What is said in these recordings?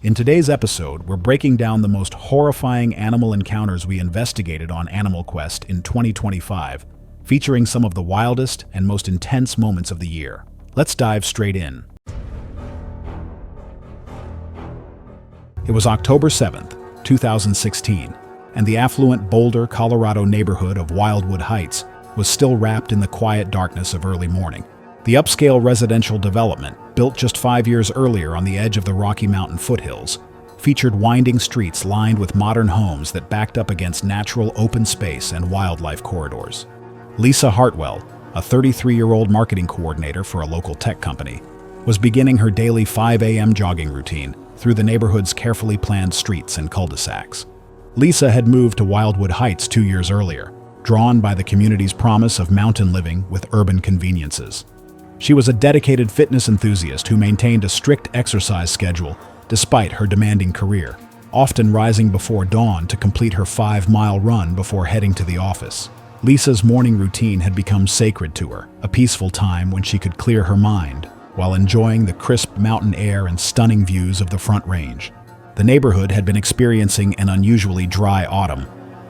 In today's episode, we're breaking down the most horrifying animal encounters we investigated on Animal Quest in 2025, featuring some of the wildest and most intense moments of the year. Let's dive straight in. It was October 7th, 2016, and the affluent Boulder, Colorado neighborhood of Wildwood Heights was still wrapped in the quiet darkness of early morning. The upscale residential development, built just 5 years earlier on the edge of the Rocky Mountain foothills, featured winding streets lined with modern homes that backed up against natural open space and wildlife corridors. Lisa Hartwell, a 33-year-old marketing coordinator for a local tech company, was beginning her daily 5 a.m. jogging routine through the neighborhood's carefully planned streets and cul-de-sacs. Lisa had moved to Wildwood Heights 2 years earlier, drawn by the community's promise of mountain living with urban conveniences. She was a dedicated fitness enthusiast who maintained a strict exercise schedule despite her demanding career, often rising before dawn to complete her 5-mile run before heading to the office. Lisa's morning routine had become sacred to her, a peaceful time when she could clear her mind while enjoying the crisp mountain air and stunning views of the Front Range. The neighborhood had been experiencing an unusually dry autumn,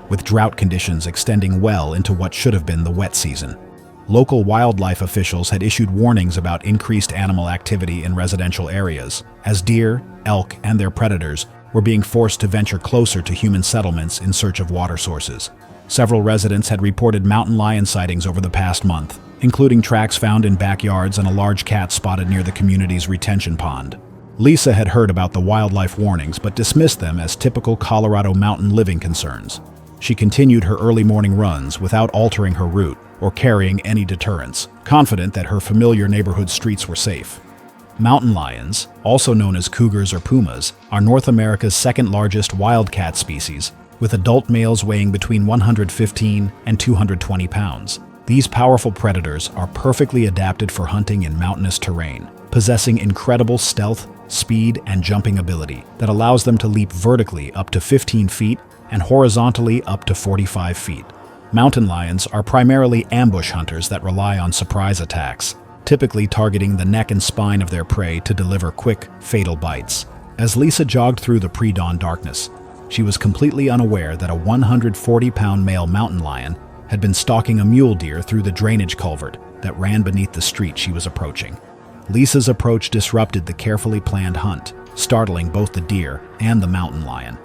with drought conditions extending well into what should have been the wet season. Local wildlife officials had issued warnings about increased animal activity in residential areas, as deer, elk, and their predators were being forced to venture closer to human settlements in search of water sources. Several residents had reported mountain lion sightings over the past month, including tracks found in backyards and a large cat spotted near the community's retention pond. Lisa had heard about the wildlife warnings but dismissed them as typical Colorado mountain living concerns. She continued her early morning runs without altering her route or carrying any deterrents, confident that her familiar neighborhood streets were safe. Mountain lions, also known as cougars or pumas, are North America's second-largest wildcat species, with adult males weighing between 115 and 220 pounds. These powerful predators are perfectly adapted for hunting in mountainous terrain, possessing incredible stealth, speed, and jumping ability that allows them to leap vertically up to 15 feet and horizontally up to 45 feet. Mountain lions are primarily ambush hunters that rely on surprise attacks, typically targeting the neck and spine of their prey to deliver quick, fatal bites. As Lisa jogged through the pre-dawn darkness, she was completely unaware that a 140-pound male mountain lion had been stalking a mule deer through the drainage culvert that ran beneath the street she was approaching. Lisa's approach disrupted the carefully planned hunt, startling both the deer and the mountain lion.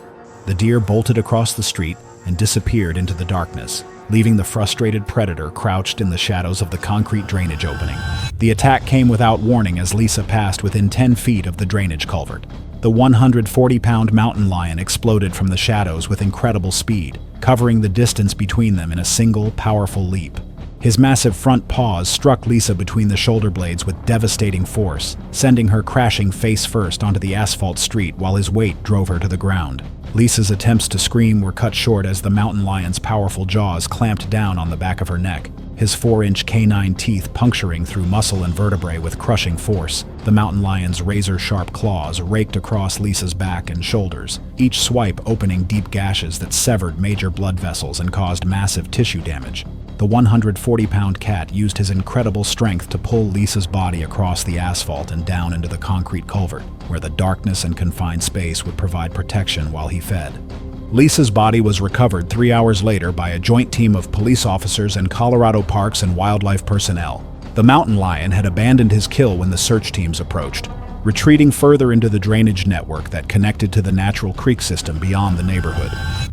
The deer bolted across the street and disappeared into the darkness, leaving the frustrated predator crouched in the shadows of the concrete drainage opening. The attack came without warning as Lisa passed within 10 feet of the drainage culvert. The 140-pound mountain lion exploded from the shadows with incredible speed, covering the distance between them in a single, powerful leap. His massive front paws struck Lisa between the shoulder blades with devastating force, sending her crashing face first onto the asphalt street while his weight drove her to the ground. Lisa's attempts to scream were cut short as the mountain lion's powerful jaws clamped down on the back of her neck, his 4-inch canine teeth puncturing through muscle and vertebrae with crushing force. The mountain lion's razor-sharp claws raked across Lisa's back and shoulders, each swipe opening deep gashes that severed major blood vessels and caused massive tissue damage. The 140-pound cat used his incredible strength to pull Lisa's body across the asphalt and down into the concrete culvert, where the darkness and confined space would provide protection while he fed. Lisa's body was recovered 3 hours later by a joint team of police officers and Colorado Parks and Wildlife personnel. The mountain lion had abandoned his kill when the search teams approached, retreating further into the drainage network that connected to the natural creek system beyond the neighborhood.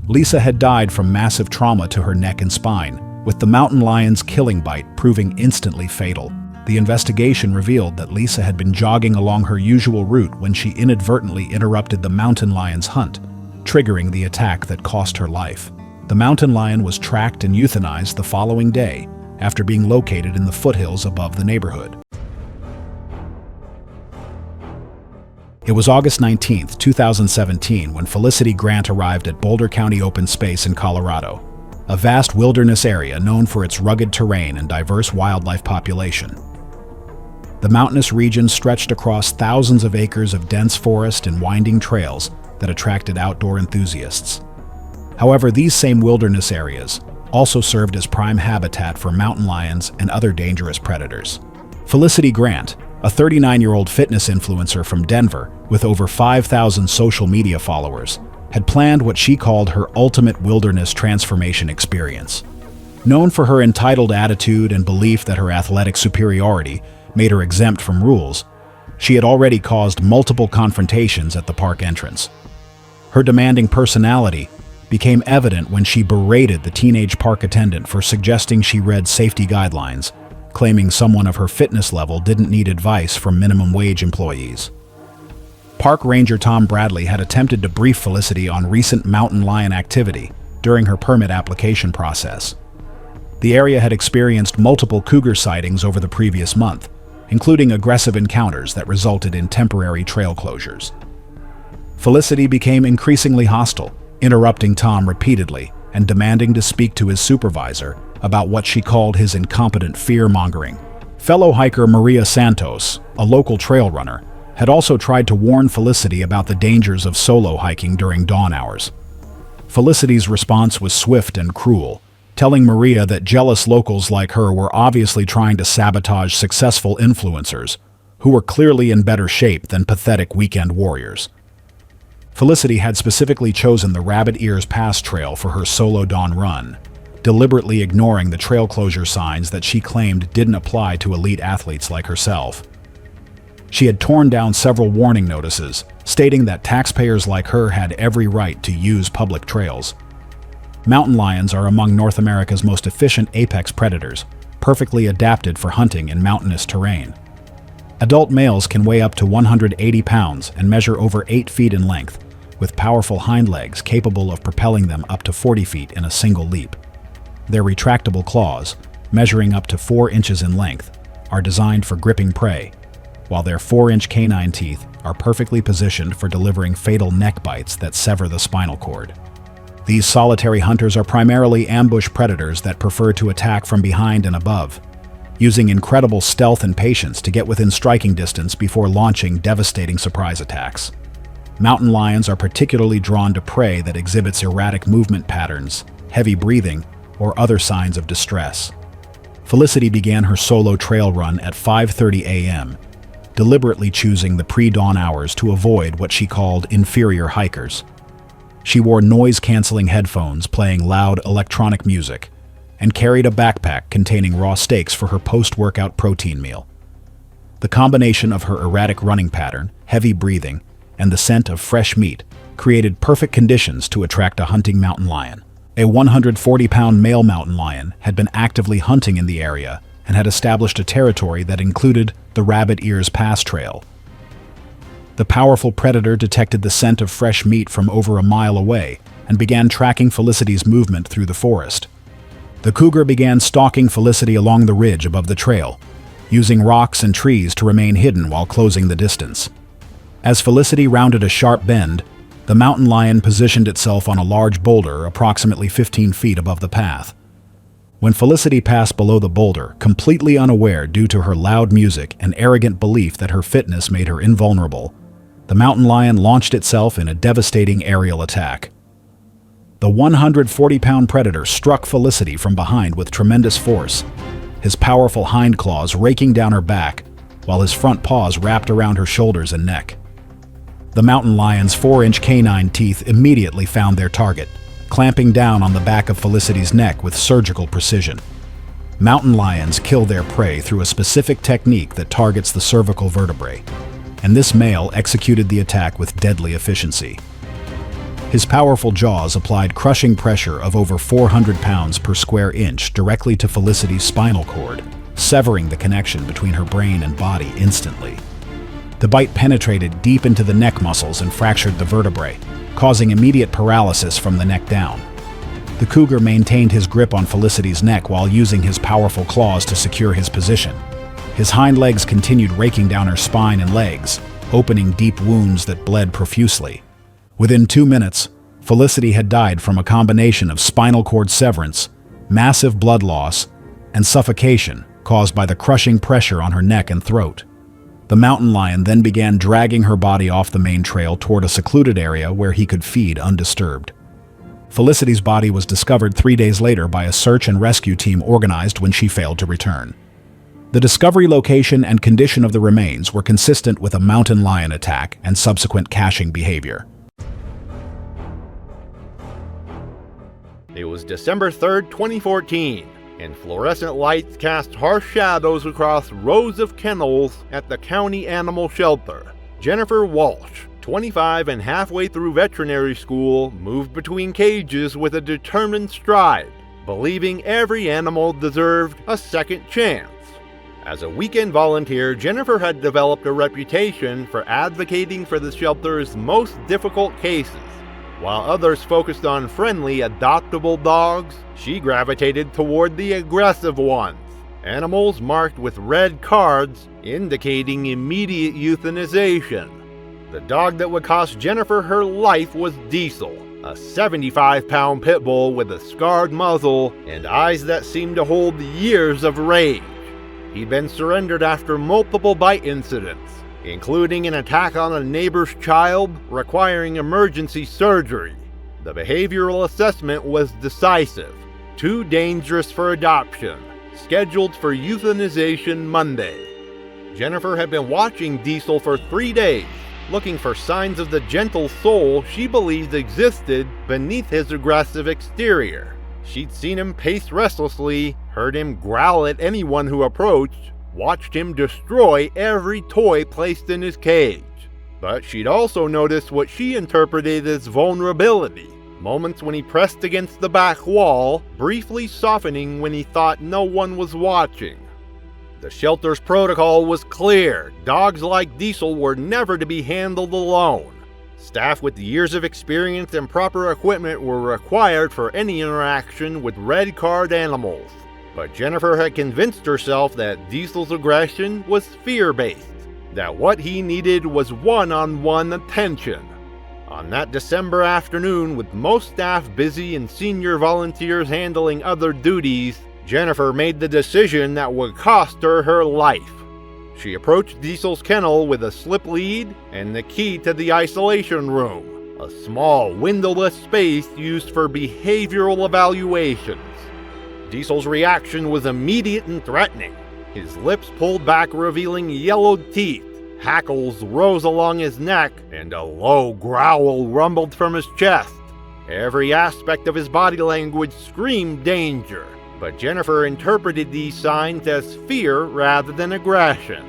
Lisa had died from massive trauma to her neck and spine, with the mountain lion's killing bite proving instantly fatal. The investigation revealed that Lisa had been jogging along her usual route when she inadvertently interrupted the mountain lion's hunt, triggering the attack that cost her life. The mountain lion was tracked and euthanized the following day after being located in the foothills above the neighborhood. It was August 19, 2017, when Felicity Grant arrived at Boulder County Open Space in Colorado, a vast wilderness area known for its rugged terrain and diverse wildlife population. The mountainous region stretched across thousands of acres of dense forest and winding trails that attracted outdoor enthusiasts. However, these same wilderness areas also served as prime habitat for mountain lions and other dangerous predators. Felicity Grant, a 39-year-old fitness influencer from Denver with over 5,000 social media followers, had planned what she called her ultimate wilderness transformation experience. Known for her entitled attitude and belief that her athletic superiority made her exempt from rules, she had already caused multiple confrontations at the park entrance. Her demanding personality became evident when she berated the teenage park attendant for suggesting she read safety guidelines, claiming someone of her fitness level didn't need advice from minimum wage employees. Park Ranger Tom Bradley had attempted to brief Felicity on recent mountain lion activity during her permit application process. The area had experienced multiple cougar sightings over the previous month, including aggressive encounters that resulted in temporary trail closures. Felicity became increasingly hostile, interrupting Tom repeatedly and demanding to speak to his supervisor about what she called his incompetent fear-mongering. Fellow hiker Maria Santos, a local trail runner, had also tried to warn Felicity about the dangers of solo hiking during dawn hours. Felicity's response was swift and cruel, telling Maria that jealous locals like her were obviously trying to sabotage successful influencers who were clearly in better shape than pathetic weekend warriors. Felicity had specifically chosen the Rabbit Ears Pass Trail for her solo dawn run, deliberately ignoring the trail closure signs that she claimed didn't apply to elite athletes like herself. She had torn down several warning notices, stating that taxpayers like her had every right to use public trails. Mountain lions are among North America's most efficient apex predators, perfectly adapted for hunting in mountainous terrain. Adult males can weigh up to 180 pounds and measure over 8 feet in length, with powerful hind legs capable of propelling them up to 40 feet in a single leap. Their retractable claws, measuring up to 4 inches in length, are designed for gripping prey, while their 4-inch canine teeth are perfectly positioned for delivering fatal neck bites that sever the spinal cord. These solitary hunters are primarily ambush predators that prefer to attack from behind and above, using incredible stealth and patience to get within striking distance before launching devastating surprise attacks. Mountain lions are particularly drawn to prey that exhibits erratic movement patterns, heavy breathing, or other signs of distress. Felicity began her solo trail run at 5:30 a.m., deliberately choosing the pre-dawn hours to avoid what she called inferior hikers. She wore noise-canceling headphones playing loud electronic music and carried a backpack containing raw steaks for her post-workout protein meal. The combination of her erratic running pattern, heavy breathing, and the scent of fresh meat created perfect conditions to attract a hunting mountain lion. A 140-pound male mountain lion had been actively hunting in the area and had established a territory that included the Rabbit Ears Pass Trail. The powerful predator detected the scent of fresh meat from over a mile away and began tracking Felicity's movement through the forest. The cougar began stalking Felicity along the ridge above the trail, using rocks and trees to remain hidden while closing the distance. As Felicity rounded a sharp bend, the mountain lion positioned itself on a large boulder approximately 15 feet above the path. When Felicity passed below the boulder, completely unaware due to her loud music and arrogant belief that her fitness made her invulnerable, the mountain lion launched itself in a devastating aerial attack. The 140-pound predator struck Felicity from behind with tremendous force, his powerful hind claws raking down her back, while his front paws wrapped around her shoulders and neck. The mountain lion's 4-inch canine teeth immediately found their target, clamping down on the back of Felicity's neck with surgical precision. Mountain lions kill their prey through a specific technique that targets the cervical vertebrae, and this male executed the attack with deadly efficiency. His powerful jaws applied crushing pressure of over 400 pounds per square inch directly to Felicity's spinal cord, severing the connection between her brain and body instantly. The bite penetrated deep into the neck muscles and fractured the vertebrae, causing immediate paralysis from the neck down. The cougar maintained his grip on Felicity's neck while using his powerful claws to secure his position. His hind legs continued raking down her spine and legs, opening deep wounds that bled profusely. Within 2 minutes, Felicity had died from a combination of spinal cord severance, massive blood loss, and suffocation caused by the crushing pressure on her neck and throat. The mountain lion then began dragging her body off the main trail toward a secluded area where he could feed undisturbed. Felicity's body was discovered 3 days later by a search and rescue team organized when she failed to return. The discovery location and condition of the remains were consistent with a mountain lion attack and subsequent caching behavior. It was December 3rd, 2014, and fluorescent lights cast harsh shadows across rows of kennels at the county animal shelter. Jennifer Walsh, 25 and halfway through veterinary school, moved between cages with a determined stride, believing every animal deserved a second chance. As a weekend volunteer, Jennifer had developed a reputation for advocating for the shelter's most difficult cases. While others focused on friendly, adoptable dogs, she gravitated toward the aggressive ones, animals marked with red cards indicating immediate euthanization. The dog that would cost Jennifer her life was Diesel, a 75-pound pit bull with a scarred muzzle and eyes that seemed to hold years of rage. He'd been surrendered after multiple bite incidents, including an attack on a neighbor's child requiring emergency surgery. The behavioral assessment was decisive. Too dangerous for adoption. Scheduled for euthanization Monday. Jennifer had been watching Diesel for 3 days, looking for signs of the gentle soul she believed existed beneath his aggressive exterior. She'd seen him pace restlessly, heard him growl at anyone who approached, watched him destroy every toy placed in his cage. But she'd also noticed what she interpreted as vulnerability, moments when he pressed against the back wall, briefly softening when he thought no one was watching. The shelter's protocol was clear. Dogs like Diesel were never to be handled alone. Staff with years of experience and proper equipment were required for any interaction with red card animals. But Jennifer had convinced herself that Diesel's aggression was fear-based, that what he needed was one-on-one attention. On that December afternoon, with most staff busy and senior volunteers handling other duties, Jennifer made the decision that would cost her her life. She approached Diesel's kennel with a slip lead and the key to the isolation room, a small, windowless space used for behavioral evaluations. Diesel's reaction was immediate and threatening. His lips pulled back, revealing yellowed teeth. Hackles rose along his neck, and a low growl rumbled from his chest. Every aspect of his body language screamed danger, but Jennifer interpreted these signs as fear rather than aggression.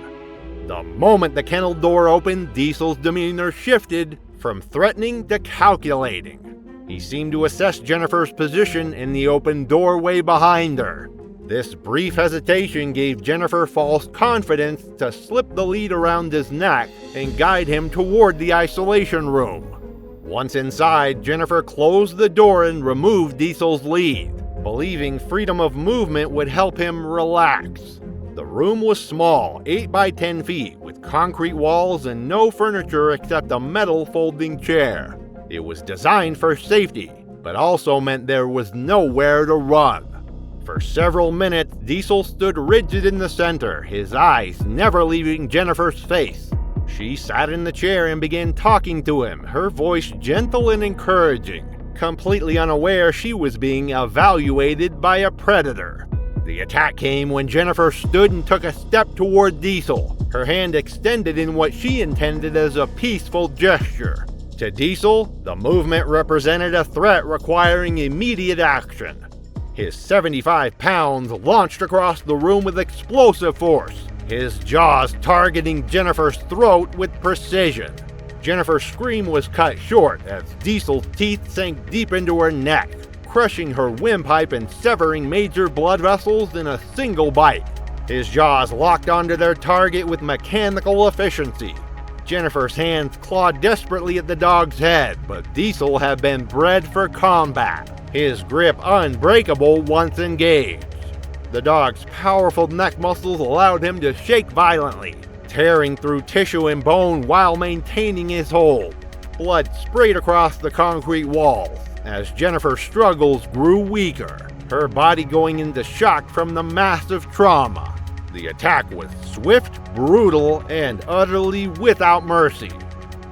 The moment the kennel door opened, Diesel's demeanor shifted from threatening to calculating. He seemed to assess Jennifer's position in the open doorway behind her. This brief hesitation gave Jennifer false confidence to slip the lead around his neck and guide him toward the isolation room. Once inside, Jennifer closed the door and removed Diesel's lead, believing freedom of movement would help him relax. The room was small, 8 by 10 feet, with concrete walls and no furniture except a metal folding chair. It was designed for safety, but also meant there was nowhere to run. For several minutes, Diesel stood rigid in the center, his eyes never leaving Jennifer's face. She sat in the chair and began talking to him, her voice gentle and encouraging, completely unaware she was being evaluated by a predator. The attack came when Jennifer stood and took a step toward Diesel, her hand extended in what she intended as a peaceful gesture. To Diesel, the movement represented a threat requiring immediate action. His 75 pounds launched across the room with explosive force, his jaws targeting Jennifer's throat with precision. Jennifer's scream was cut short as Diesel's teeth sank deep into her neck, crushing her windpipe and severing major blood vessels in a single bite. His jaws locked onto their target with mechanical efficiency. Jennifer's hands clawed desperately at the dog's head, but Diesel had been bred for combat, his grip unbreakable once engaged. The dog's powerful neck muscles allowed him to shake violently, tearing through tissue and bone while maintaining his hold. Blood sprayed across the concrete walls as Jennifer's struggles grew weaker, her body going into shock from the massive trauma. The attack was swift, brutal, and utterly without mercy.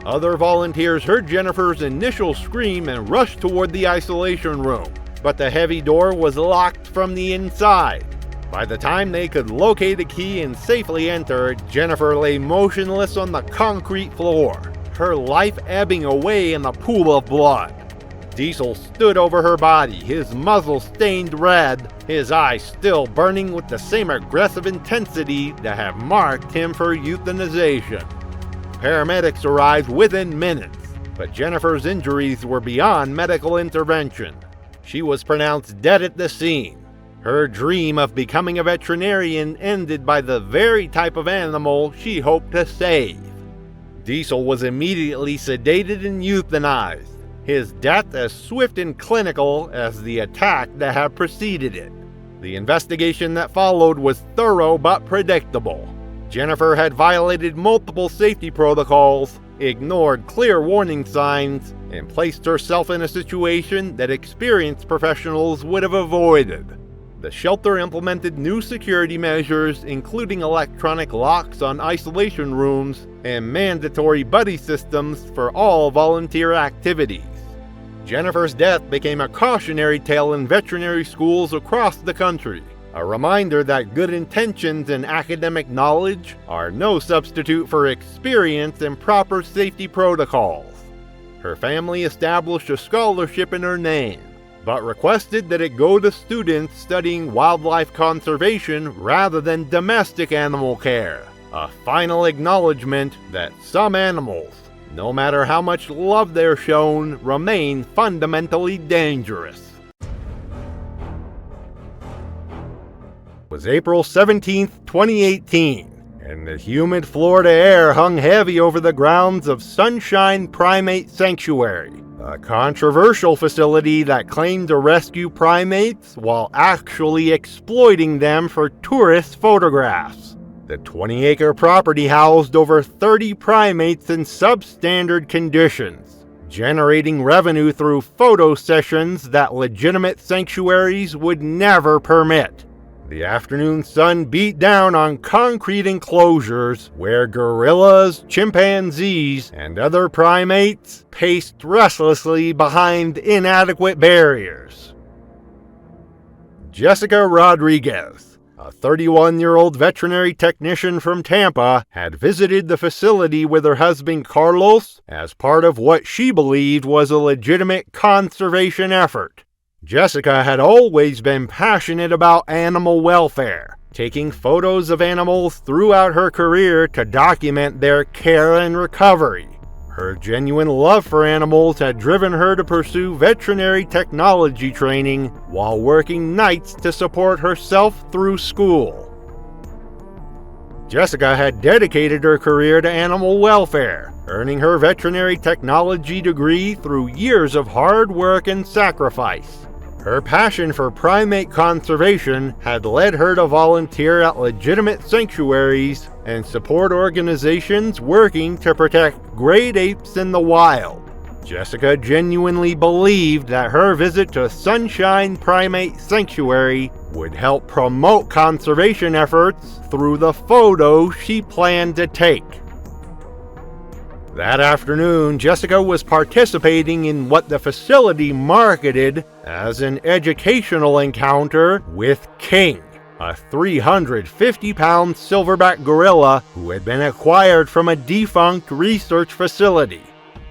Other volunteers heard Jennifer's initial scream and rushed toward the isolation room, but the heavy door was locked from the inside. By the time they could locate a key and safely enter, Jennifer lay motionless on the concrete floor, her life ebbing away in the pool of blood. Diesel stood over her body, his muzzle stained red, his eyes still burning with the same aggressive intensity that had marked him for euthanization. Paramedics arrived within minutes, but Jennifer's injuries were beyond medical intervention. She was pronounced dead at the scene. Her dream of becoming a veterinarian ended by the very type of animal she hoped to save. Diesel was immediately sedated and euthanized, his death as swift and clinical as the attack that had preceded it. The investigation that followed was thorough but predictable. Jennifer had violated multiple safety protocols, ignored clear warning signs, and placed herself in a situation that experienced professionals would have avoided. The shelter implemented new security measures, including electronic locks on isolation rooms and mandatory buddy systems for all volunteer activities. Jennifer's death became a cautionary tale in veterinary schools across the country, a reminder that good intentions and academic knowledge are no substitute for experience and proper safety protocols. Her family established a scholarship in her name, but requested that it go to students studying wildlife conservation rather than domestic animal care, a final acknowledgement that some animals, no matter how much love they're shown, remain fundamentally dangerous. It was April 17th, 2018, and the humid Florida air hung heavy over the grounds of Sunshine Primate Sanctuary, a controversial facility that claimed to rescue primates while actually exploiting them for tourist photographs. The 20-acre property housed over 30 primates in substandard conditions, generating revenue through photo sessions that legitimate sanctuaries would never permit. The afternoon sun beat down on concrete enclosures where gorillas, chimpanzees, and other primates paced restlessly behind inadequate barriers. Jessica Rodriguez, a 31-year-old veterinary technician from Tampa, had visited the facility with her husband Carlos as part of what she believed was a legitimate conservation effort. Jessica had always been passionate about animal welfare, taking photos of animals throughout her career to document their care and recovery. Her genuine love for animals had driven her to pursue veterinary technology training while working nights to support herself through school. Jessica had dedicated her career to animal welfare, earning her veterinary technology degree through years of hard work and sacrifice. Her passion for primate conservation had led her to volunteer at legitimate sanctuaries and support organizations working to protect great apes in the wild. Jessica genuinely believed that her visit to Sunshine Primate Sanctuary would help promote conservation efforts through the photos she planned to take. That afternoon, Jessica was participating in what the facility marketed as an educational encounter with King, a 350-pound silverback gorilla who had been acquired from a defunct research facility.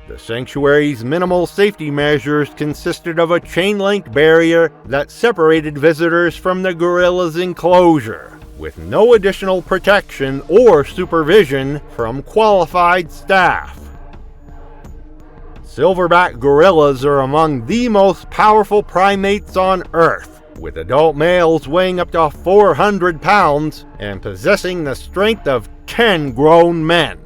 The sanctuary's minimal safety measures consisted of a chain-link barrier that separated visitors from the gorilla's enclosure, with no additional protection or supervision from qualified staff. Silverback gorillas are among the most powerful primates on Earth, with adult males weighing up to 400 pounds and possessing the strength of 10 grown men.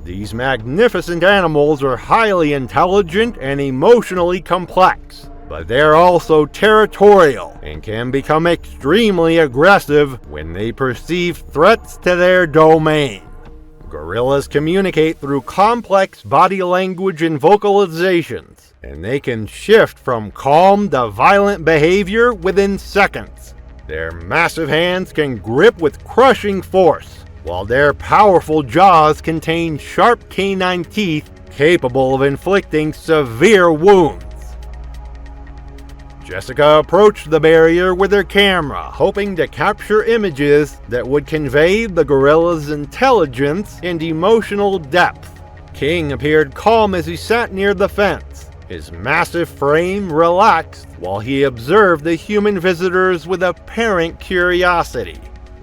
These magnificent animals are highly intelligent and emotionally complex, but they're also territorial and can become extremely aggressive when they perceive threats to their domain. Gorillas communicate through complex body language and vocalizations, and they can shift from calm to violent behavior within seconds. Their massive hands can grip with crushing force, while their powerful jaws contain sharp canine teeth capable of inflicting severe wounds. Jessica approached the barrier with her camera, hoping to capture images that would convey the gorilla's intelligence and emotional depth. King appeared calm as he sat near the fence. His massive frame relaxed while he observed the human visitors with apparent curiosity.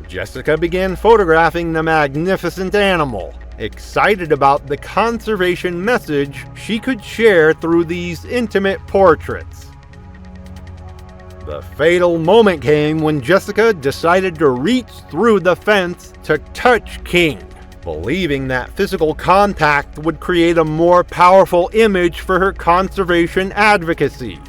Jessica began photographing the magnificent animal, excited about the conservation message she could share through these intimate portraits. The fatal moment came when Jessica decided to reach through the fence to touch King, believing that physical contact would create a more powerful image for her conservation advocacy.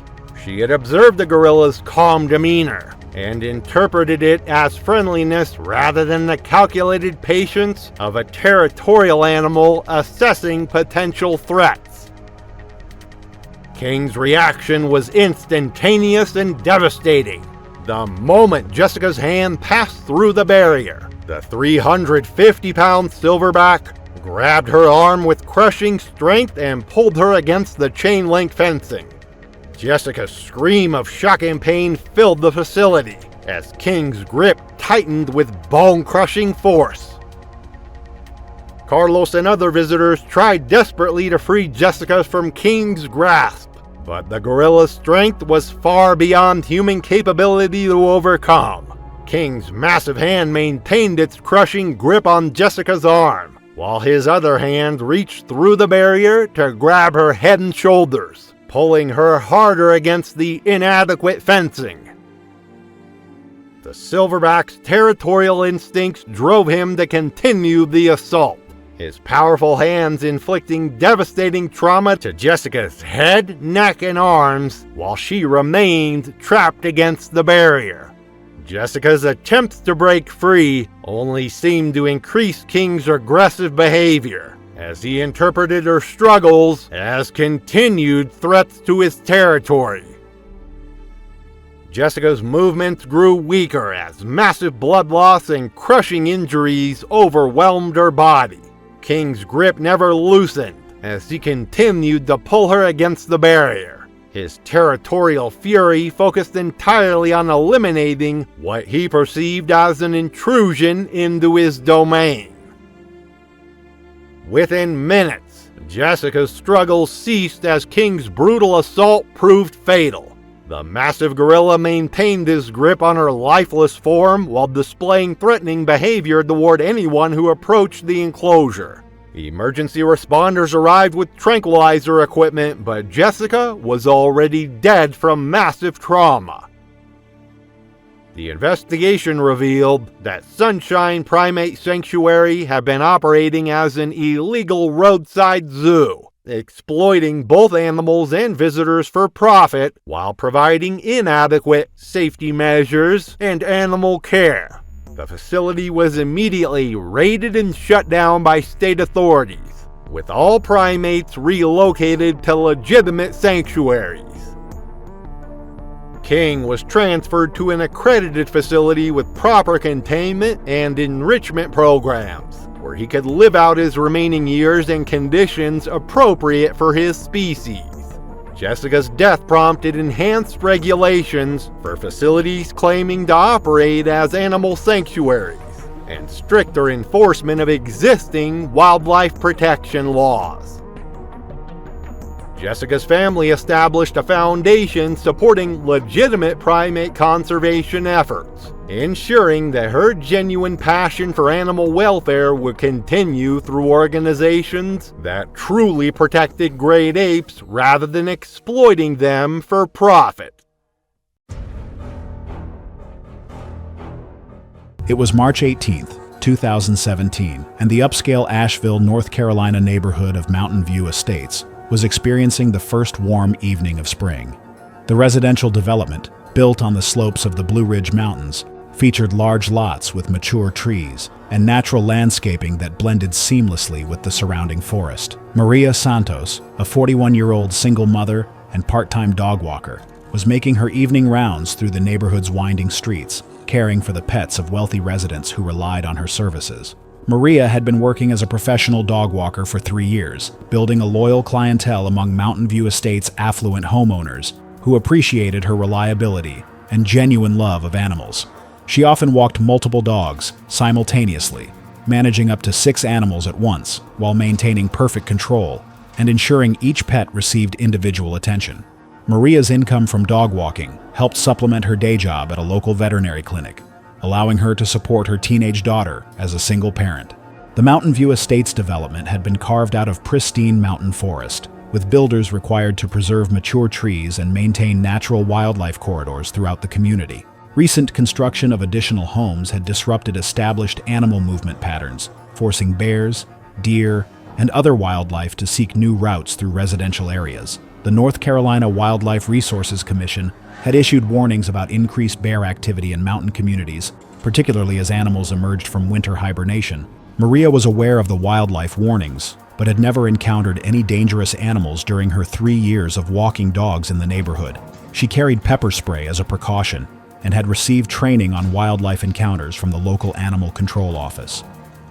She had observed the gorilla's calm demeanor and interpreted it as friendliness rather than the calculated patience of a territorial animal assessing potential threats. King's reaction was instantaneous and devastating. The moment Jessica's hand passed through the barrier, the 350-pound silverback grabbed her arm with crushing strength and pulled her against the chain-link fencing. Jessica's scream of shock and pain filled the facility as King's grip tightened with bone-crushing force. Carlos and other visitors tried desperately to free Jessica from King's grasp, but the gorilla's strength was far beyond human capability to overcome. King's massive hand maintained its crushing grip on Jessica's arm, while his other hand reached through the barrier to grab her head and shoulders, pulling her harder against the inadequate fencing. The silverback's territorial instincts drove him to continue the assault, his powerful hands inflicting devastating trauma to Jessica's head, neck, and arms while she remained trapped against the barrier. Jessica's attempts to break free only seemed to increase King's aggressive behavior, as he interpreted her struggles as continued threats to his territory. Jessica's movements grew weaker as massive blood loss and crushing injuries overwhelmed her body. King's grip never loosened as he continued to pull her against the barrier. His territorial fury focused entirely on eliminating what he perceived as an intrusion into his domain. Within minutes, Jessica's struggles ceased as King's brutal assault proved fatal. The massive gorilla maintained his grip on her lifeless form while displaying threatening behavior toward anyone who approached the enclosure. Emergency responders arrived with tranquilizer equipment, but Jessica was already dead from massive trauma. The investigation revealed that Sunshine Primate Sanctuary had been operating as an illegal roadside zoo, exploiting both animals and visitors for profit while providing inadequate safety measures and animal care. The facility was immediately raided and shut down by state authorities, with all primates relocated to legitimate sanctuaries. King was transferred to an accredited facility with proper containment and enrichment programs, where he could live out his remaining years in conditions appropriate for his species. Jessica's death prompted enhanced regulations for facilities claiming to operate as animal sanctuaries, and stricter enforcement of existing wildlife protection laws. Jessica's family established a foundation supporting legitimate primate conservation efforts, ensuring that her genuine passion for animal welfare would continue through organizations that truly protected great apes rather than exploiting them for profit. It was March 18th, 2017, and the upscale Asheville, North Carolina neighborhood of Mountain View Estates was experiencing the first warm evening of spring. The residential development, built on the slopes of the Blue Ridge Mountains, featured large lots with mature trees and natural landscaping that blended seamlessly with the surrounding forest. Maria Santos, a 41-year-old single mother and part-time dog walker, was making her evening rounds through the neighborhood's winding streets, caring for the pets of wealthy residents who relied on her services. Maria had been working as a professional dog walker for 3 years, building a loyal clientele among Mountain View Estates' affluent homeowners who appreciated her reliability and genuine love of animals. She often walked multiple dogs simultaneously, managing up to 6 animals at once while maintaining perfect control and ensuring each pet received individual attention. Maria's income from dog walking helped supplement her day job at a local veterinary clinic, allowing her to support her teenage daughter as a single parent. The Mountain View Estates development had been carved out of pristine mountain forest, with builders required to preserve mature trees and maintain natural wildlife corridors throughout the community. Recent construction of additional homes had disrupted established animal movement patterns, forcing bears, deer, and other wildlife to seek new routes through residential areas. The North Carolina Wildlife Resources Commission had issued warnings about increased bear activity in mountain communities, particularly as animals emerged from winter hibernation. Maria was aware of the wildlife warnings, but had never encountered any dangerous animals during her 3 years of walking dogs in the neighborhood. She carried pepper spray as a precaution and had received training on wildlife encounters from the local animal control office.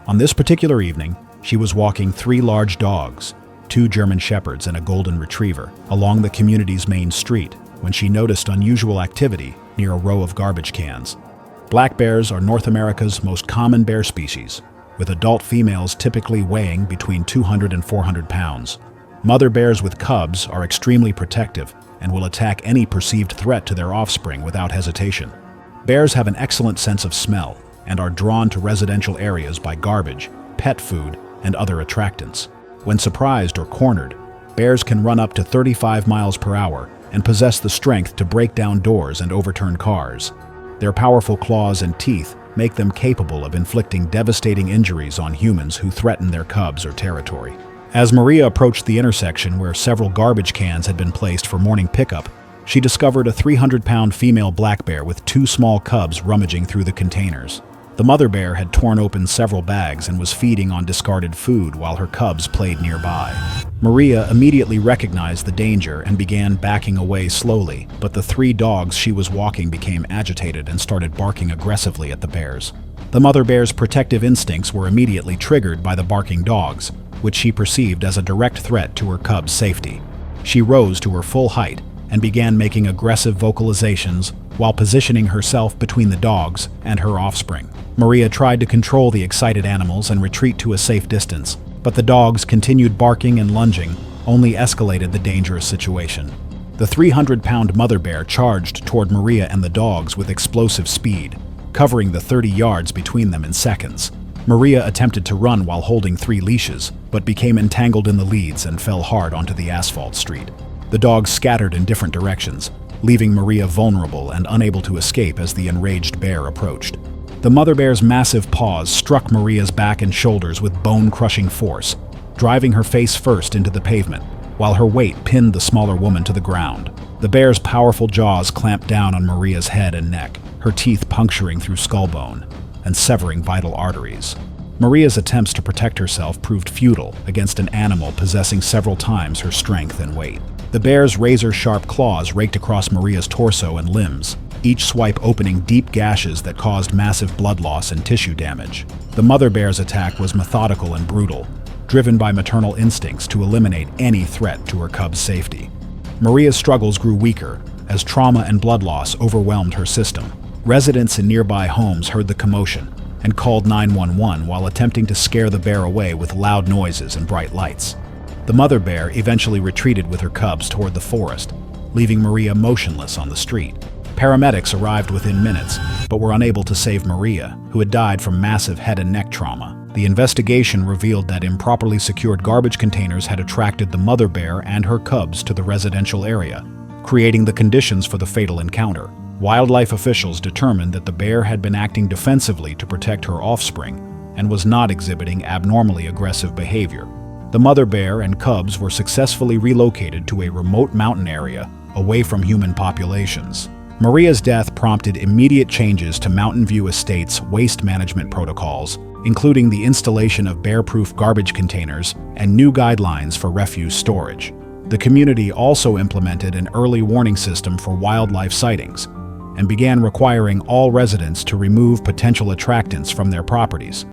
On this particular evening, she was walking 3 large dogs, 2 German Shepherds and a Golden Retriever, along the community's main street when she noticed unusual activity near a row of garbage cans. Black bears are North America's most common bear species, with adult females typically weighing between 200 and 400 pounds. Mother bears with cubs are extremely protective and will attack any perceived threat to their offspring without hesitation. Bears have an excellent sense of smell and are drawn to residential areas by garbage, pet food, and other attractants. When surprised or cornered, bears can run up to 35 miles per hour and possess the strength to break down doors and overturn cars. Their powerful claws and teeth make them capable of inflicting devastating injuries on humans who threaten their cubs or territory. As Maria approached the intersection where several garbage cans had been placed for morning pickup, she discovered a 300-pound female black bear with 2 small cubs rummaging through the containers. The mother bear had torn open several bags and was feeding on discarded food while her cubs played nearby. Maria immediately recognized the danger and began backing away slowly, but the 3 dogs she was walking became agitated and started barking aggressively at the bears. The mother bear's protective instincts were immediately triggered by the barking dogs, which she perceived as a direct threat to her cubs' safety. She rose to her full height and began making aggressive vocalizations while positioning herself between the dogs and her offspring. Maria tried to control the excited animals and retreat to a safe distance, but the dogs continued barking and lunging, only escalated the dangerous situation. The 300-pound mother bear charged toward Maria and the dogs with explosive speed, covering the 30 yards between them in seconds. Maria attempted to run while holding 3 leashes, but became entangled in the leads and fell hard onto the asphalt street. The dogs scattered in different directions, leaving Maria vulnerable and unable to escape as the enraged bear approached. The mother bear's massive paws struck Maria's back and shoulders with bone-crushing force, driving her face first into the pavement, while her weight pinned the smaller woman to the ground. The bear's powerful jaws clamped down on Maria's head and neck, her teeth puncturing through skull bone and severing vital arteries. Maria's attempts to protect herself proved futile against an animal possessing several times her strength and weight. The bear's razor-sharp claws raked across Maria's torso and limbs, each swipe opening deep gashes that caused massive blood loss and tissue damage. The mother bear's attack was methodical and brutal, driven by maternal instincts to eliminate any threat to her cub's safety. Maria's struggles grew weaker as trauma and blood loss overwhelmed her system. Residents in nearby homes heard the commotion and called 911 while attempting to scare the bear away with loud noises and bright lights. The mother bear eventually retreated with her cubs toward the forest, leaving Maria motionless on the street. Paramedics arrived within minutes, but were unable to save Maria, who had died from massive head and neck trauma. The investigation revealed that improperly secured garbage containers had attracted the mother bear and her cubs to the residential area, creating the conditions for the fatal encounter. Wildlife officials determined that the bear had been acting defensively to protect her offspring and was not exhibiting abnormally aggressive behavior. The mother bear and cubs were successfully relocated to a remote mountain area away from human populations. Maria's death prompted immediate changes to Mountain View Estates' waste management protocols, including the installation of bear-proof garbage containers and new guidelines for refuse storage. The community also implemented an early warning system for wildlife sightings and began requiring all residents to remove potential attractants from their properties.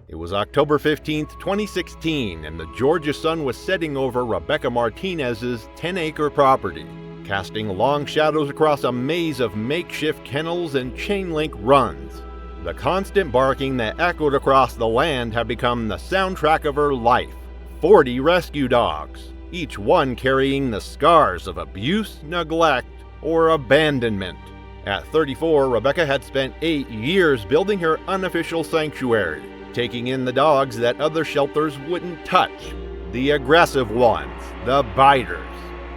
It was was October 15th, 2016, and the Georgia sun was setting over Rebecca Martinez's 10-acre property, casting long shadows across a maze of makeshift kennels and chain-link runs. The constant barking that echoed across the land had become the soundtrack of her life. 40 rescue dogs, each one carrying the scars of abuse, neglect, or abandonment. At 34, Rebecca had spent 8 years building her unofficial sanctuary, taking in the dogs that other shelters wouldn't touch. The aggressive ones, the biters,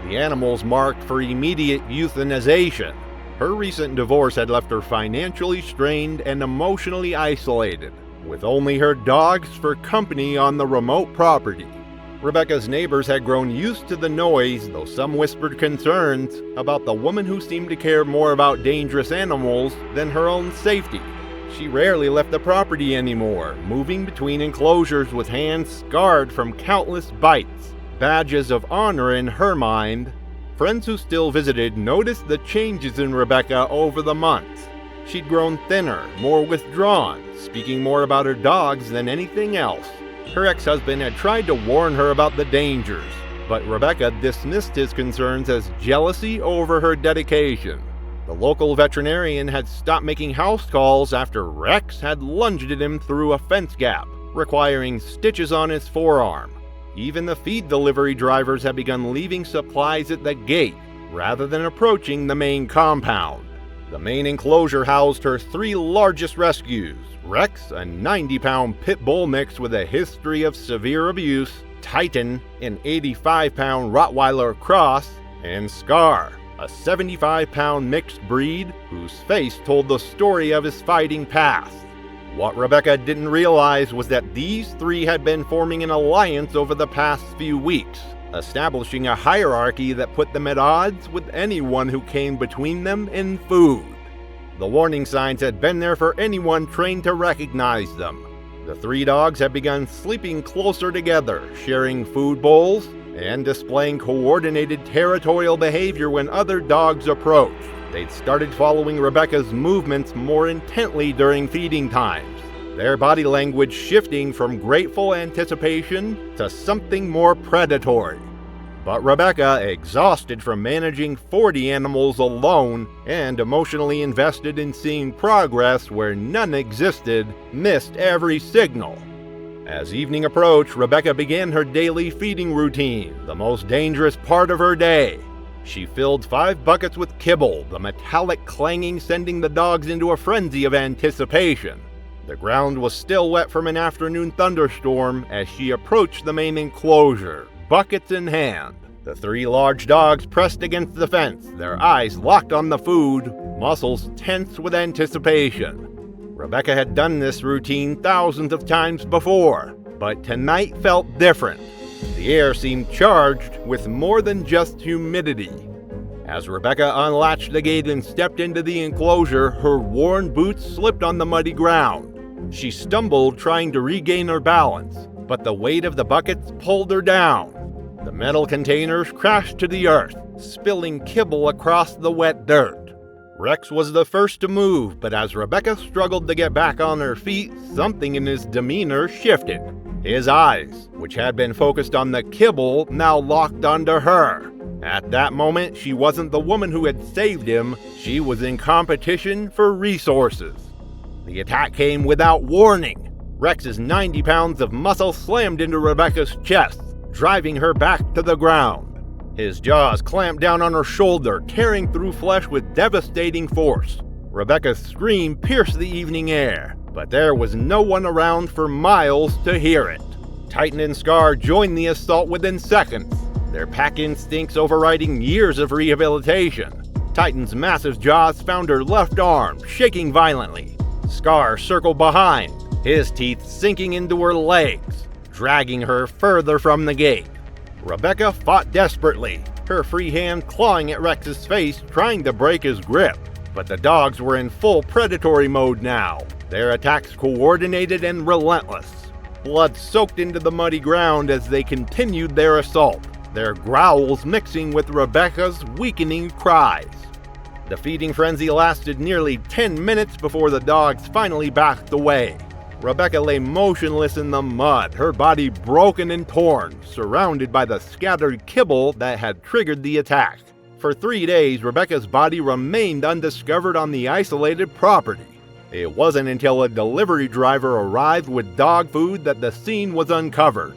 the animals marked for immediate euthanization. Her recent divorce had left her financially strained and emotionally isolated, with only her dogs for company on the remote property. Rebecca's neighbors had grown used to the noise, though some whispered concerns about the woman who seemed to care more about dangerous animals than her own safety. She rarely left the property anymore, moving between enclosures with hands scarred from countless bites, badges of honor in her mind. Friends who still visited noticed the changes in Rebecca over the months. She'd grown thinner, more withdrawn, speaking more about her dogs than anything else. Her ex-husband had tried to warn her about the dangers, but Rebecca dismissed his concerns as jealousy over her dedication. The local veterinarian had stopped making house calls after Rex had lunged at him through a fence gap, requiring stitches on his forearm. Even the feed delivery drivers had begun leaving supplies at the gate, rather than approaching the main compound. The main enclosure housed her 3 largest rescues: Rex, a 90-pound pit bull mix with a history of severe abuse; Titan, an 85-pound Rottweiler cross; and Scar, a 75-pound mixed breed whose face told the story of his fighting past. What Rebecca didn't realize was that these 3 had been forming an alliance over the past few weeks, establishing a hierarchy that put them at odds with anyone who came between them and food. The warning signs had been there for anyone trained to recognize them. The 3 dogs had begun sleeping closer together, sharing food bowls, and displaying coordinated territorial behavior when other dogs approached. They'd started following Rebecca's movements more intently during feeding times, their body language shifting from grateful anticipation to something more predatory. But Rebecca, exhausted from managing 40 animals alone and emotionally invested in seeing progress where none existed, missed every signal. As evening approached, Rebecca began her daily feeding routine, the most dangerous part of her day. She filled 5 buckets with kibble, the metallic clanging sending the dogs into a frenzy of anticipation. The ground was still wet from an afternoon thunderstorm as she approached the main enclosure, buckets in hand. The 3 large dogs pressed against the fence, their eyes locked on the food, muscles tense with anticipation. Rebecca had done this routine thousands of times before, but tonight felt different. The air seemed charged with more than just humidity. As Rebecca unlatched the gate and stepped into the enclosure, her worn boots slipped on the muddy ground. She stumbled trying to regain her balance, but the weight of the buckets pulled her down. The metal containers crashed to the earth, spilling kibble across the wet dirt. Rex was the first to move, but as Rebecca struggled to get back on her feet, something in his demeanor shifted. His eyes, which had been focused on the kibble, now locked onto her. At that moment, she wasn't the woman who had saved him, she was in competition for resources. The attack came without warning. Rex's 90 pounds of muscle slammed into Rebecca's chest, driving her back to the ground. His jaws clamped down on her shoulder, tearing through flesh with devastating force. Rebecca's scream pierced the evening air, but there was no one around for miles to hear it. Titan and Scar joined the assault within seconds, their pack instincts overriding years of rehabilitation. Titan's massive jaws found her left arm, shaking violently. Scar circled behind, his teeth sinking into her legs, dragging her further from the gate. Rebecca fought desperately, her free hand clawing at Rex's face, trying to break his grip. But the dogs were in full predatory mode now, their attacks coordinated and relentless. Blood soaked into the muddy ground as they continued their assault, their growls mixing with Rebecca's weakening cries. The feeding frenzy lasted nearly 10 minutes before the dogs finally backed away. Rebecca lay motionless in the mud, her body broken and torn, surrounded by the scattered kibble that had triggered the attack. For 3 days, Rebecca's body remained undiscovered on the isolated property. It wasn't until a delivery driver arrived with dog food that the scene was uncovered.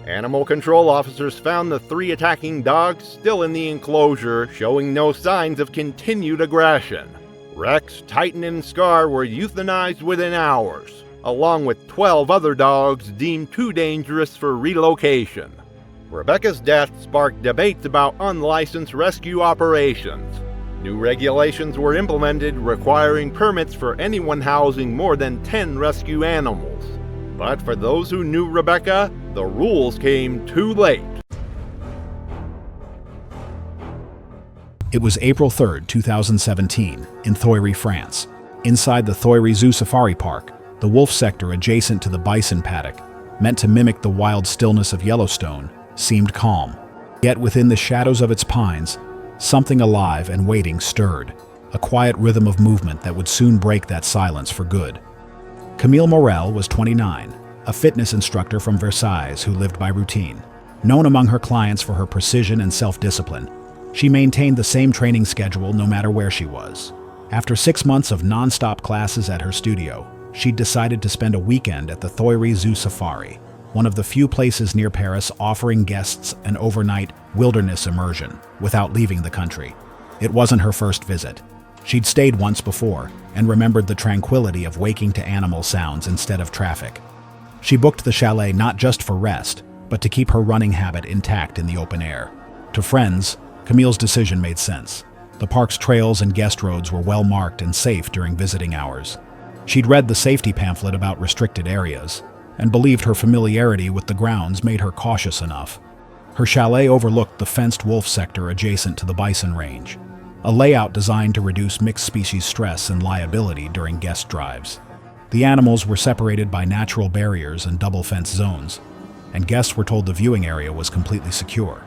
Animal control officers found the 3 attacking dogs still in the enclosure, showing no signs of continued aggression. Rex, Titan, and Scar were euthanized within hours, along with 12 other dogs deemed too dangerous for relocation. Rebecca's death sparked debates about unlicensed rescue operations. New regulations were implemented requiring permits for anyone housing more than 10 rescue animals. But for those who knew Rebecca, the rules came too late. It was April 3, 2017, in Thoiry, France. Inside the Thoiry Zoo Safari Park, the wolf sector adjacent to the bison paddock, meant to mimic the wild stillness of Yellowstone, seemed calm. Yet within the shadows of its pines, something alive and waiting stirred, a quiet rhythm of movement that would soon break that silence for good. Camille Morel was 29, a fitness instructor from Versailles who lived by routine. Known among her clients for her precision and self-discipline, she maintained the same training schedule no matter where she was. After 6 months of non-stop classes at her studio, she decided to spend a weekend at the Thoiry Zoo Safari, one of the few places near Paris offering guests an overnight wilderness immersion without leaving the country. It wasn't her first visit. She'd stayed once before and remembered the tranquility of waking to animal sounds instead of traffic. She booked the chalet not just for rest, but to keep her running habit intact in the open air. To friends, Camille's decision made sense. The park's trails and guest roads were well marked and safe during visiting hours. She'd read the safety pamphlet about restricted areas, and believed her familiarity with the grounds made her cautious enough. Her chalet overlooked the fenced wolf sector adjacent to the bison range, a layout designed to reduce mixed-species stress and liability during guest drives. The animals were separated by natural barriers and double-fenced zones, and guests were told the viewing area was completely secure.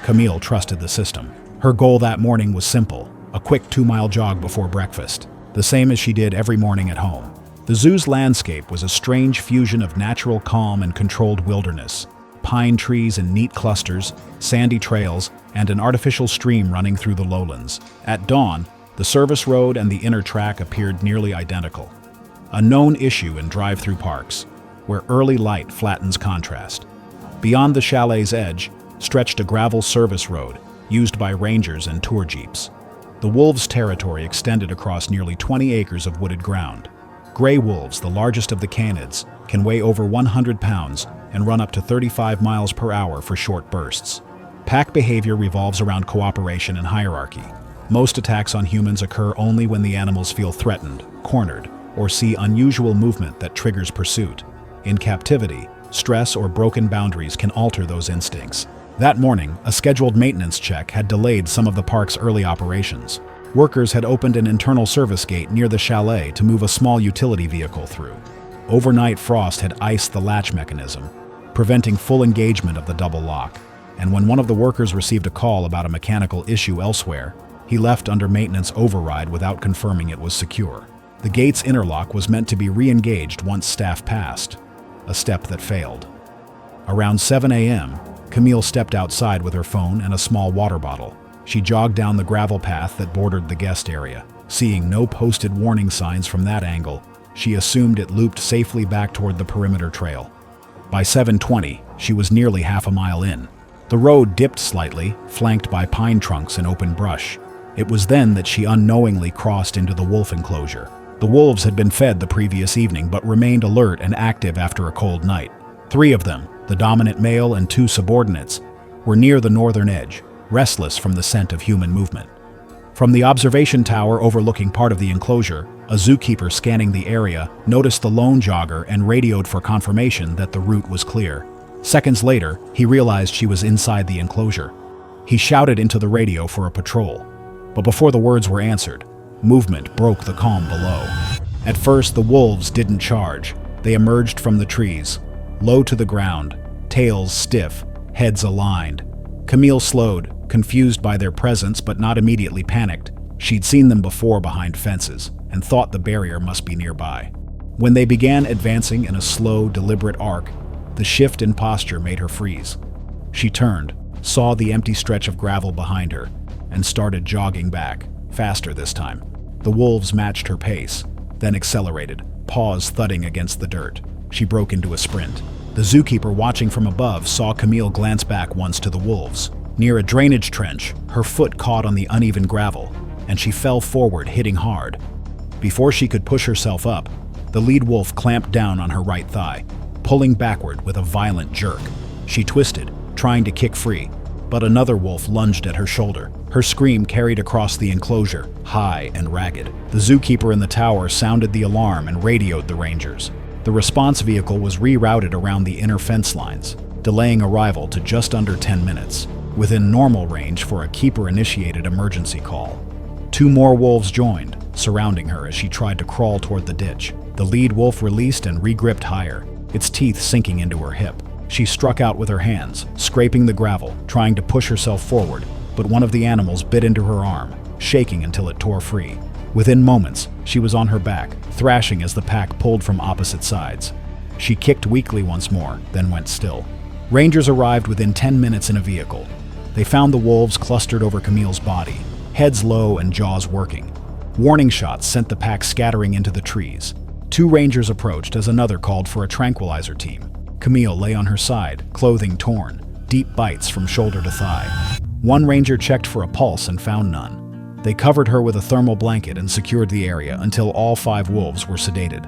Camille trusted the system. Her goal that morning was simple, a quick 2-mile jog before breakfast, the same as she did every morning at home. The zoo's landscape was a strange fusion of natural calm and controlled wilderness, pine trees in neat clusters, sandy trails, and an artificial stream running through the lowlands. At dawn, the service road and the inner track appeared nearly identical, a known issue in drive-through parks, where early light flattens contrast. Beyond the chalet's edge stretched a gravel service road used by rangers and tour jeeps. The wolves' territory extended across nearly 20 acres of wooded ground. Gray wolves, the largest of the canids, can weigh over 100 pounds and run up to 35 miles per hour for short bursts. Pack behavior revolves around cooperation and hierarchy. Most attacks on humans occur only when the animals feel threatened, cornered, or see unusual movement that triggers pursuit. In captivity, stress or broken boundaries can alter those instincts. That morning, a scheduled maintenance check had delayed some of the park's early operations. Workers had opened an internal service gate near the chalet to move a small utility vehicle through. Overnight frost had iced the latch mechanism, preventing full engagement of the double lock, and when one of the workers received a call about a mechanical issue elsewhere, he left under maintenance override without confirming it was secure. The gate's interlock was meant to be re-engaged once staff passed, a step that failed. Around 7 a.m., Camille stepped outside with her phone and a small water bottle. She jogged down the gravel path that bordered the guest area. Seeing no posted warning signs from that angle, she assumed it looped safely back toward the perimeter trail. By 7:20, she was nearly half a mile in. The road dipped slightly, flanked by pine trunks and open brush. It was then that she unknowingly crossed into the wolf enclosure. The wolves had been fed the previous evening but remained alert and active after a cold night. 3 of them, the dominant male and 2 subordinates, were near the northern edge, restless from the scent of human movement. From the observation tower overlooking part of the enclosure, a zookeeper scanning the area noticed the lone jogger and radioed for confirmation that the route was clear. Seconds later, he realized she was inside the enclosure. He shouted into the radio for a patrol, but before the words were answered, movement broke the calm below. At first, the wolves didn't charge. They emerged from the trees, low to the ground, tails stiff, heads aligned. Camille slowed, confused by their presence but not immediately panicked. She'd seen them before behind fences and thought the barrier must be nearby. When they began advancing in a slow, deliberate arc, the shift in posture made her freeze. She turned, saw the empty stretch of gravel behind her, and started jogging back, faster this time. The wolves matched her pace, then accelerated, paws thudding against the dirt. She broke into a sprint. The zookeeper watching from above saw Camille glance back once to the wolves. Near a drainage trench, her foot caught on the uneven gravel, and she fell forward, hitting hard. Before she could push herself up, the lead wolf clamped down on her right thigh, pulling backward with a violent jerk. She twisted, trying to kick free, but another wolf lunged at her shoulder. Her scream carried across the enclosure, high and ragged. The zookeeper in the tower sounded the alarm and radioed the rangers. The response vehicle was rerouted around the inner fence lines, delaying arrival to just under 10 minutes, within normal range for a keeper-initiated emergency call. 2 more wolves joined, surrounding her as she tried to crawl toward the ditch. The lead wolf released and regripped higher, its teeth sinking into her hip. She struck out with her hands, scraping the gravel, trying to push herself forward, but one of the animals bit into her arm, shaking until it tore free. Within moments, she was on her back, thrashing as the pack pulled from opposite sides. She kicked weakly once more, then went still. Rangers arrived within 10 minutes in a vehicle. They found the wolves clustered over Camille's body, heads low and jaws working. Warning shots sent the pack scattering into the trees. 2 rangers approached as another called for a tranquilizer team. Camille lay on her side, clothing torn, deep bites from shoulder to thigh. 1 ranger checked for a pulse and found none. They covered her with a thermal blanket and secured the area until all 5 wolves were sedated.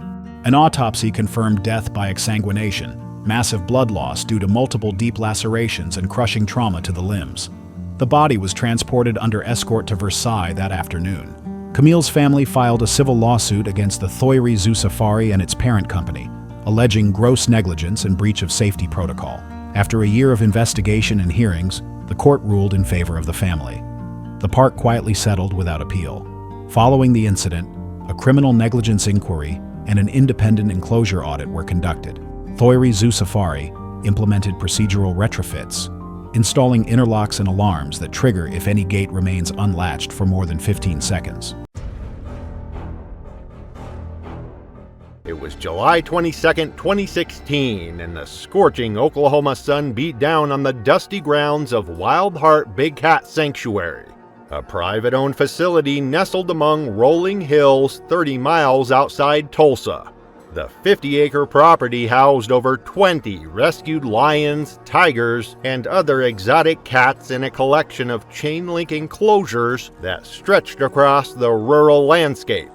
An autopsy confirmed death by exsanguination, massive blood loss due to multiple deep lacerations and crushing trauma to the limbs. The body was transported under escort to Versailles that afternoon. Camille's family filed a civil lawsuit against the Thoiry Zoo Safari and its parent company, alleging gross negligence and breach of safety protocol. After a year of investigation and hearings, the court ruled in favor of the family. The park quietly settled without appeal. Following the incident, a criminal negligence inquiry and an independent enclosure audit were conducted. Thoiry Zoo Safari implemented procedural retrofits, installing interlocks and alarms that trigger if any gate remains unlatched for more than 15 seconds. It was July 22, 2016, and the scorching Oklahoma sun beat down on the dusty grounds of Wild Heart Big Cat Sanctuary, a private-owned facility nestled among rolling hills 30 miles outside Tulsa. The 50-acre property housed over 20 rescued lions, tigers, and other exotic cats in a collection of chain-link enclosures that stretched across the rural landscape.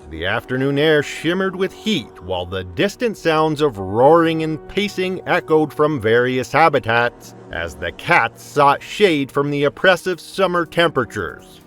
The afternoon air shimmered with heat, while the distant sounds of roaring and pacing echoed from various habitats as the cats sought shade from the oppressive summer temperatures.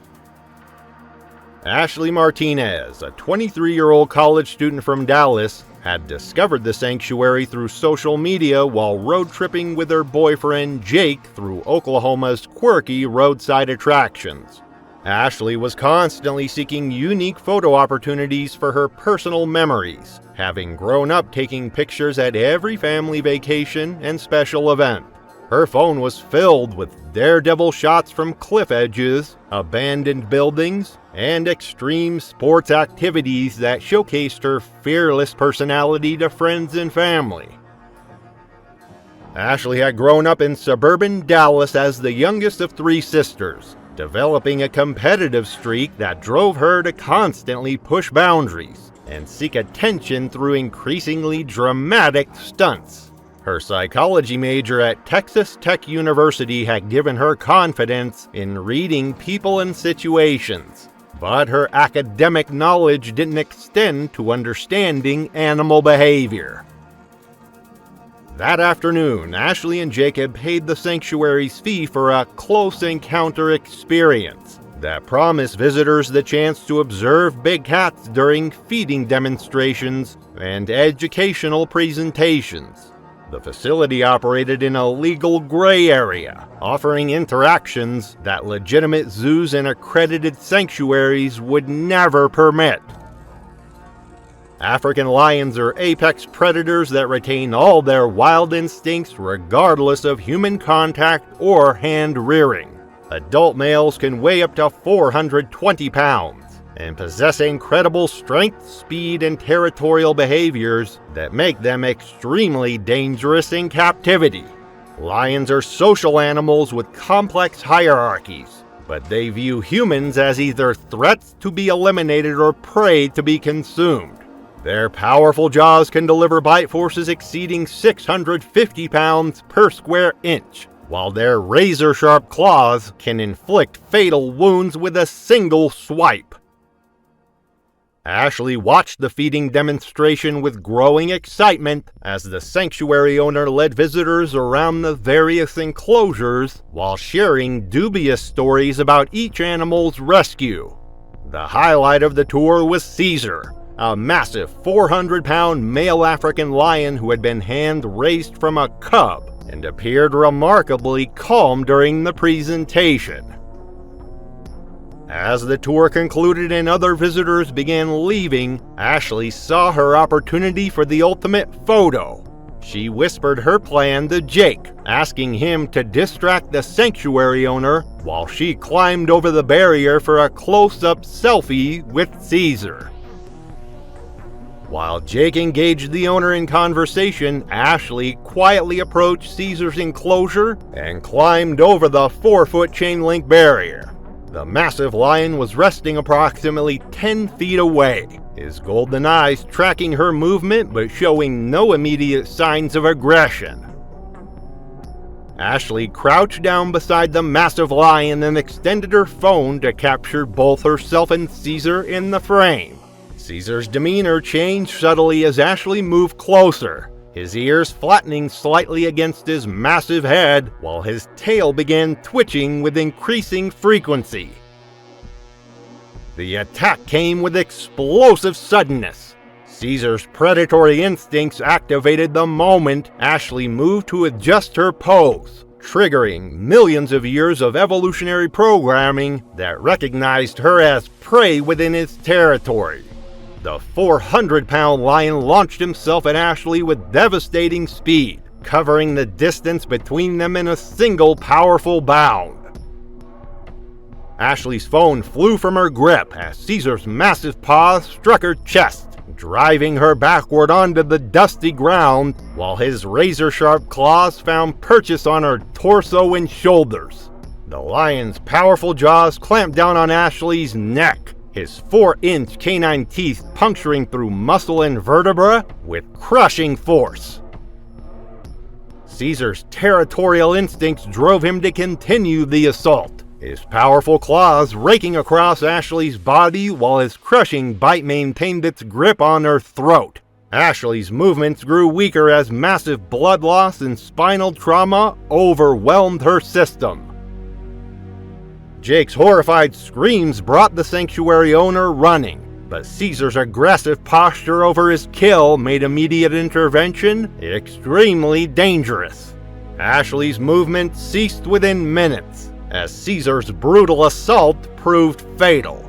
Ashley Martinez, a 23-year-old college student from Dallas, had discovered the sanctuary through social media while road tripping with her boyfriend Jake through Oklahoma's quirky roadside attractions. Ashley was constantly seeking unique photo opportunities for her personal memories, having grown up taking pictures at every family vacation and special event. Her phone was filled with daredevil shots from cliff edges, abandoned buildings, and extreme sports activities that showcased her fearless personality to friends and family. Ashley had grown up in suburban Dallas as the youngest of 3 sisters, developing a competitive streak that drove her to constantly push boundaries and seek attention through increasingly dramatic stunts. Her psychology major at Texas Tech University had given her confidence in reading people and situations, but her academic knowledge didn't extend to understanding animal behavior. That afternoon, Ashley and Jacob paid the sanctuary's fee for a close encounter experience that promised visitors the chance to observe big cats during feeding demonstrations and educational presentations. The facility operated in a legal gray area, offering interactions that legitimate zoos and accredited sanctuaries would never permit. African lions are apex predators that retain all their wild instincts regardless of human contact or hand rearing. Adult males can weigh up to 420 pounds, and possess incredible strength, speed, and territorial behaviors that make them extremely dangerous in captivity. Lions are social animals with complex hierarchies, but they view humans as either threats to be eliminated or prey to be consumed. Their powerful jaws can deliver bite forces exceeding 650 pounds per square inch, while their razor-sharp claws can inflict fatal wounds with a single swipe. Ashley watched the feeding demonstration with growing excitement as the sanctuary owner led visitors around the various enclosures while sharing dubious stories about each animal's rescue. The highlight of the tour was Caesar, a massive 400-pound male African lion who had been hand-raised from a cub and appeared remarkably calm during the presentation. As the tour concluded and other visitors began leaving, Ashley saw her opportunity for the ultimate photo. She whispered her plan to Jake, asking him to distract the sanctuary owner while she climbed over the barrier for a close-up selfie with Caesar. While Jake engaged the owner in conversation, Ashley quietly approached Caesar's enclosure and climbed over the 4-foot chain-link barrier. The massive lion was resting approximately 10 feet away, his golden eyes tracking her movement but showing no immediate signs of aggression. Ashley crouched down beside the massive lion and extended her phone to capture both herself and Caesar in the frame. Caesar's demeanor changed subtly as Ashley moved closer, his ears flattening slightly against his massive head, while his tail began twitching with increasing frequency. The attack came with explosive suddenness. Caesar's predatory instincts activated the moment Ashley moved to adjust her pose, triggering millions of years of evolutionary programming that recognized her as prey within its territory. The 400-pound lion launched himself at Ashley with devastating speed, covering the distance between them in a single powerful bound. Ashley's phone flew from her grip as Caesar's massive paws struck her chest, driving her backward onto the dusty ground, while his razor-sharp claws found purchase on her torso and shoulders. The lion's powerful jaws clamped down on Ashley's neck, his 4-inch canine teeth puncturing through muscle and vertebra with crushing force. Caesar's territorial instincts drove him to continue the assault, his powerful claws raking across Ashley's body while his crushing bite maintained its grip on her throat. Ashley's movements grew weaker as massive blood loss and spinal trauma overwhelmed her system. Jake's horrified screams brought the sanctuary owner running, but Caesar's aggressive posture over his kill made immediate intervention extremely dangerous. Ashley's movement ceased within minutes, as Caesar's brutal assault proved fatal.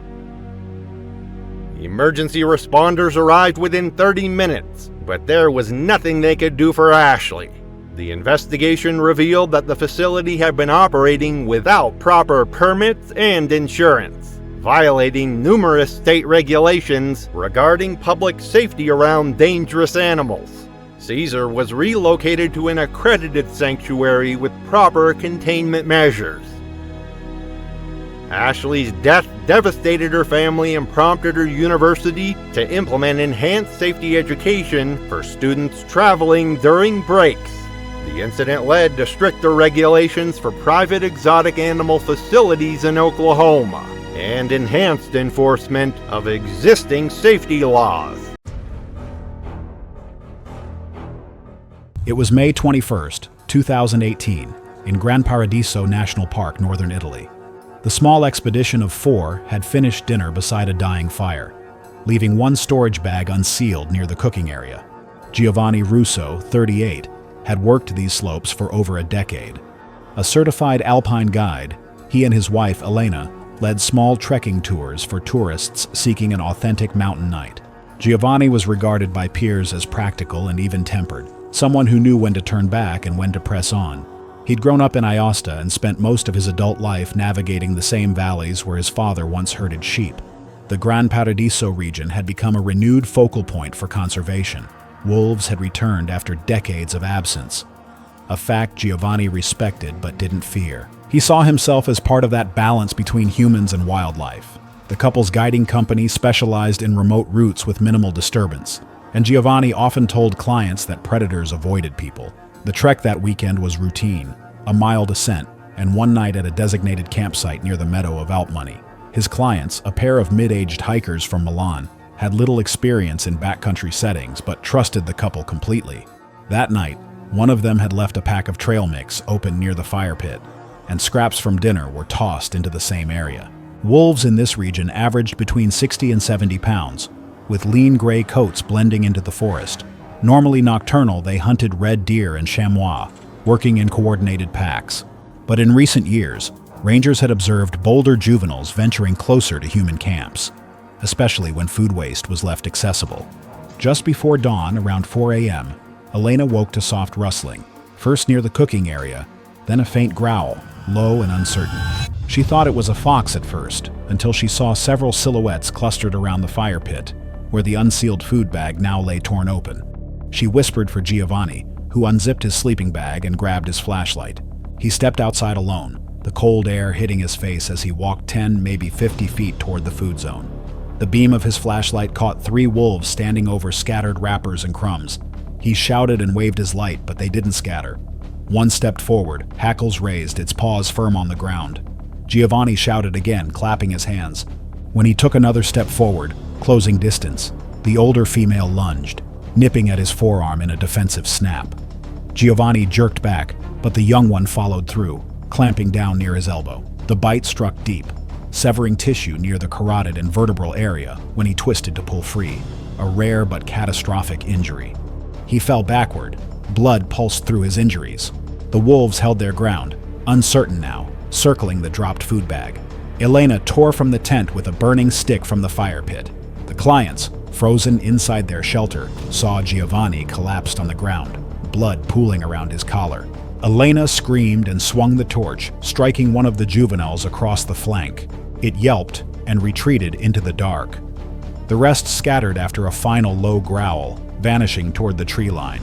Emergency responders arrived within 30 minutes, but there was nothing they could do for Ashley. The investigation revealed that the facility had been operating without proper permits and insurance, violating numerous state regulations regarding public safety around dangerous animals. Caesar was relocated to an accredited sanctuary with proper containment measures. Ashley's death devastated her family and prompted her university to implement enhanced safety education for students traveling during breaks. The incident led to stricter regulations for private exotic animal facilities in Oklahoma and enhanced enforcement of existing safety laws. It was May 21st, 2018, in Gran Paradiso National Park, northern Italy. The small expedition of 4 had finished dinner beside a dying fire, leaving one storage bag unsealed near the cooking area. Giovanni Russo, 38, had worked these slopes for over a decade. A certified alpine guide, he and his wife, Elena, led small trekking tours for tourists seeking an authentic mountain night. Giovanni was regarded by peers as practical and even-tempered, someone who knew when to turn back and when to press on. He'd grown up in Aosta and spent most of his adult life navigating the same valleys where his father once herded sheep. The Gran Paradiso region had become a renewed focal point for conservation. Wolves had returned after decades of absence, a fact Giovanni respected but didn't fear. He saw himself as part of that balance between humans and wildlife. The couple's guiding company specialized in remote routes with minimal disturbance, and Giovanni often told clients that predators avoided people. The trek that weekend was routine, a mild ascent, and one night at a designated campsite near the meadow of Alpmoney. His clients, a pair of mid-aged hikers from Milan, had little experience in backcountry settings but trusted the couple completely. That night, one of them had left a pack of trail mix open near the fire pit, and scraps from dinner were tossed into the same area. Wolves in this region averaged between 60 and 70 pounds, with lean gray coats blending into the forest. Normally nocturnal, they hunted red deer and chamois, working in coordinated packs. But in recent years, rangers had observed bolder juveniles venturing closer to human camps, especially when food waste was left accessible. Just before dawn, around 4 a.m., Elena woke to soft rustling, first near the cooking area, then a faint growl, low and uncertain. She thought it was a fox at first, until she saw several silhouettes clustered around the fire pit, where the unsealed food bag now lay torn open. She whispered for Giovanni, who unzipped his sleeping bag and grabbed his flashlight. He stepped outside alone, the cold air hitting his face as he walked 10, maybe 50 feet toward the food zone. The beam of his flashlight caught 3 wolves standing over scattered wrappers and crumbs. He shouted and waved his light, but they didn't scatter. One stepped forward, hackles raised, its paws firm on the ground. Giovanni shouted again, clapping his hands. When he took another step forward, closing distance, the older female lunged, nipping at his forearm in a defensive snap. Giovanni jerked back, but the young one followed through, clamping down near his elbow. The bite struck deep, severing tissue near the carotid and vertebral area when he twisted to pull free, a rare but catastrophic injury. He fell backward, blood pulsed through his injuries. The wolves held their ground, uncertain now, circling the dropped food bag. Elena tore from the tent with a burning stick from the fire pit. The clients, frozen inside their shelter, saw Giovanni collapsed on the ground, blood pooling around his collar. Elena screamed and swung the torch, striking one of the juveniles across the flank. It yelped and retreated into the dark. The rest scattered after a final low growl, vanishing toward the tree line.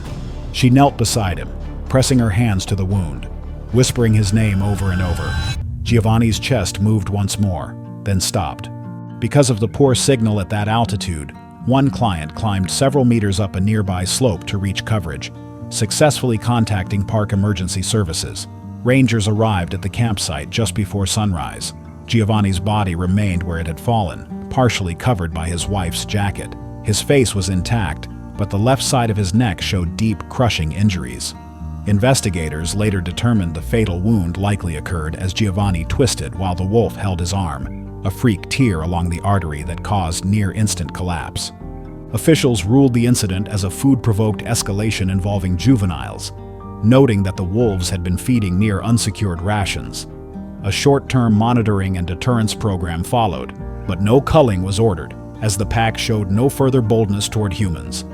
She knelt beside him, pressing her hands to the wound, whispering his name over and over. Giovanni's chest moved once more, then stopped. Because of the poor signal at that altitude, one client climbed several meters up a nearby slope to reach coverage, successfully contacting park emergency services. Rangers arrived at the campsite just before sunrise. Giovanni's body remained where it had fallen, partially covered by his wife's jacket. His face was intact, but the left side of his neck showed deep, crushing injuries. Investigators later determined the fatal wound likely occurred as Giovanni twisted while the wolf held his arm, a freak tear along the artery that caused near-instant collapse. Officials ruled the incident as a food-provoked escalation involving juveniles, noting that the wolves had been feeding near unsecured rations. A short-term monitoring and deterrence program followed, but no culling was ordered, as the pack showed no further boldness toward humans.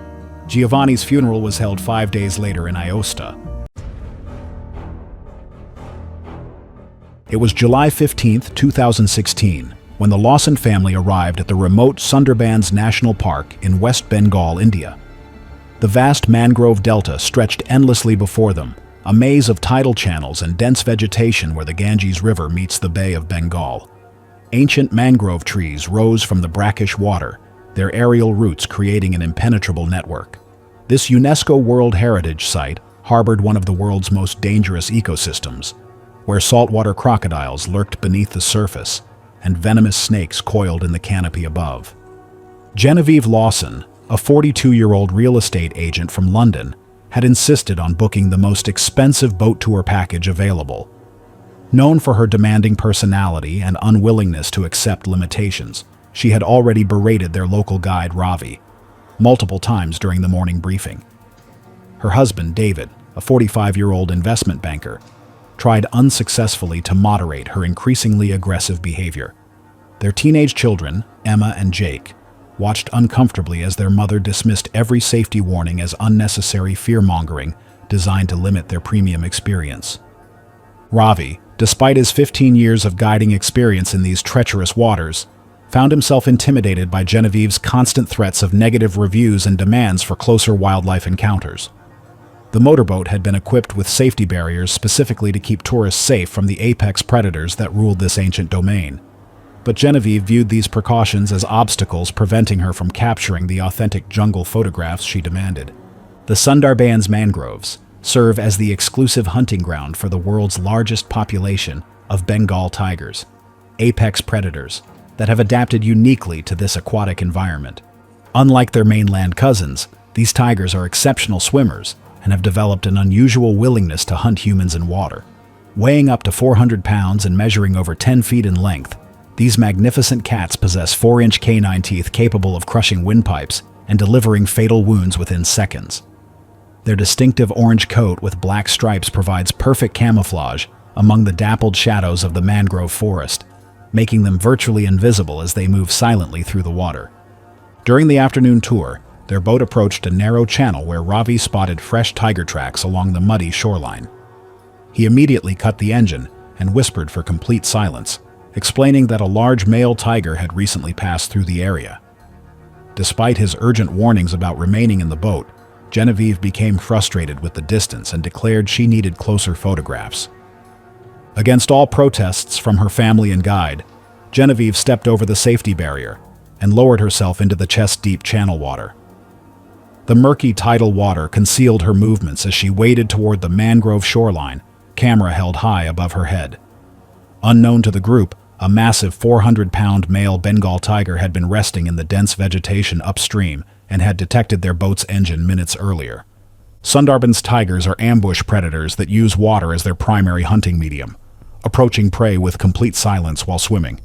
Giovanni's funeral was held 5 days later in Aosta. It was July 15, 2016, when the Lawson family arrived at the remote Sundarbans National Park in West Bengal, India. The vast mangrove delta stretched endlessly before them, a maze of tidal channels and dense vegetation where the Ganges River meets the Bay of Bengal. Ancient mangrove trees rose from the brackish water, their aerial roots creating an impenetrable network. This UNESCO World Heritage Site harbored one of the world's most dangerous ecosystems, where saltwater crocodiles lurked beneath the surface and venomous snakes coiled in the canopy above. Genevieve Lawson, a 42-year-old real estate agent from London, had insisted on booking the most expensive boat tour package available. Known for her demanding personality and unwillingness to accept limitations, she had already berated their local guide, Ravi, multiple times during the morning briefing. Her husband, David, a 45-year-old investment banker, tried unsuccessfully to moderate her increasingly aggressive behavior. Their teenage children, Emma and Jake, watched uncomfortably as their mother dismissed every safety warning as unnecessary fear-mongering designed to limit their premium experience. Ravi, despite his 15 years of guiding experience in these treacherous waters, found himself intimidated by Genevieve's constant threats of negative reviews and demands for closer wildlife encounters. The motorboat had been equipped with safety barriers specifically to keep tourists safe from the apex predators that ruled this ancient domain. But Genevieve viewed these precautions as obstacles preventing her from capturing the authentic jungle photographs she demanded. The Sundarbans mangroves serve as the exclusive hunting ground for the world's largest population of Bengal tigers, apex predators that have adapted uniquely to this aquatic environment. Unlike their mainland cousins, these tigers are exceptional swimmers and have developed an unusual willingness to hunt humans in water. Weighing up to 400 pounds and measuring over 10 feet in length, these magnificent cats possess 4-inch canine teeth capable of crushing windpipes and delivering fatal wounds within seconds. Their distinctive orange coat with black stripes provides perfect camouflage among the dappled shadows of the mangrove forest, making them virtually invisible as they move silently through the water. During the afternoon tour, their boat approached a narrow channel where Ravi spotted fresh tiger tracks along the muddy shoreline. He immediately cut the engine and whispered for complete silence, explaining that a large male tiger had recently passed through the area. Despite his urgent warnings about remaining in the boat, Genevieve became frustrated with the distance and declared she needed closer photographs. Against all protests from her family and guide, Genevieve stepped over the safety barrier and lowered herself into the chest-deep channel water. The murky tidal water concealed her movements as she waded toward the mangrove shoreline, camera held high above her head. Unknown to the group, a massive 400-pound male Bengal tiger had been resting in the dense vegetation upstream and had detected their boat's engine minutes earlier. Sundarbans tigers are ambush predators that use water as their primary hunting medium, approaching prey with complete silence while swimming.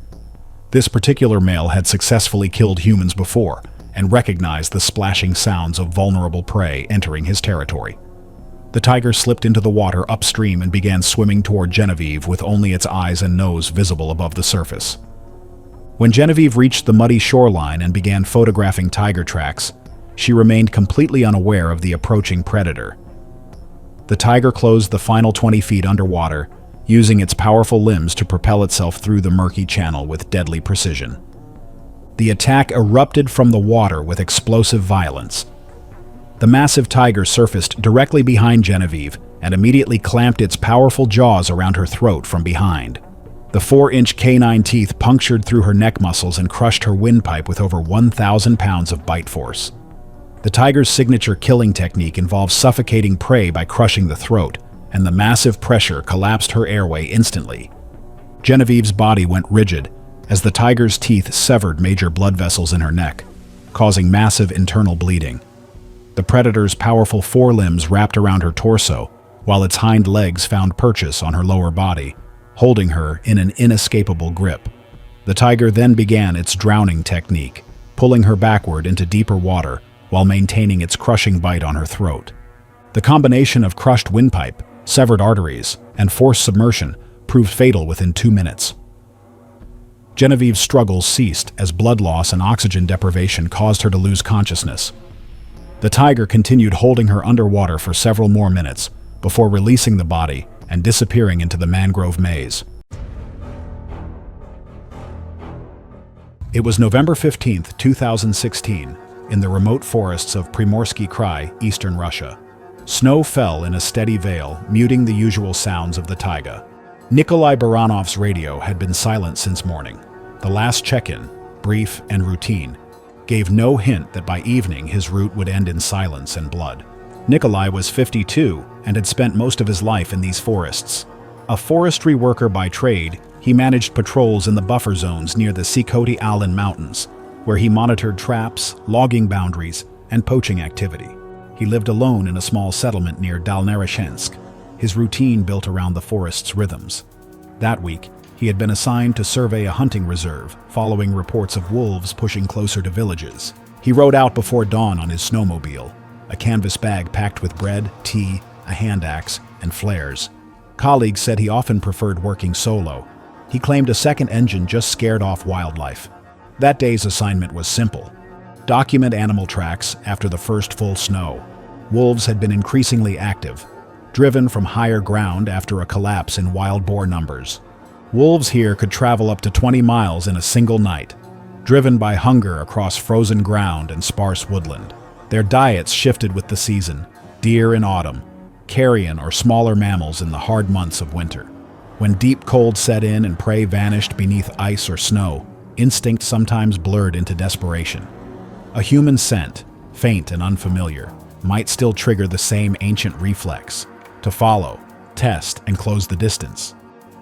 This particular male had successfully killed humans before and recognized the splashing sounds of vulnerable prey entering his territory. The tiger slipped into the water upstream and began swimming toward Genevieve with only its eyes and nose visible above the surface. When Genevieve reached the muddy shoreline and began photographing tiger tracks, she remained completely unaware of the approaching predator. The tiger closed the final 20 feet underwater, using its powerful limbs to propel itself through the murky channel with deadly precision. The attack erupted from the water with explosive violence. The massive tiger surfaced directly behind Genevieve and immediately clamped its powerful jaws around her throat from behind. The 4-inch canine teeth punctured through her neck muscles and crushed her windpipe with over 1,000 pounds of bite force. The tiger's signature killing technique involves suffocating prey by crushing the throat, and the massive pressure collapsed her airway instantly. Genevieve's body went rigid as the tiger's teeth severed major blood vessels in her neck, causing massive internal bleeding. The predator's powerful forelimbs wrapped around her torso, while its hind legs found purchase on her lower body, holding her in an inescapable grip. The tiger then began its drowning technique, pulling her backward into deeper water while maintaining its crushing bite on her throat. The combination of crushed windpipe, severed arteries, and forced submersion proved fatal within 2 minutes. Genevieve's struggles ceased as blood loss and oxygen deprivation caused her to lose consciousness. The tiger continued holding her underwater for several more minutes before releasing the body and disappearing into the mangrove maze. It was November 15, 2016, in the remote forests of Primorsky Krai, eastern Russia. Snow fell in a steady veil, muting the usual sounds of the taiga. Nikolai Baranov's radio had been silent since morning. The last check-in, brief and routine, gave no hint that by evening his route would end in silence and blood. Nikolai was 52 and had spent most of his life in these forests. A forestry worker by trade, he managed patrols in the buffer zones near the Sikoti Alin Mountains, where he monitored traps, logging boundaries, and poaching activity. He lived alone in a small settlement near Dalnaryshensk, his routine built around the forest's rhythms. That week, he had been assigned to survey a hunting reserve, following reports of wolves pushing closer to villages. He rode out before dawn on his snowmobile, a canvas bag packed with bread, tea, a hand axe, and flares. Colleagues said he often preferred working solo. He claimed a second engine just scared off wildlife. That day's assignment was simple: document animal tracks after the first full snow. Wolves had been increasingly active, driven from higher ground after a collapse in wild boar numbers. Wolves here could travel up to 20 miles in a single night. driven by hunger across frozen ground and sparse woodland. Their diets shifted with the season: deer in autumn, carrion or smaller mammals in the hard months of winter. When deep cold set in and prey vanished beneath ice or snow, instinct sometimes blurred into desperation. A human scent, faint and unfamiliar, might still trigger the same ancient reflex: to follow, test, and close the distance.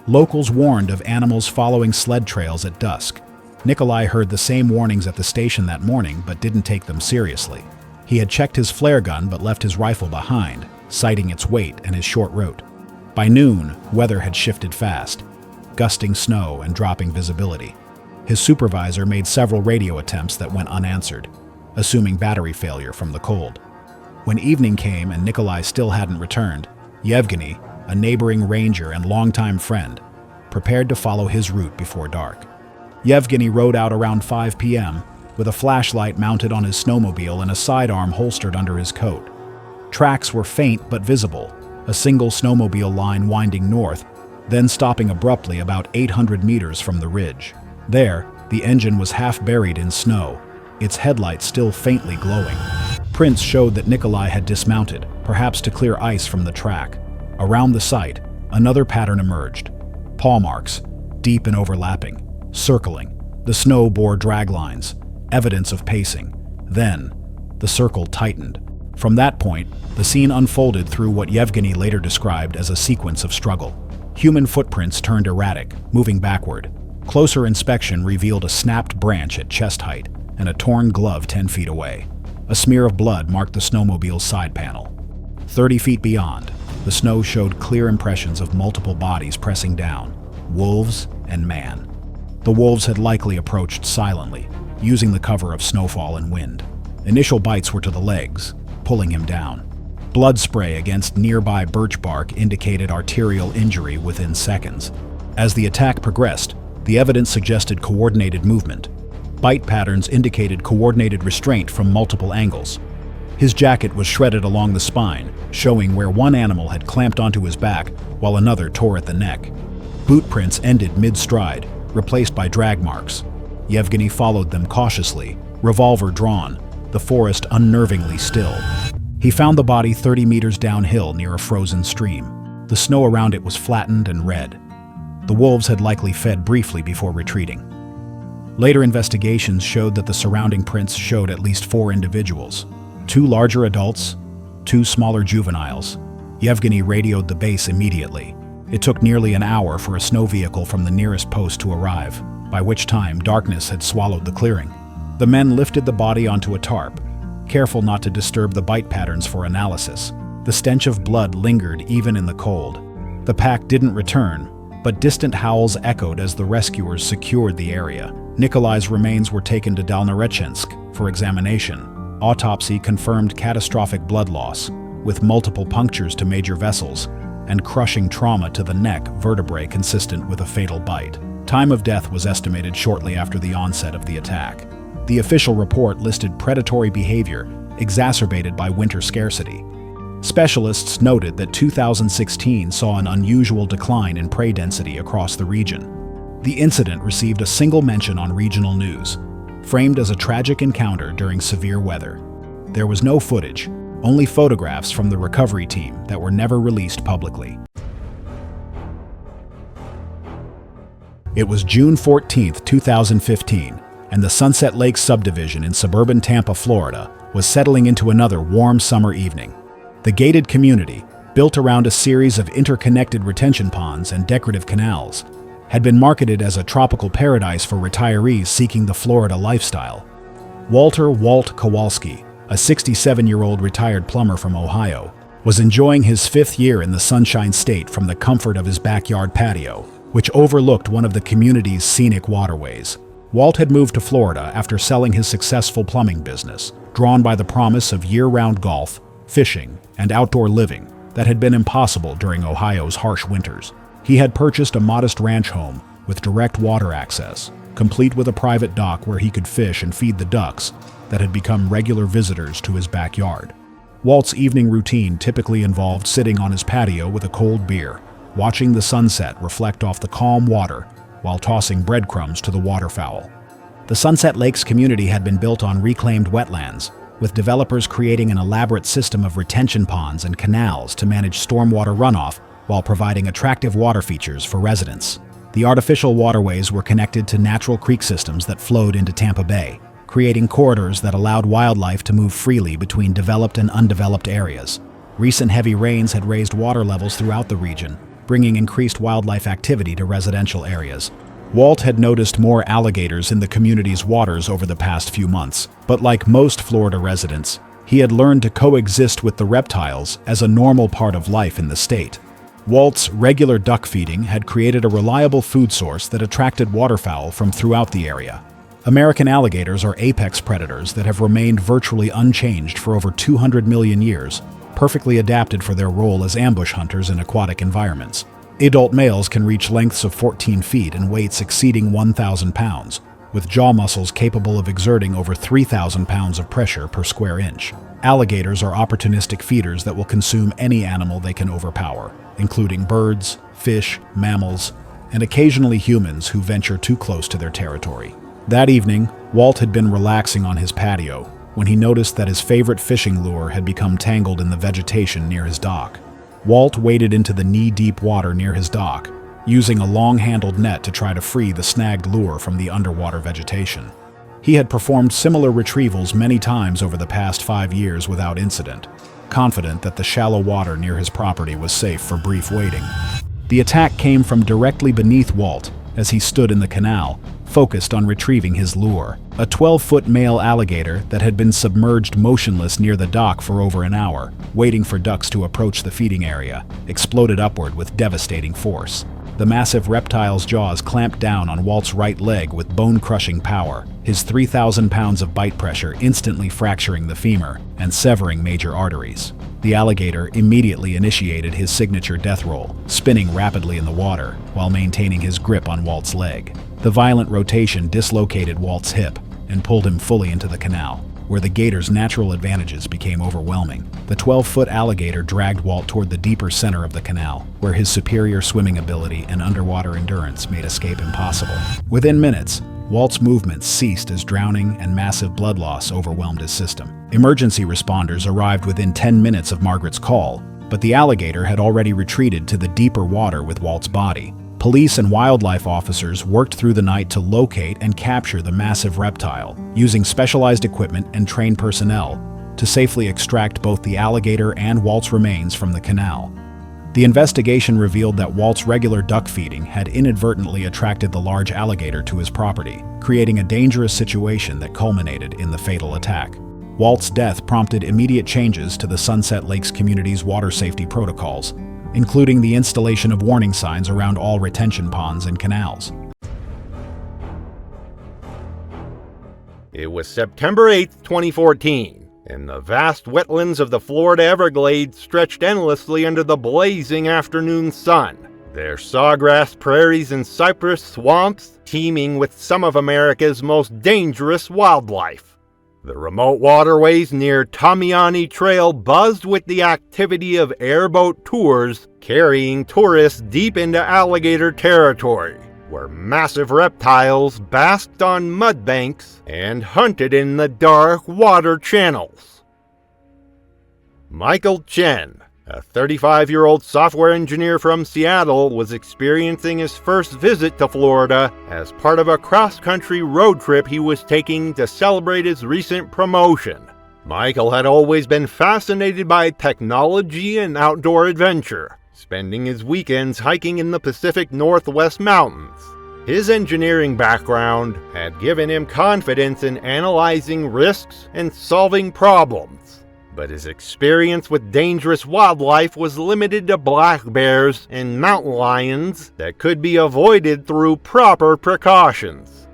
Locals warned of animals following sled trails at dusk. Nikolai heard the same warnings at the station that morning but didn't take them seriously. He had checked his flare gun but left his rifle behind, citing its weight and his short route. By noon, weather had shifted fast, gusting snow and dropping visibility. His supervisor made several radio attempts that went unanswered, assuming battery failure from the cold. When evening came and Nikolai still hadn't returned, Yevgeny, a neighboring ranger and longtime friend, prepared to follow his route before dark. Yevgeny rode out around 5 p.m., with a flashlight mounted on his snowmobile and a sidearm holstered under his coat. Tracks were faint but visible, a single snowmobile line winding north, then stopping abruptly about 800 meters from the ridge. There, the engine was half buried in snow, its headlights still faintly glowing. Prints showed that Nikolai had dismounted, perhaps to clear ice from the track. Around the site, another pattern emerged: paw marks, deep and overlapping, circling. The snow bore drag lines, evidence of pacing. Then, the circle tightened. From that point, the scene unfolded through what Yevgeny later described as a sequence of struggle. Human footprints turned erratic, moving backward. Closer inspection revealed a snapped branch at chest height and a torn glove 10 feet away. A smear of blood marked the snowmobile's side panel. 30 feet beyond, the snow showed clear impressions of multiple bodies pressing down: wolves and man. The wolves had likely approached silently, using the cover of snowfall and wind. Initial bites were to the legs, pulling him down. Blood spray against nearby birch bark indicated arterial injury within seconds. As the attack progressed, the evidence suggested coordinated movement. Bite patterns indicated coordinated restraint from multiple angles. His jacket was shredded along the spine, showing where one animal had clamped onto his back while another tore at the neck. Boot prints ended mid-stride, replaced by drag marks. Yevgeny followed them cautiously, revolver drawn, the forest unnervingly still. He found the body 30 meters downhill near a frozen stream. The snow around it was flattened and red. The wolves had likely fed briefly before retreating. Later investigations showed that the surrounding prints showed at least 4 individuals: 2 larger adults, 2 smaller juveniles. Yevgeny radioed the base immediately. It took nearly an hour for a snow vehicle from the nearest post to arrive, by which time darkness had swallowed the clearing. The men lifted the body onto a tarp, careful not to disturb the bite patterns for analysis. The stench of blood lingered even in the cold. The pack didn't return, but distant howls echoed as the rescuers secured the area. Nikolai's remains were taken to Dalnarechynsk for examination. Autopsy confirmed catastrophic blood loss, with multiple punctures to major vessels and crushing trauma to the neck vertebrae consistent with a fatal bite. Time of death was estimated shortly after the onset of the attack. The official report listed predatory behavior exacerbated by winter scarcity. Specialists noted that 2016 saw an unusual decline in prey density across the region. The incident received a single mention on regional news, framed as a tragic encounter during severe weather. There was no footage, only photographs from the recovery team that were never released publicly. It was June 14, 2015, and the Sunset Lake subdivision in suburban Tampa, Florida, was settling into another warm summer evening. The gated community, built around a series of interconnected retention ponds and decorative canals, had been marketed as a tropical paradise for retirees seeking the Florida lifestyle. Walt Kowalski, a 67-year-old retired plumber from Ohio, was enjoying his 5th year in the Sunshine State from the comfort of his backyard patio, which overlooked one of the community's scenic waterways. Walt had moved to Florida after selling his successful plumbing business, drawn by the promise of year-round golf, fishing, and outdoor living that had been impossible during Ohio's harsh winters. He had purchased a modest ranch home with direct water access, complete with a private dock where he could fish and feed the ducks that had become regular visitors to his backyard. Walt's evening routine typically involved sitting on his patio with a cold beer, watching the sunset reflect off the calm water while tossing breadcrumbs to the waterfowl. The Sunset Lakes community had been built on reclaimed wetlands, with developers creating an elaborate system of retention ponds and canals to manage stormwater runoff while providing attractive water features for residents. The artificial waterways were connected to natural creek systems that flowed into Tampa Bay, creating corridors that allowed wildlife to move freely between developed and undeveloped areas. Recent heavy rains had raised water levels throughout the region, bringing increased wildlife activity to residential areas. Walt had noticed more alligators in the community's waters over the past few months, but like most Florida residents, he had learned to coexist with the reptiles as a normal part of life in the state. Walt's regular duck feeding had created a reliable food source that attracted waterfowl from throughout the area. American alligators are apex predators that have remained virtually unchanged for over 200 million years, perfectly adapted for their role as ambush hunters in aquatic environments. Adult males can reach lengths of 14 feet and weights exceeding 1,000 pounds, with jaw muscles capable of exerting over 3,000 pounds of pressure per square inch. Alligators are opportunistic feeders that will consume any animal they can overpower, including birds, fish, mammals, and occasionally humans who venture too close to their territory. That evening, Walt had been relaxing on his patio when he noticed that his favorite fishing lure had become tangled in the vegetation near his dock. Walt waded into the knee-deep water near his dock, using a long-handled net to try to free the snagged lure from the underwater vegetation. He had performed similar retrievals many times over the past 5 years without incident, confident that the shallow water near his property was safe for brief wading. The attack came from directly beneath Walt as he stood in the canal, focused on retrieving his lure. A 12-foot male alligator that had been submerged motionless near the dock for over an hour, waiting for ducks to approach the feeding area, exploded upward with devastating force. The massive reptile's jaws clamped down on Walt's right leg with bone-crushing power, his 3,000 pounds of bite pressure instantly fracturing the femur and severing major arteries. The alligator immediately initiated his signature death roll, spinning rapidly in the water while maintaining his grip on Walt's leg. The violent rotation dislocated Walt's hip and pulled him fully into the canal, where the gator's natural advantages became overwhelming. The 12-foot alligator dragged Walt toward the deeper center of the canal, where his superior swimming ability and underwater endurance made escape impossible. Within minutes, Walt's movements ceased as drowning and massive blood loss overwhelmed his system. Emergency responders arrived within 10 minutes of Margaret's call, but the alligator had already retreated to the deeper water with Walt's body. Police and wildlife officers worked through the night to locate and capture the massive reptile, using specialized equipment and trained personnel to safely extract both the alligator and Walt's remains from the canal. The investigation revealed that Walt's regular duck feeding had inadvertently attracted the large alligator to his property, creating a dangerous situation that culminated in the fatal attack. Walt's death prompted immediate changes to the Sunset Lakes community's water safety protocols, including the installation of warning signs around all retention ponds and canals. It was September 8, 2014, and the vast wetlands of the Florida Everglades stretched endlessly under the blazing afternoon sun, their sawgrass prairies and cypress swamps teeming with some of America's most dangerous wildlife. The remote waterways near Tamiami Trail buzzed with the activity of airboat tours carrying tourists deep into alligator territory, where massive reptiles basked on mud banks and hunted in the dark water channels. Michael Chen, a 35-year-old software engineer from Seattle, was experiencing his first visit to Florida as part of a cross-country road trip he was taking to celebrate his recent promotion. Michael had always been fascinated by technology and outdoor adventure, spending his weekends hiking in the Pacific Northwest Mountains. His engineering background had given him confidence in analyzing risks and solving problems. But his experience with dangerous wildlife was limited to black bears and mountain lions that could be avoided through proper precautions.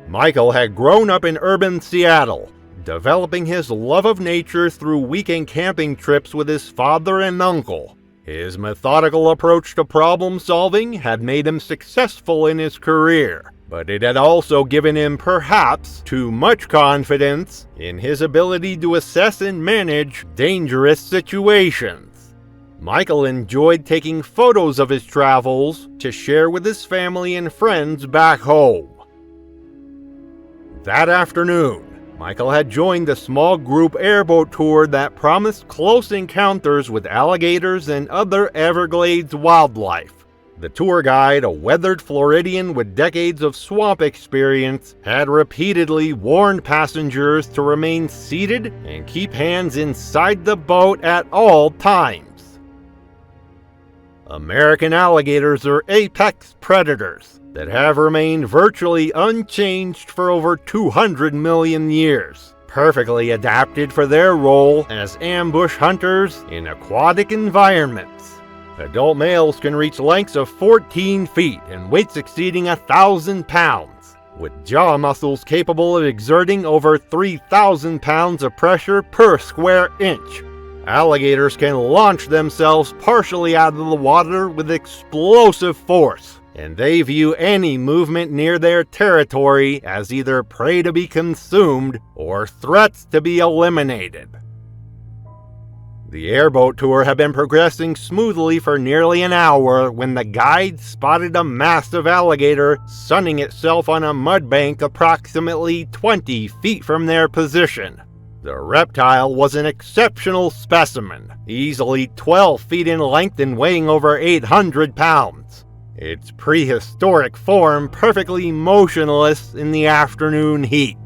Michael had grown up in urban Seattle, developing his love of nature through weekend camping trips with his father and uncle. His methodical approach to problem solving had made him successful in his career, but it had also given him perhaps too much confidence in his ability to assess and manage dangerous situations. Michael enjoyed taking photos of his travels to share with his family and friends back home. That afternoon, Michael had joined a small group airboat tour that promised close encounters with alligators and other Everglades wildlife. The tour guide, a weathered Floridian with decades of swamp experience, had repeatedly warned passengers to remain seated and keep hands inside the boat at all times. American alligators are apex predators that have remained virtually unchanged for over 200 million years, perfectly adapted for their role as ambush hunters in aquatic environments. Adult males can reach lengths of 14 feet and weights exceeding 1,000 pounds, with jaw muscles capable of exerting over 3,000 pounds of pressure per square inch. Alligators can launch themselves partially out of the water with explosive force, and they view any movement near their territory as either prey to be consumed or threats to be eliminated. The airboat tour had been progressing smoothly for nearly an hour when the guide spotted a massive alligator sunning itself on a mud bank approximately 20 feet from their position. The reptile was an exceptional specimen, easily 12 feet in length and weighing over 800 pounds. Its prehistoric form perfectly motionless in the afternoon heat.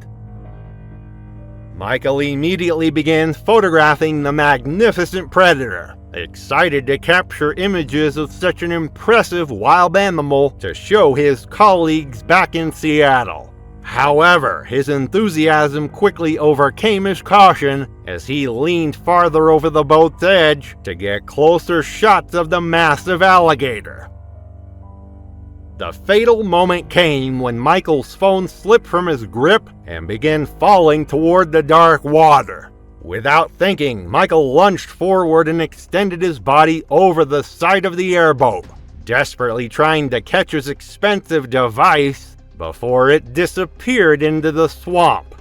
Michael immediately began photographing the magnificent predator, excited to capture images of such an impressive wild animal to show his colleagues back in Seattle. However, his enthusiasm quickly overcame his caution as he leaned farther over the boat's edge to get closer shots of the massive alligator. The fatal moment came when Michael's phone slipped from his grip and began falling toward the dark water. Without thinking, Michael lunged forward and extended his body over the side of the airboat, desperately trying to catch his expensive device before it disappeared into the swamp.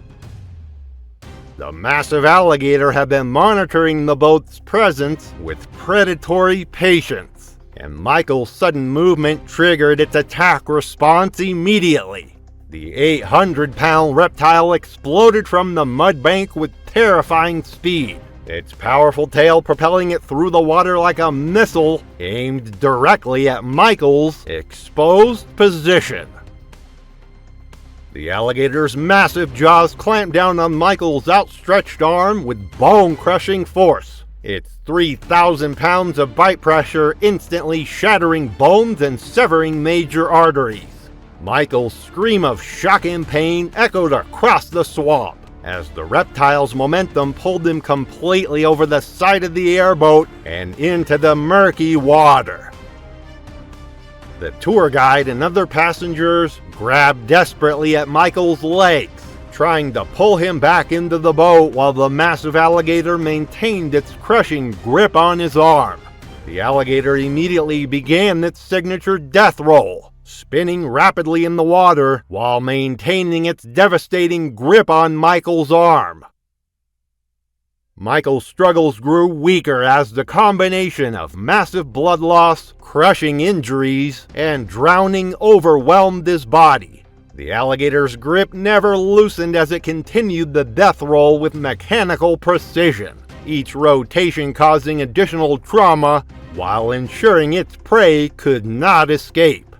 The massive alligator had been monitoring the boat's presence with predatory patience, and Michael's sudden movement triggered its attack response immediately. The 800-pound reptile exploded from the mud bank with terrifying speed, its powerful tail propelling it through the water like a missile aimed directly at Michael's exposed position. The alligator's massive jaws clamped down on Michael's outstretched arm with bone-crushing force, its 3,000 pounds of bite pressure instantly shattering bones and severing major arteries. Michael's scream of shock and pain echoed across the swamp as the reptile's momentum pulled him completely over the side of the airboat and into the murky water. The tour guide and other passengers grabbed desperately at Michael's legs, trying to pull him back into the boat while the massive alligator maintained its crushing grip on his arm. The alligator immediately began its signature death roll, spinning rapidly in the water while maintaining its devastating grip on Michael's arm. Michael's struggles grew weaker as the combination of massive blood loss, crushing injuries, and drowning overwhelmed his body. The alligator's grip never loosened as it continued the death roll with mechanical precision, each rotation causing additional trauma while ensuring its prey could not escape.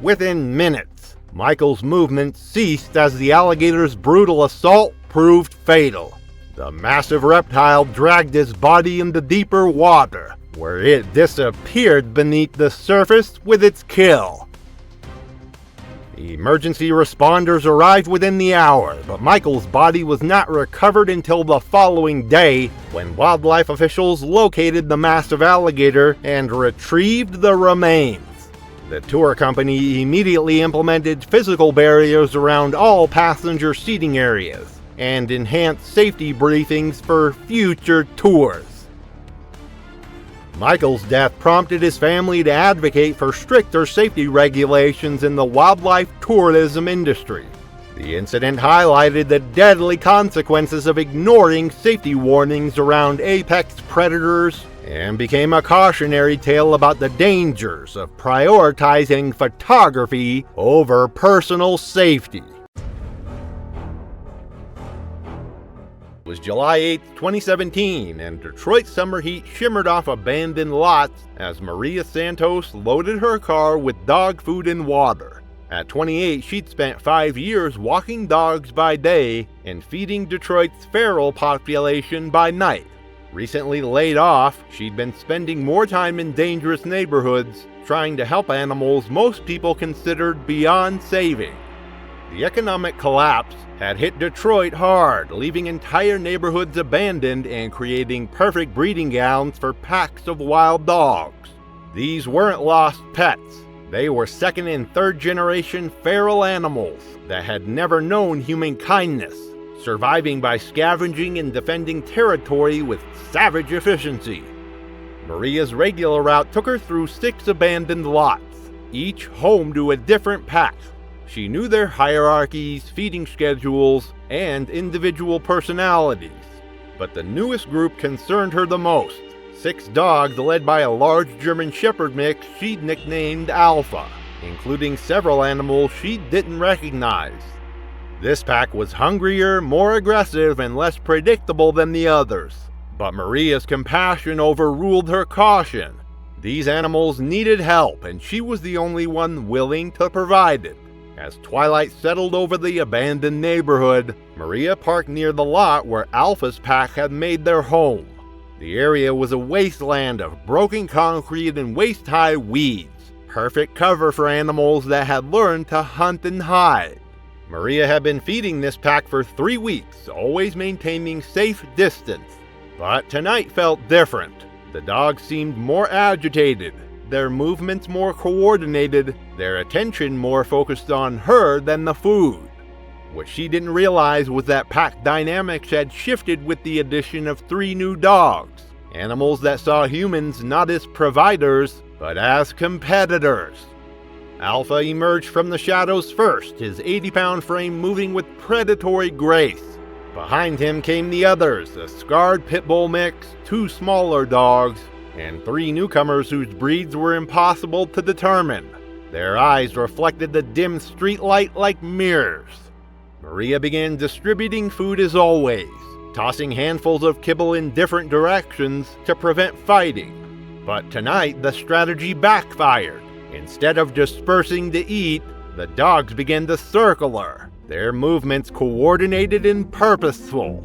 Within minutes, Michael's movement ceased as the alligator's brutal assault proved fatal. The massive reptile dragged his body into deeper water, where it disappeared beneath the surface with its kill. Emergency responders arrived within the hour, but Michael's body was not recovered until the following day when wildlife officials located the massive alligator and retrieved the remains. The tour company immediately implemented physical barriers around all passenger seating areas and enhanced safety briefings for future tours. Michael's death prompted his family to advocate for stricter safety regulations in the wildlife tourism industry. The incident highlighted the deadly consequences of ignoring safety warnings around apex predators and became a cautionary tale about the dangers of prioritizing photography over personal safety. It was July 8, 2017, and Detroit's summer heat shimmered off abandoned lots as Maria Santos loaded her car with dog food and water. At 28, she'd spent 5 years walking dogs by day and feeding Detroit's feral population by night. Recently laid off, she'd been spending more time in dangerous neighborhoods trying to help animals most people considered beyond saving. The economic collapse had hit Detroit hard, leaving entire neighborhoods abandoned and creating perfect breeding grounds for packs of wild dogs. These weren't lost pets. They were second and third generation feral animals that had never known human kindness, surviving by scavenging and defending territory with savage efficiency. Maria's regular route took her through 6 abandoned lots, each home to a different pack. She knew their hierarchies, feeding schedules, and individual personalities. But the newest group concerned her the most. 6 dogs led by a large German Shepherd mix she'd nicknamed Alpha, including several animals she didn't recognize. This pack was hungrier, more aggressive, and less predictable than the others. But Maria's compassion overruled her caution. These animals needed help, and she was the only one willing to provide it. As twilight settled over the abandoned neighborhood, Maria parked near the lot where Alpha's pack had made their home. The area was a wasteland of broken concrete and waist-high weeds, perfect cover for animals that had learned to hunt and hide. Maria had been feeding this pack for 3 weeks, always maintaining safe distance. But tonight felt different. The dogs seemed more agitated, their movements more coordinated, their attention more focused on her than the food. What she didn't realize was that pack dynamics had shifted with the addition of 3 new dogs, animals that saw humans not as providers, but as competitors. Alpha emerged from the shadows first, his 80-pound frame moving with predatory grace. Behind him came the others, a scarred pit bull mix, 2 smaller dogs, and 3 newcomers whose breeds were impossible to determine. Their eyes reflected the dim streetlight like mirrors. Maria began distributing food as always, tossing handfuls of kibble in different directions to prevent fighting. But tonight, the strategy backfired. Instead of dispersing to eat, the dogs began to circle her, their movements coordinated and purposeful.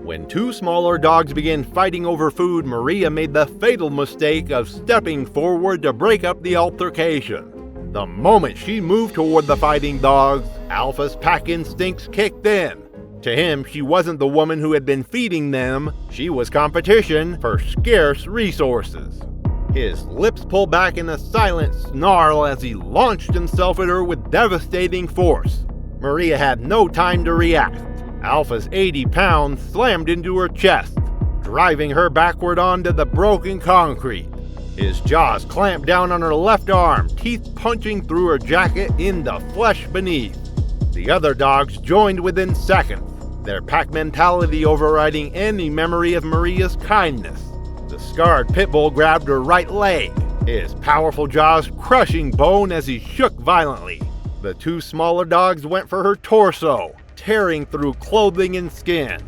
When 2 smaller dogs began fighting over food, Maria made the fatal mistake of stepping forward to break up the altercation. The moment she moved toward the fighting dogs, Alpha's pack instincts kicked in. To him, she wasn't the woman who had been feeding them, she was competition for scarce resources. His lips pulled back in a silent snarl as he launched himself at her with devastating force. Maria had no time to react. Alpha's 80 pounds slammed into her chest, driving her backward onto the broken concrete. His jaws clamped down on her left arm, teeth punching through her jacket into flesh beneath. The other dogs joined within seconds, their pack mentality overriding any memory of Maria's kindness. The scarred pit bull grabbed her right leg, his powerful jaws crushing bone as he shook violently. The 2 smaller dogs went for her torso, tearing through clothing and skin.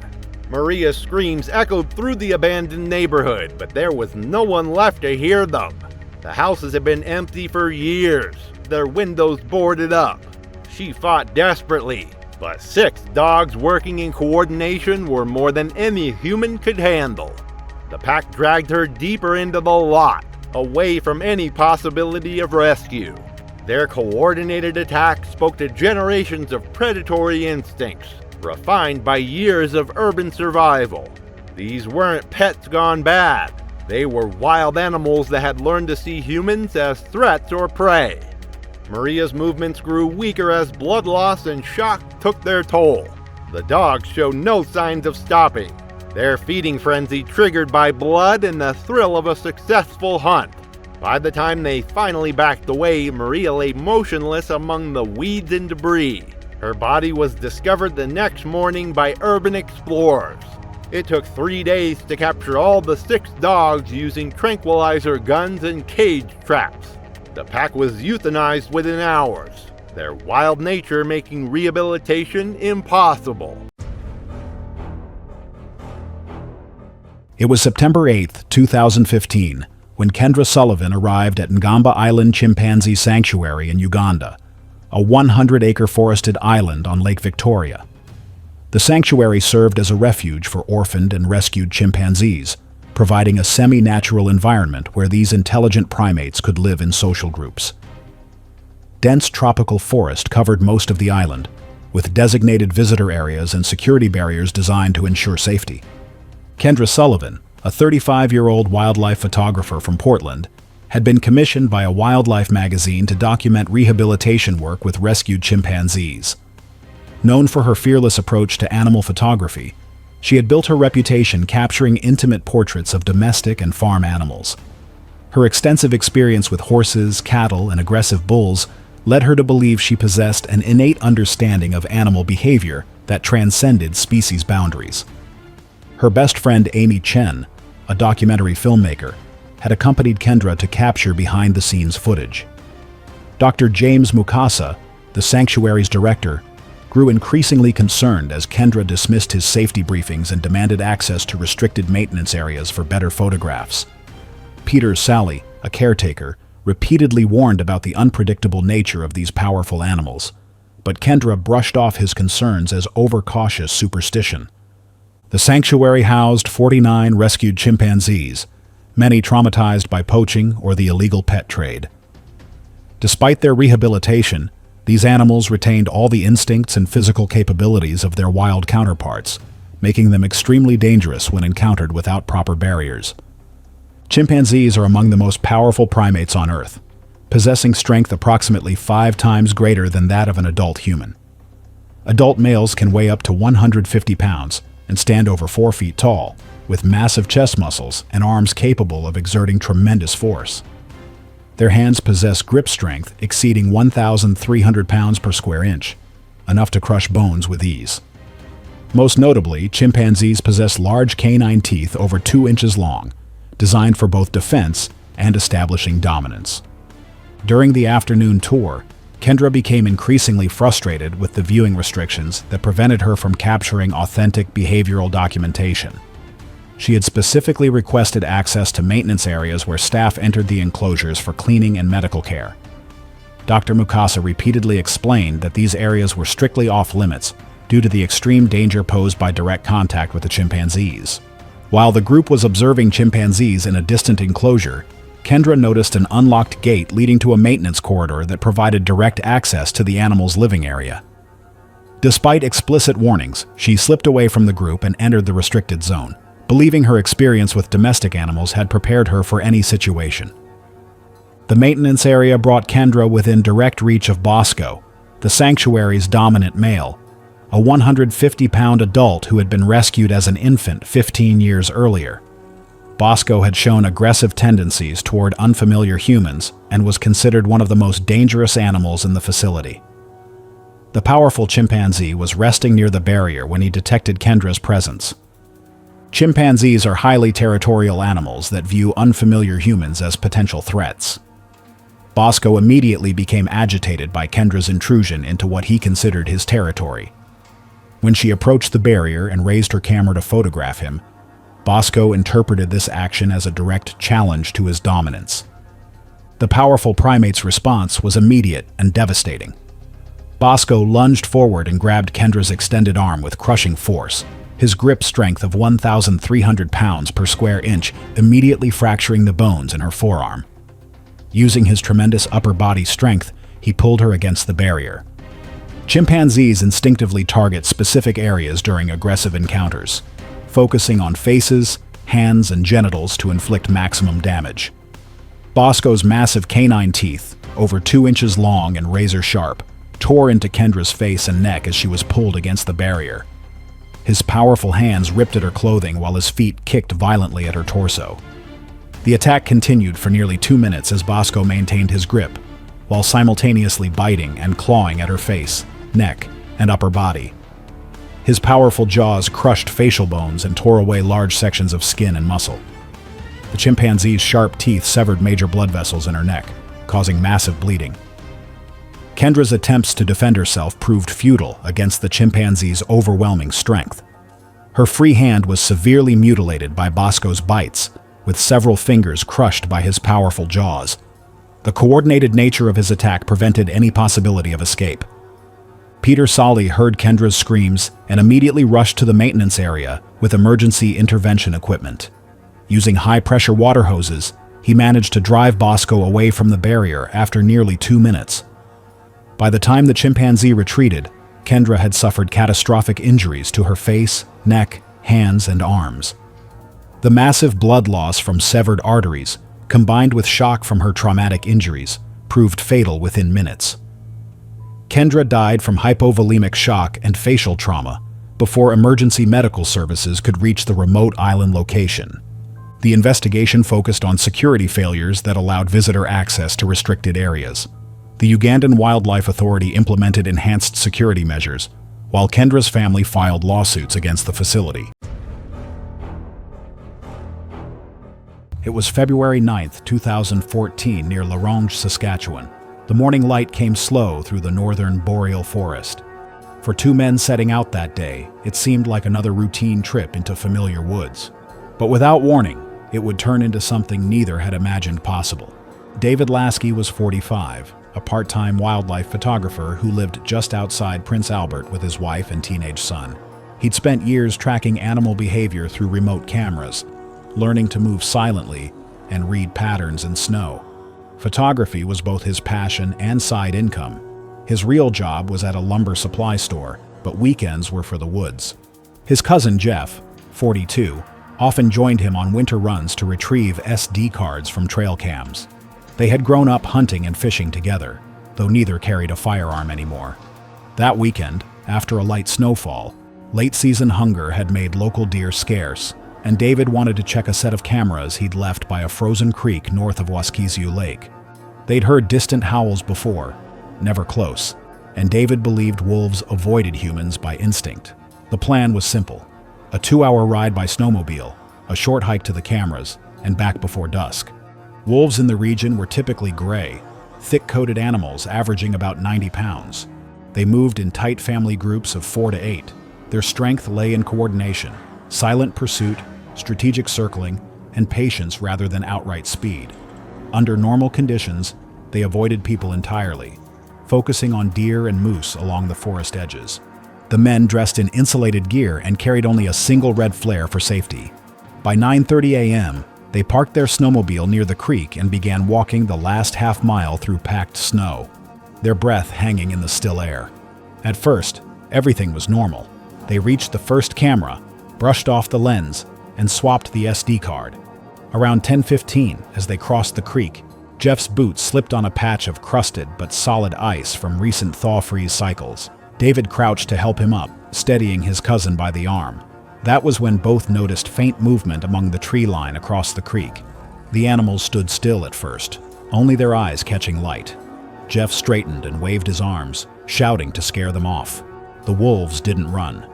Maria's screams echoed through the abandoned neighborhood, but there was no one left to hear them. The houses had been empty for years, their windows boarded up. She fought desperately, but 6 dogs working in coordination were more than any human could handle. The pack dragged her deeper into the lot, away from any possibility of rescue. Their coordinated attack spoke to generations of predatory instincts, refined by years of urban survival. These weren't pets gone bad. They were wild animals that had learned to see humans as threats or prey. Maria's movements grew weaker as blood loss and shock took their toll. The dogs showed no signs of stopping, their feeding frenzy triggered by blood and the thrill of a successful hunt. By the time they finally backed away, Maria lay motionless among the weeds and debris. Her body was discovered the next morning by urban explorers. It took 3 days to capture all the 6 dogs using tranquilizer guns and cage traps. The pack was euthanized within hours, their wild nature making rehabilitation impossible. It was September 8, 2015, when Kendra Sullivan arrived at Ngamba Island Chimpanzee Sanctuary in Uganda, a 100-acre forested island on Lake Victoria. The sanctuary served as a refuge for orphaned and rescued chimpanzees, providing a semi-natural environment where these intelligent primates could live in social groups. Dense tropical forest covered most of the island, with designated visitor areas and security barriers designed to ensure safety. Kendra Sullivan, a 35-year-old wildlife photographer from Portland, had been commissioned by a wildlife magazine to document rehabilitation work with rescued chimpanzees. Known for her fearless approach to animal photography, she had built her reputation capturing intimate portraits of domestic and farm animals. Her extensive experience with horses, cattle, and aggressive bulls led her to believe she possessed an innate understanding of animal behavior that transcended species boundaries. Her best friend Amy Chen, a documentary filmmaker, had accompanied Kendra to capture behind-the-scenes footage. Dr. James Mukasa, the sanctuary's director, grew increasingly concerned as Kendra dismissed his safety briefings and demanded access to restricted maintenance areas for better photographs. Peter Sally, a caretaker, repeatedly warned about the unpredictable nature of these powerful animals, but Kendra brushed off his concerns as overcautious superstition. The sanctuary housed 49 rescued chimpanzees, many traumatized by poaching or the illegal pet trade. Despite their rehabilitation, these animals retained all the instincts and physical capabilities of their wild counterparts, making them extremely dangerous when encountered without proper barriers. Chimpanzees are among the most powerful primates on Earth, possessing strength approximately 5 times greater than that of an adult human. Adult males can weigh up to 150 pounds and stand over 4 feet tall, with massive chest muscles and arms capable of exerting tremendous force. Their hands possess grip strength exceeding 1,300 pounds per square inch, enough to crush bones with ease. Most notably, chimpanzees possess large canine teeth over 2 inches long, designed for both defense and establishing dominance. During the afternoon tour, Kendra became increasingly frustrated with the viewing restrictions that prevented her from capturing authentic behavioral documentation. She had specifically requested access to maintenance areas where staff entered the enclosures for cleaning and medical care. Dr. Mukasa repeatedly explained that these areas were strictly off-limits due to the extreme danger posed by direct contact with the chimpanzees. While the group was observing chimpanzees in a distant enclosure, Kendra noticed an unlocked gate leading to a maintenance corridor that provided direct access to the animal's living area. Despite explicit warnings, she slipped away from the group and entered the restricted zone, believing her experience with domestic animals had prepared her for any situation. The maintenance area brought Kendra within direct reach of Bosco, the sanctuary's dominant male, a 150-pound adult who had been rescued as an infant 15 years earlier. Bosco had shown aggressive tendencies toward unfamiliar humans and was considered one of the most dangerous animals in the facility. The powerful chimpanzee was resting near the barrier when he detected Kendra's presence. Chimpanzees are highly territorial animals that view unfamiliar humans as potential threats. Bosco immediately became agitated by Kendra's intrusion into what he considered his territory. When she approached the barrier and raised her camera to photograph him, Bosco interpreted this action as a direct challenge to his dominance. The powerful primate's response was immediate and devastating. Bosco lunged forward and grabbed Kendra's extended arm with crushing force, his grip strength of 1,300 pounds per square inch immediately fracturing the bones in her forearm. Using his tremendous upper body strength, he pulled her against the barrier. Chimpanzees instinctively target specific areas during aggressive encounters, focusing on faces, hands, and genitals to inflict maximum damage. Bosco's massive canine teeth, over 2 inches long and razor-sharp, tore into Kendra's face and neck as she was pulled against the barrier. His powerful hands ripped at her clothing while his feet kicked violently at her torso. The attack continued for nearly 2 minutes as Bosco maintained his grip, while simultaneously biting and clawing at her face, neck, and upper body. His powerful jaws crushed facial bones and tore away large sections of skin and muscle. The chimpanzee's sharp teeth severed major blood vessels in her neck, causing massive bleeding. Kendra's attempts to defend herself proved futile against the chimpanzee's overwhelming strength. Her free hand was severely mutilated by Bosco's bites, with several fingers crushed by his powerful jaws. The coordinated nature of his attack prevented any possibility of escape. Peter Solly heard Kendra's screams and immediately rushed to the maintenance area with emergency intervention equipment. Using high-pressure water hoses, he managed to drive Bosco away from the barrier after nearly 2 minutes. By the time the chimpanzee retreated, Kendra had suffered catastrophic injuries to her face, neck, hands, and arms. The massive blood loss from severed arteries, combined with shock from her traumatic injuries, proved fatal within minutes. Kendra died from hypovolemic shock and facial trauma before emergency medical services could reach the remote island location. The investigation focused on security failures that allowed visitor access to restricted areas. The Ugandan Wildlife Authority implemented enhanced security measures, while Kendra's family filed lawsuits against the facility. It was February 9, 2014, near La Ronge, Saskatchewan. The morning light came slow through the northern boreal forest. For 2 men setting out that day, it seemed like another routine trip into familiar woods. But without warning, it would turn into something neither had imagined possible. David Lasky was 45, a part-time wildlife photographer who lived just outside Prince Albert with his wife and teenage son. He'd spent years tracking animal behavior through remote cameras, learning to move silently and read patterns in snow. Photography was both his passion and side income. His real job was at a lumber supply store, but weekends were for the woods. His cousin Jeff, 42, often joined him on winter runs to retrieve SD cards from trail cams. They had grown up hunting and fishing together, though neither carried a firearm anymore. That weekend, after a light snowfall, late-season hunger had made local deer scarce, and David wanted to check a set of cameras he'd left by a frozen creek north of Waskiesiu Lake. They'd heard distant howls before, never close, and David believed wolves avoided humans by instinct. The plan was simple: a 2-hour ride by snowmobile, a short hike to the cameras, and back before dusk. Wolves in the region were typically gray, thick-coated animals averaging about 90 pounds. They moved in tight family groups of 4 to 8. Their strength lay in coordination, silent pursuit, strategic circling, and patience rather than outright speed. Under normal conditions, they avoided people entirely, focusing on deer and moose along the forest edges. The men dressed in insulated gear and carried only a single red flare for safety. By 9:30 a.m., they parked their snowmobile near the creek and began walking the last half-mile through packed snow, their breath hanging in the still air. At first, everything was normal. They reached the first camera, brushed off the lens, and swapped the SD card. Around 10:15, as they crossed the creek, Jeff's boots slipped on a patch of crusted but solid ice from recent thaw-freeze cycles. David crouched to help him up, steadying his cousin by the arm. That was when both noticed faint movement among the tree line across the creek. The animals stood still at first, only their eyes catching light. Jeff straightened and waved his arms, shouting to scare them off. The wolves didn't run.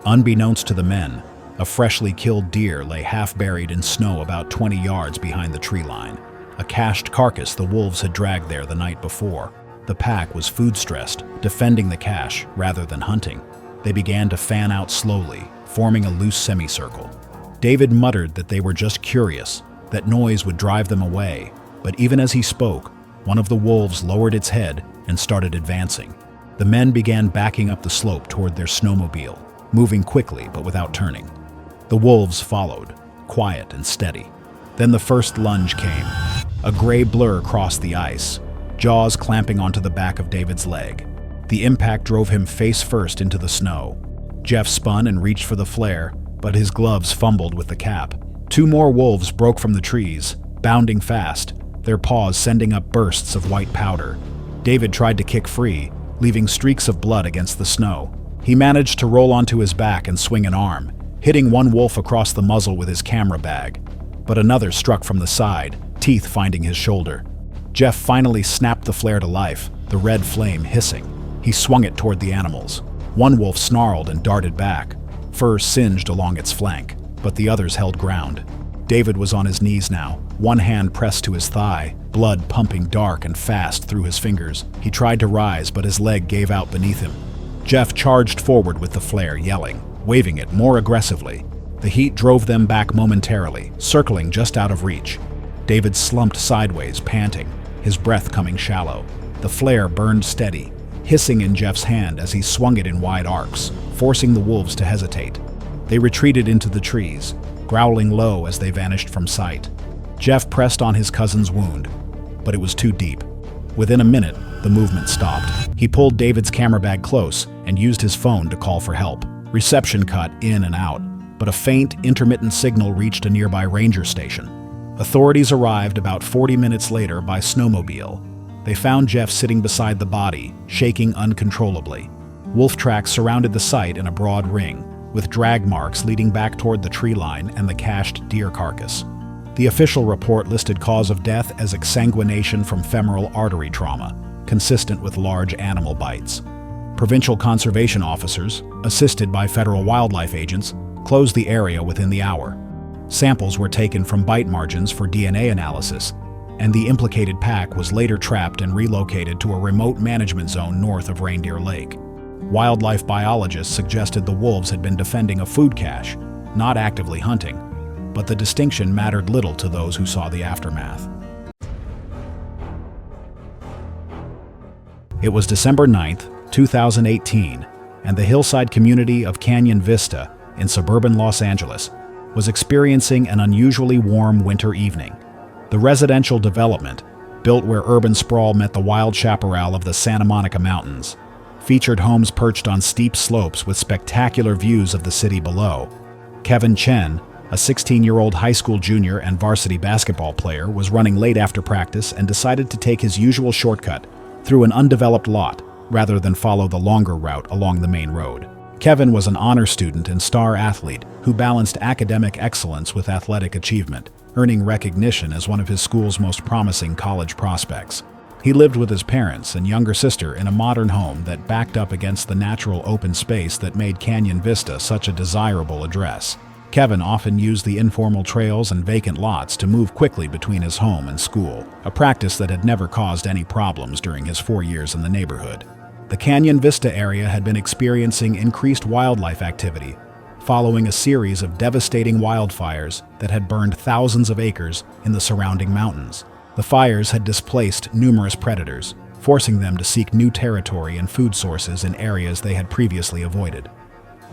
Unbeknownst to the men, a freshly killed deer lay half-buried in snow about 20 yards behind the tree line. A cached carcass the wolves had dragged there the night before. The pack was food-stressed, defending the cache rather than hunting. They began to fan out slowly, forming a loose semicircle. David muttered that they were just curious, that noise would drive them away, but even as he spoke, one of the wolves lowered its head and started advancing. The men began backing up the slope toward their snowmobile, moving quickly but without turning. The wolves followed, quiet and steady. Then the first lunge came. A gray blur crossed the ice, jaws clamping onto the back of David's leg. The impact drove him face first into the snow. Jeff spun and reached for the flare, but his gloves fumbled with the cap. 2 more wolves broke from the trees, bounding fast, their paws sending up bursts of white powder. David tried to kick free, leaving streaks of blood against the snow. He managed to roll onto his back and swing an arm, hitting one wolf across the muzzle with his camera bag. But another struck from the side, teeth finding his shoulder. Jeff finally snapped the flare to life, the red flame hissing. He swung it toward the animals. One wolf snarled and darted back, fur singed along its flank, but the others held ground. David was on his knees now, one hand pressed to his thigh, blood pumping dark and fast through his fingers. He tried to rise, but his leg gave out beneath him. Jeff charged forward with the flare, yelling. waving it more aggressively. The heat drove them back momentarily, circling just out of reach. David slumped sideways, panting, his breath coming shallow. The flare burned steady, hissing in Jeff's hand as he swung it in wide arcs, forcing the wolves to hesitate. They retreated into the trees, growling low as they vanished from sight. Jeff pressed on his cousin's wound, but it was too deep. Within a minute, the movement stopped. He pulled David's camera bag close and used his phone to call for help. Reception cut in and out, but a faint, intermittent signal reached a nearby ranger station. Authorities arrived about 40 minutes later by snowmobile. They found Jeff sitting beside the body, shaking uncontrollably. Wolf tracks surrounded the site in a broad ring, with drag marks leading back toward the tree line and the cached deer carcass. The official report listed cause of death as exsanguination from femoral artery trauma, consistent with large animal bites. Provincial conservation officers, assisted by federal wildlife agents, closed the area within the hour. Samples were taken from bite margins for DNA analysis, and the implicated pack was later trapped and relocated to a remote management zone north of Reindeer Lake. Wildlife biologists suggested the wolves had been defending a food cache, not actively hunting, but the distinction mattered little to those who saw the aftermath. It was December 9th, 2018, and the hillside community of Canyon Vista in suburban Los Angeles was experiencing an unusually warm winter evening. The residential development, built where urban sprawl met the wild chaparral of the Santa Monica Mountains, featured homes perched on steep slopes with spectacular views of the city below. Kevin Chen, a 16-year-old high school junior and varsity basketball player, was running late after practice and decided to take his usual shortcut through an undeveloped lot rather than follow the longer route along the main road. Kevin was an honor student and star athlete who balanced academic excellence with athletic achievement, earning recognition as one of his school's most promising college prospects. He lived with his parents and younger sister in a modern home that backed up against the natural open space that made Canyon Vista such a desirable address. Kevin often used the informal trails and vacant lots to move quickly between his home and school, a practice that had never caused any problems during his 4 years in the neighborhood. The Canyon Vista area had been experiencing increased wildlife activity, following a series of devastating wildfires that had burned thousands of acres in the surrounding mountains. The fires had displaced numerous predators, forcing them to seek new territory and food sources in areas they had previously avoided.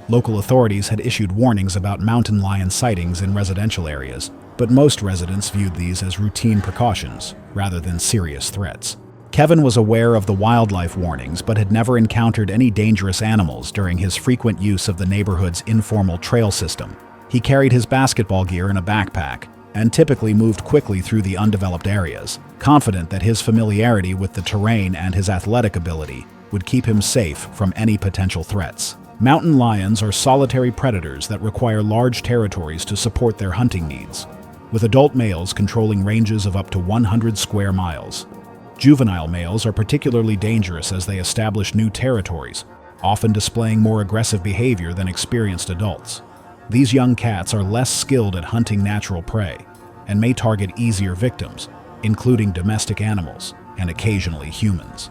Local authorities had issued warnings about mountain lion sightings in residential areas, but most residents viewed these as routine precautions rather than serious threats. Kevin was aware of the wildlife warnings but had never encountered any dangerous animals during his frequent use of the neighborhood's informal trail system. He carried his basketball gear in a backpack and typically moved quickly through the undeveloped areas, confident that his familiarity with the terrain and his athletic ability would keep him safe from any potential threats. Mountain lions are solitary predators that require large territories to support their hunting needs, with adult males controlling ranges of up to 100 square miles. Juvenile males are particularly dangerous as they establish new territories, often displaying more aggressive behavior than experienced adults. These young cats are less skilled at hunting natural prey and may target easier victims, including domestic animals and occasionally humans.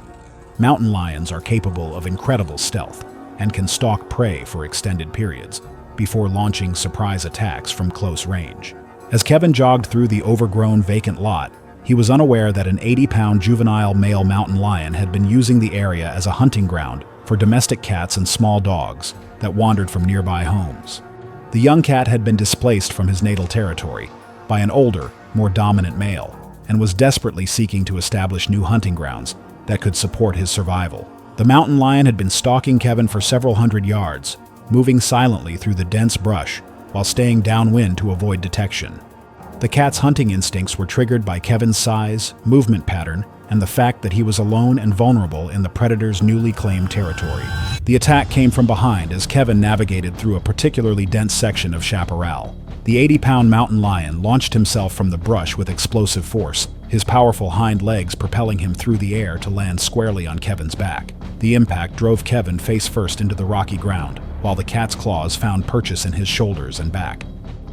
Mountain lions are capable of incredible stealth and can stalk prey for extended periods before launching surprise attacks from close range. As Kevin jogged through the overgrown vacant lot, he was unaware that an 80-pound juvenile male mountain lion had been using the area as a hunting ground for domestic cats and small dogs that wandered from nearby homes. The young cat had been displaced from his natal territory by an older, more dominant male, and was desperately seeking to establish new hunting grounds that could support his survival. The mountain lion had been stalking Kevin for several hundred yards, moving silently through the dense brush while staying downwind to avoid detection. The cat's hunting instincts were triggered by Kevin's size, movement pattern, and the fact that he was alone and vulnerable in the predator's newly claimed territory. The attack came from behind as Kevin navigated through a particularly dense section of chaparral. The 80-pound mountain lion launched himself from the brush with explosive force, his powerful hind legs propelling him through the air to land squarely on Kevin's back. The impact drove Kevin face first into the rocky ground, while the cat's claws found purchase in his shoulders and back.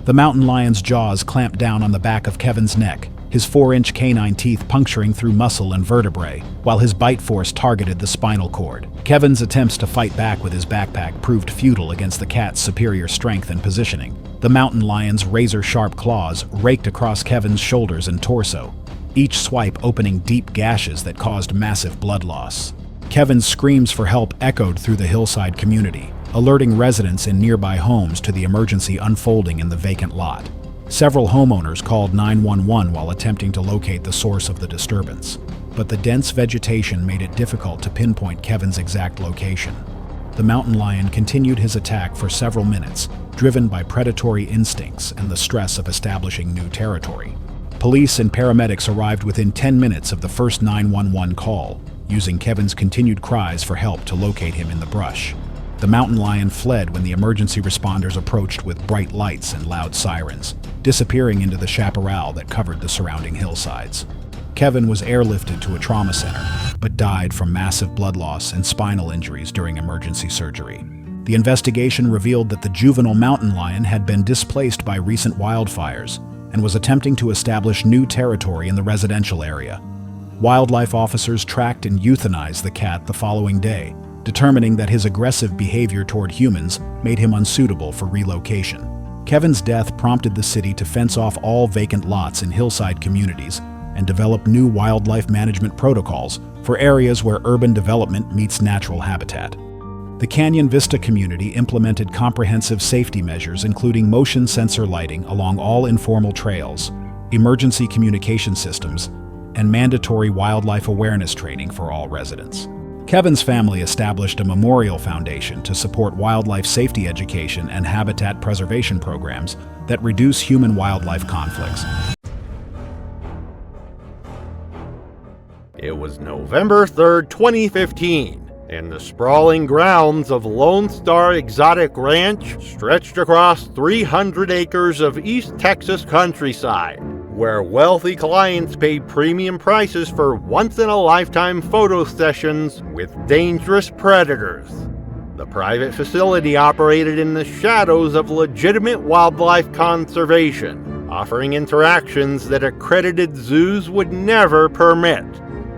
The mountain lion's jaws clamped down on the back of Kevin's neck, his 4-inch canine teeth puncturing through muscle and vertebrae, while his bite force targeted the spinal cord. Kevin's attempts to fight back with his backpack proved futile against the cat's superior strength and positioning. The mountain lion's razor-sharp claws raked across Kevin's shoulders and torso, each swipe opening deep gashes that caused massive blood loss. Kevin's screams for help echoed through the hillside community, alerting residents in nearby homes to the emergency unfolding in the vacant lot. Several homeowners called 911 while attempting to locate the source of the disturbance, but the dense vegetation made it difficult to pinpoint Kevin's exact location. The mountain lion continued his attack for several minutes, driven by predatory instincts and the stress of establishing new territory. Police and paramedics arrived within 10 minutes of the first 911 call, using Kevin's continued cries for help to locate him in the brush. The mountain lion fled when the emergency responders approached with bright lights and loud sirens, disappearing into the chaparral that covered the surrounding hillsides. Kevin was airlifted to a trauma center, but died from massive blood loss and spinal injuries during emergency surgery. The investigation revealed that the juvenile mountain lion had been displaced by recent wildfires and was attempting to establish new territory in the residential area. Wildlife officers tracked and euthanized the cat the following day, determining that his aggressive behavior toward humans made him unsuitable for relocation. Kevin's death prompted the city to fence off all vacant lots in hillside communities and develop new wildlife management protocols for areas where urban development meets natural habitat. The Canyon Vista community implemented comprehensive safety measures including motion sensor lighting along all informal trails, emergency communication systems, and mandatory wildlife awareness training for all residents. Kevin's family established a memorial foundation to support wildlife safety education and habitat preservation programs that reduce human-wildlife conflicts. It was November 3rd, 2015, and the sprawling grounds of Lone Star Exotic Ranch stretched across 300 acres of East Texas countryside, where wealthy clients paid premium prices for once-in-a-lifetime photo sessions with dangerous predators. The private facility operated in the shadows of legitimate wildlife conservation, offering interactions that accredited zoos would never permit.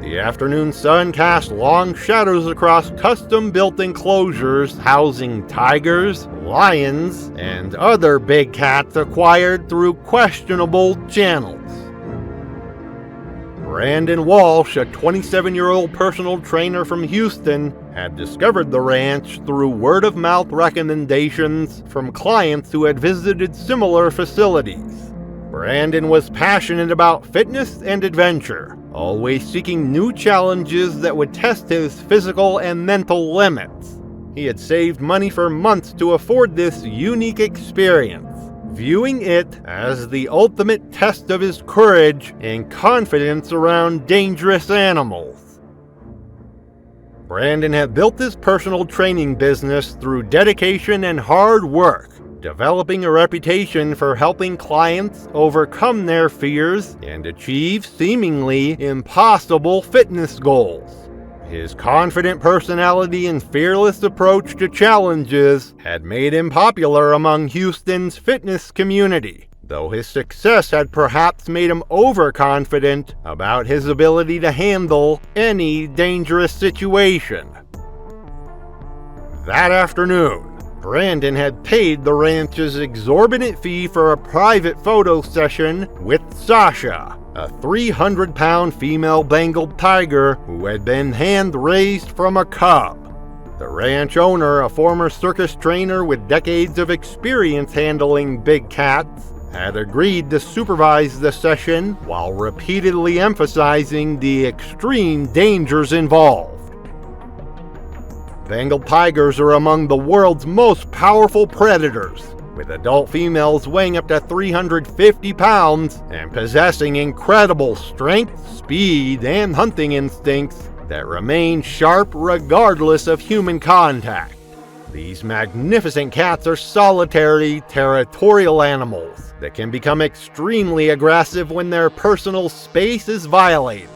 The afternoon sun cast long shadows across custom-built enclosures housing tigers, lions, and other big cats acquired through questionable channels. Brandon Walsh, a 27-year-old personal trainer from Houston, had discovered the ranch through word-of-mouth recommendations from clients who had visited similar facilities. Brandon was passionate about fitness and adventure, always seeking new challenges that would test his physical and mental limits. He had saved money for months to afford this unique experience, viewing it as the ultimate test of his courage and confidence around dangerous animals. Brandon had built his personal training business through dedication and hard work, developing a reputation for helping clients overcome their fears and achieve seemingly impossible fitness goals. His confident personality and fearless approach to challenges had made him popular among Houston's fitness community, though his success had perhaps made him overconfident about his ability to handle any dangerous situation. That afternoon, Brandon had paid the ranch's exorbitant fee for a private photo session with Sasha, a 300-pound female Bengal tiger who had been hand-raised from a cub. The ranch owner, a former circus trainer with decades of experience handling big cats, had agreed to supervise the session while repeatedly emphasizing the extreme dangers involved. Bengal tigers are among the world's most powerful predators, with adult females weighing up to 350 pounds and possessing incredible strength, speed, and hunting instincts that remain sharp regardless of human contact. These magnificent cats are solitary, territorial animals that can become extremely aggressive when their personal space is violated.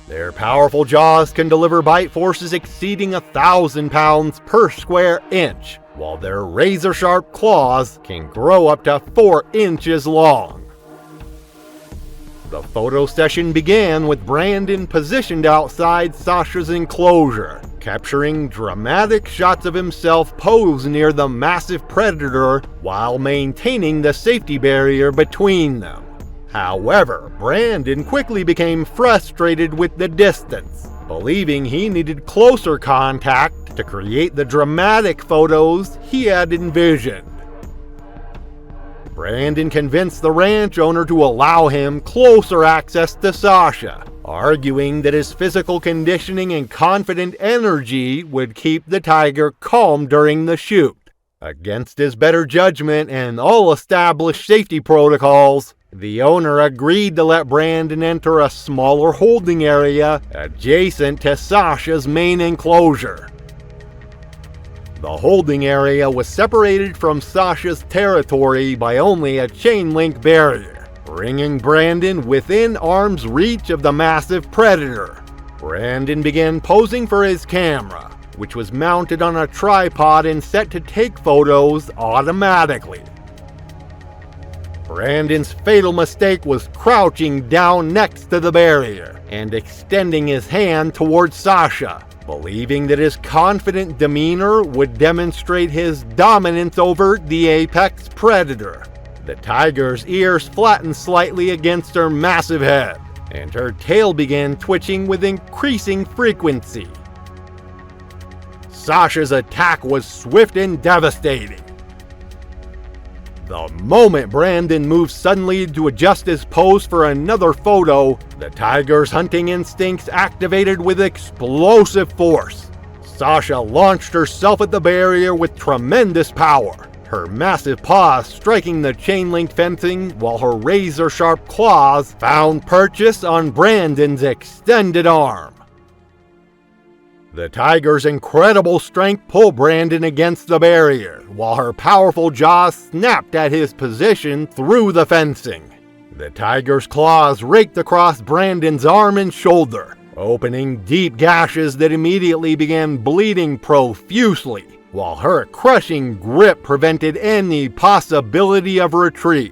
Their powerful jaws can deliver bite forces exceeding 1,000 pounds per square inch, while their razor-sharp claws can grow up to 4 inches long. The photo session began with Brandon positioned outside Sasha's enclosure, capturing dramatic shots of himself posed near the massive predator while maintaining the safety barrier between them. However, Brandon quickly became frustrated with the distance, believing he needed closer contact to create the dramatic photos he had envisioned. Brandon convinced the ranch owner to allow him closer access to Sasha, arguing that his physical conditioning and confident energy would keep the tiger calm during the shoot. Against his better judgment and all established safety protocols, the owner agreed to let Brandon enter a smaller holding area adjacent to Sasha's main enclosure. The holding area was separated from Sasha's territory by only a chain link barrier, bringing Brandon within arm's reach of the massive predator. Brandon began posing for his camera, which was mounted on a tripod and set to take photos automatically. Brandon's fatal mistake was crouching down next to the barrier and extending his hand towards Sasha, believing that his confident demeanor would demonstrate his dominance over the apex predator. The tiger's ears flattened slightly against her massive head, and her tail began twitching with increasing frequency. Sasha's attack was swift and devastating. The moment Brandon moved suddenly to adjust his pose for another photo, the tiger's hunting instincts activated with explosive force. Sasha launched herself at the barrier with tremendous power, her massive paws striking the chain-link fencing while her razor-sharp claws found purchase on Brandon's extended arm. The tiger's incredible strength pulled Brandon against the barrier, while her powerful jaws snapped at his position through the fencing. The tiger's claws raked across Brandon's arm and shoulder, opening deep gashes that immediately began bleeding profusely, while her crushing grip prevented any possibility of retreat.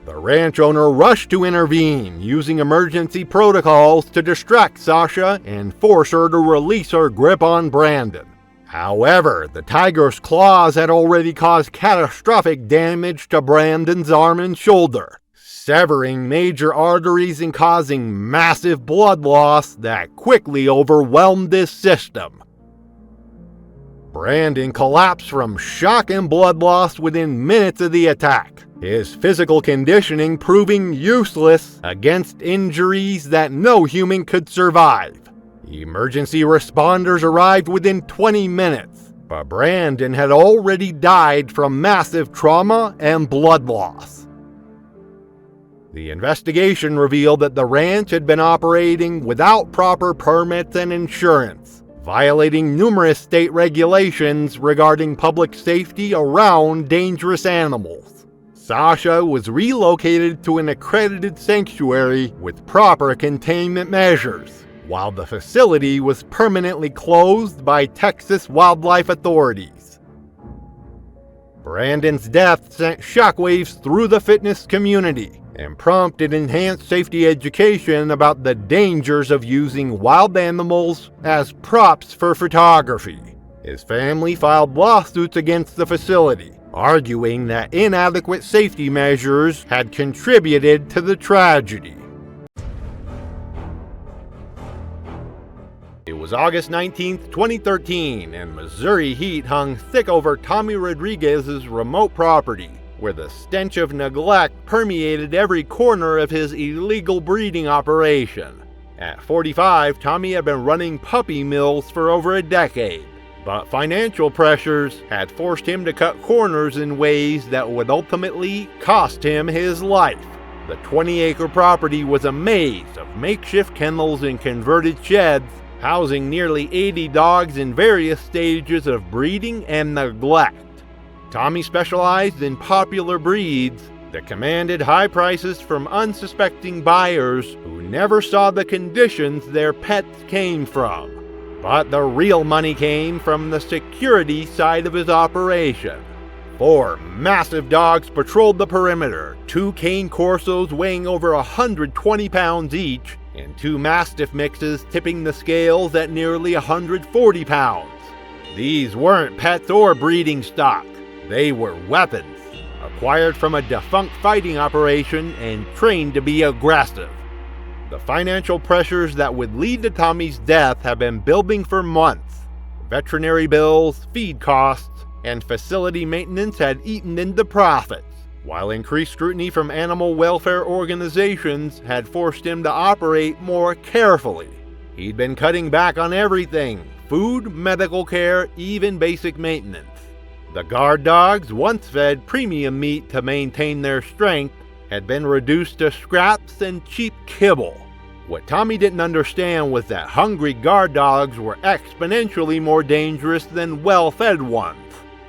The ranch owner rushed to intervene, using emergency protocols to distract Sasha and force her to release her grip on Brandon. However, the tiger's claws had already caused catastrophic damage to Brandon's arm and shoulder, severing major arteries and causing massive blood loss that quickly overwhelmed his system. Brandon collapsed from shock and blood loss within minutes of the attack, his physical conditioning proving useless against injuries that no human could survive. Emergency responders arrived within 20 minutes, but Brandon had already died from massive trauma and blood loss. The investigation revealed that the ranch had been operating without proper permits and insurance, violating numerous state regulations regarding public safety around dangerous animals. Sasha was relocated to an accredited sanctuary with proper containment measures, while the facility was permanently closed by Texas wildlife authorities. Brandon's death sent shockwaves through the fitness community and prompted enhanced safety education about the dangers of using wild animals as props for photography. His family filed lawsuits against the facility, arguing that inadequate safety measures had contributed to the tragedy. It was August 19, 2013, and Missouri heat hung thick over Tommy Rodriguez's remote property, where the stench of neglect permeated every corner of his illegal breeding operation. At 45, Tommy had been running puppy mills for over a decade, but financial pressures had forced him to cut corners in ways that would ultimately cost him his life. The 20-acre property was a maze of makeshift kennels and converted sheds, housing nearly 80 dogs in various stages of breeding and neglect. Tommy specialized in popular breeds that commanded high prices from unsuspecting buyers who never saw the conditions their pets came from. But the real money came from the security side of his operation. 4 massive dogs patrolled the perimeter, 2 cane corsos weighing over 120 pounds each, and 2 mastiff mixes tipping the scales at nearly 140 pounds. These weren't pets or breeding stock. They were weapons, acquired from a defunct fighting operation and trained to be aggressive. The financial pressures that would lead to Tommy's death have been building for months. Veterinary bills, feed costs, and facility maintenance had eaten into profits, while increased scrutiny from animal welfare organizations had forced him to operate more carefully. He'd been cutting back on everything: food, medical care, even basic maintenance. The guard dogs, once fed premium meat to maintain their strength, had been reduced to scraps and cheap kibble. What Tommy didn't understand was that hungry guard dogs were exponentially more dangerous than well-fed ones.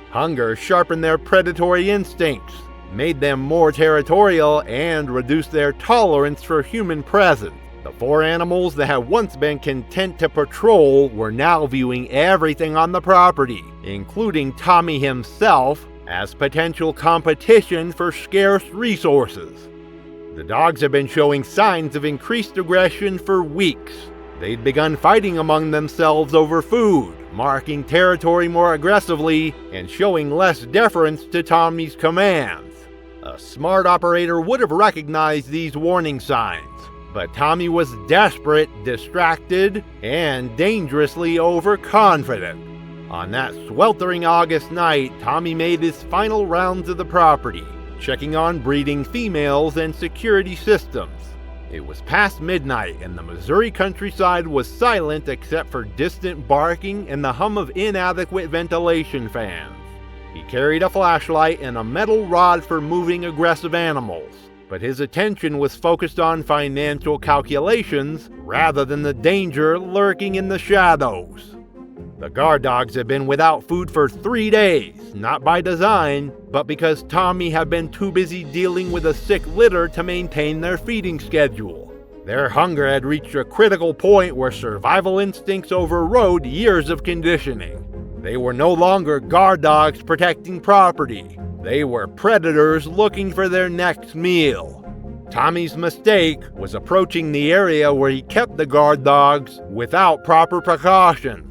Hunger sharpened their predatory instincts, made them more territorial, and reduced their tolerance for human presence. The 4 animals that had once been content to patrol were now viewing everything on the property, including Tommy himself, as potential competition for scarce resources. The dogs had been showing signs of increased aggression for weeks. They'd begun fighting among themselves over food, marking territory more aggressively, and showing less deference to Tommy's commands. A smart operator would have recognized these warning signs, but Tommy was desperate, distracted, and dangerously overconfident. On that sweltering August night, Tommy made his final rounds of the property, checking on breeding females and security systems. It was past midnight and the Missouri countryside was silent except for distant barking and the hum of inadequate ventilation fans. He carried a flashlight and a metal rod for moving aggressive animals, but his attention was focused on financial calculations rather than the danger lurking in the shadows. The guard dogs had been without food for 3 days, not by design, but because Tommy had been too busy dealing with a sick litter to maintain their feeding schedule. Their hunger had reached a critical point where survival instincts overrode years of conditioning. They were no longer guard dogs protecting property. They were predators looking for their next meal. Tommy's mistake was approaching the area where he kept the guard dogs without proper precautions.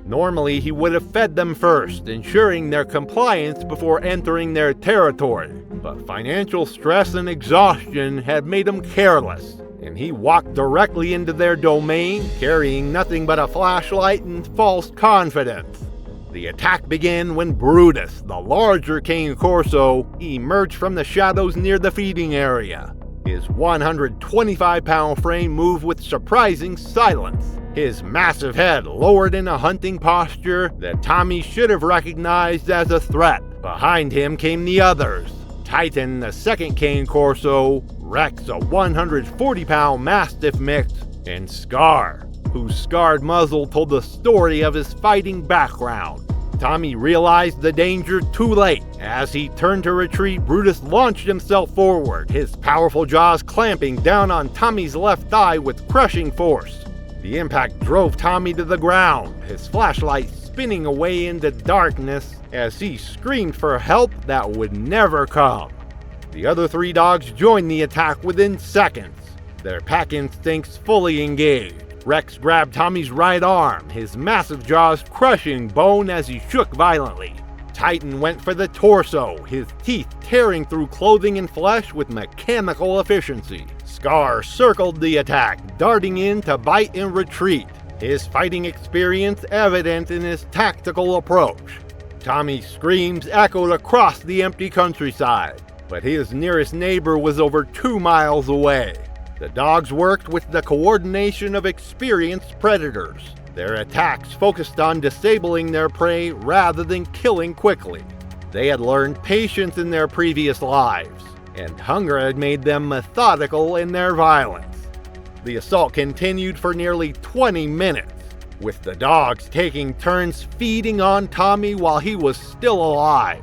Normally, he would have fed them first, ensuring their compliance before entering their territory. But financial stress and exhaustion had made him careless, and he walked directly into their domain, carrying nothing but a flashlight and false confidence. The attack began when Brutus, the larger cane corso, emerged from the shadows near the feeding area. His 125-pound frame moved with surprising silence, his massive head lowered in a hunting posture that Tommy should have recognized as a threat. Behind him came the others: Titan, the second cane corso, Rex, a 140-pound mastiff mix, and Scar, whose scarred muzzle told the story of his fighting background. Tommy realized the danger too late. As he turned to retreat, Brutus launched himself forward, his powerful jaws clamping down on Tommy's left thigh with crushing force. The impact drove Tommy to the ground, his flashlight spinning away into darkness as he screamed for help that would never come. The other 3 dogs joined the attack within seconds, their pack instincts fully engaged. Rex grabbed Tommy's right arm, his massive jaws crushing bone as he shook violently. Titan went for the torso, his teeth tearing through clothing and flesh with mechanical efficiency. Scar circled the attack, darting in to bite and retreat, his fighting experience evident in his tactical approach. Tommy's screams echoed across the empty countryside, but his nearest neighbor was over 2 miles away. The dogs worked with the coordination of experienced predators. Their attacks focused on disabling their prey rather than killing quickly. They had learned patience in their previous lives, and hunger had made them methodical in their violence. The assault continued for nearly 20 minutes, with the dogs taking turns feeding on Tommy while he was still alive.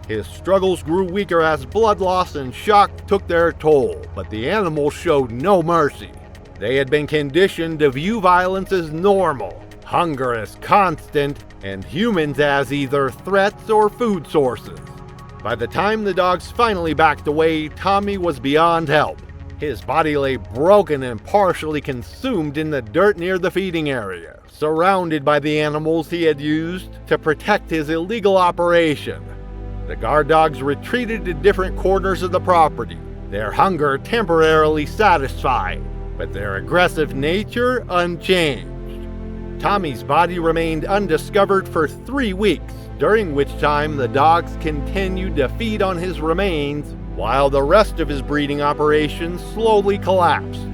His struggles grew weaker as blood loss and shock took their toll, but the animals showed no mercy. They had been conditioned to view violence as normal, hunger as constant, and humans as either threats or food sources. By the time the dogs finally backed away, Tommy was beyond help. His body lay broken and partially consumed in the dirt near the feeding area, surrounded by the animals he had used to protect his illegal operation. The guard dogs retreated to different corners of the property, their hunger temporarily satisfied, but their aggressive nature unchanged. Tommy's body remained undiscovered for 3 weeks, during which time the dogs continued to feed on his remains while the rest of his breeding operation slowly collapsed.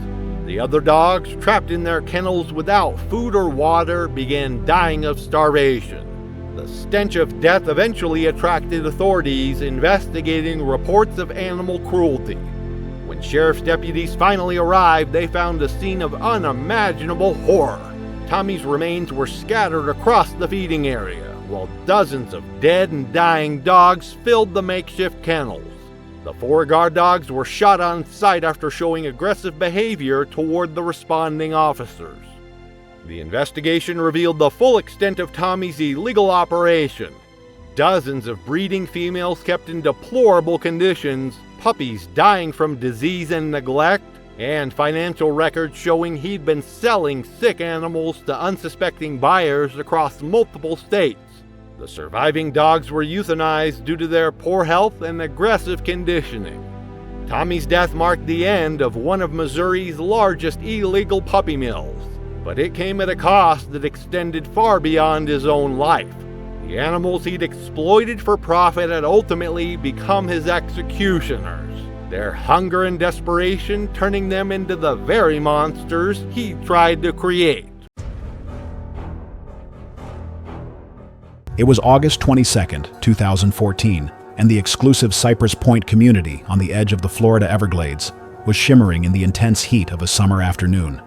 The other dogs, trapped in their kennels without food or water, began dying of starvation. The stench of death eventually attracted authorities investigating reports of animal cruelty. When sheriff's deputies finally arrived, they found a scene of unimaginable horror. Tommy's remains were scattered across the feeding area, while dozens of dead and dying dogs filled the makeshift kennels. The 4 guard dogs were shot on sight after showing aggressive behavior toward the responding officers. The investigation revealed the full extent of Tommy's illegal operation. Dozens of breeding females kept in deplorable conditions, puppies dying from disease and neglect, and financial records showing he'd been selling sick animals to unsuspecting buyers across multiple states. The surviving dogs were euthanized due to their poor health and aggressive conditioning. Tommy's death marked the end of one of Missouri's largest illegal puppy mills, but it came at a cost that extended far beyond his own life. The animals he'd exploited for profit had ultimately become his executioners, their hunger and desperation turning them into the very monsters he tried to create. It was August 22, 2014, and the exclusive Cypress Point community on the edge of the Florida Everglades was shimmering in the intense heat of a summer afternoon.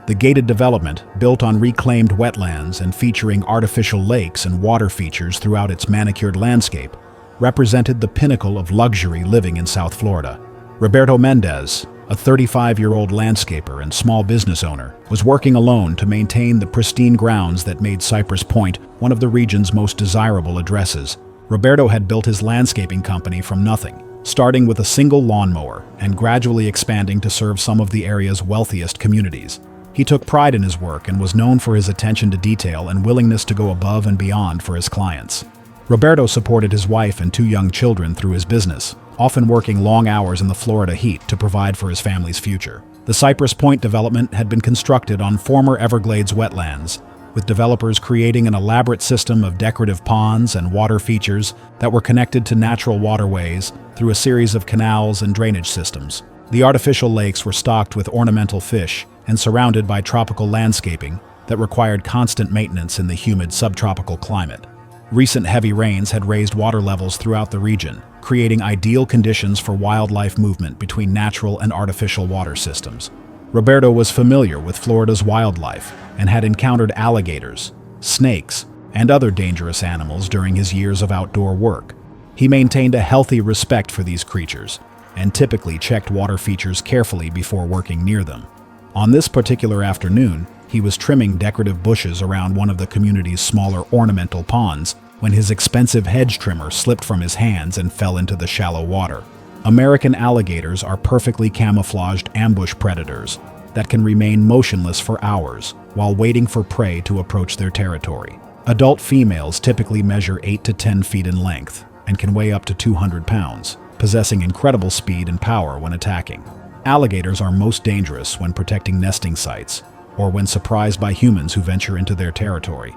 The gated development, built on reclaimed wetlands and featuring artificial lakes and water features throughout its manicured landscape, represented the pinnacle of luxury living in South Florida. Roberto Mendez, a 35-year-old landscaper and small business owner, was working alone to maintain the pristine grounds that made Cypress Point one of the region's most desirable addresses. Roberto had built his landscaping company from nothing, starting with a single lawnmower and gradually expanding to serve some of the area's wealthiest communities. He took pride in his work and was known for his attention to detail and willingness to go above and beyond for his clients. Roberto supported his wife and 2 young children through his business, often working long hours in the Florida heat to provide for his family's future. The Cypress Point development had been constructed on former Everglades wetlands, with developers creating an elaborate system of decorative ponds and water features that were connected to natural waterways through a series of canals and drainage systems. The artificial lakes were stocked with ornamental fish and surrounded by tropical landscaping that required constant maintenance in the humid subtropical climate. Recent heavy rains had raised water levels throughout the region, creating ideal conditions for wildlife movement between natural and artificial water systems. Roberto was familiar with Florida's wildlife and had encountered alligators, snakes, and other dangerous animals during his years of outdoor work. He maintained a healthy respect for these creatures and typically checked water features carefully before working near them. On this particular afternoon, he was trimming decorative bushes around one of the community's smaller ornamental ponds when his expensive hedge trimmer slipped from his hands and fell into the shallow water. American alligators are perfectly camouflaged ambush predators that can remain motionless for hours while waiting for prey to approach their territory. Adult females typically measure 8 to 10 feet in length and can weigh up to 200 pounds, possessing incredible speed and power when attacking. Alligators are most dangerous when protecting nesting sites or when surprised by humans who venture into their territory.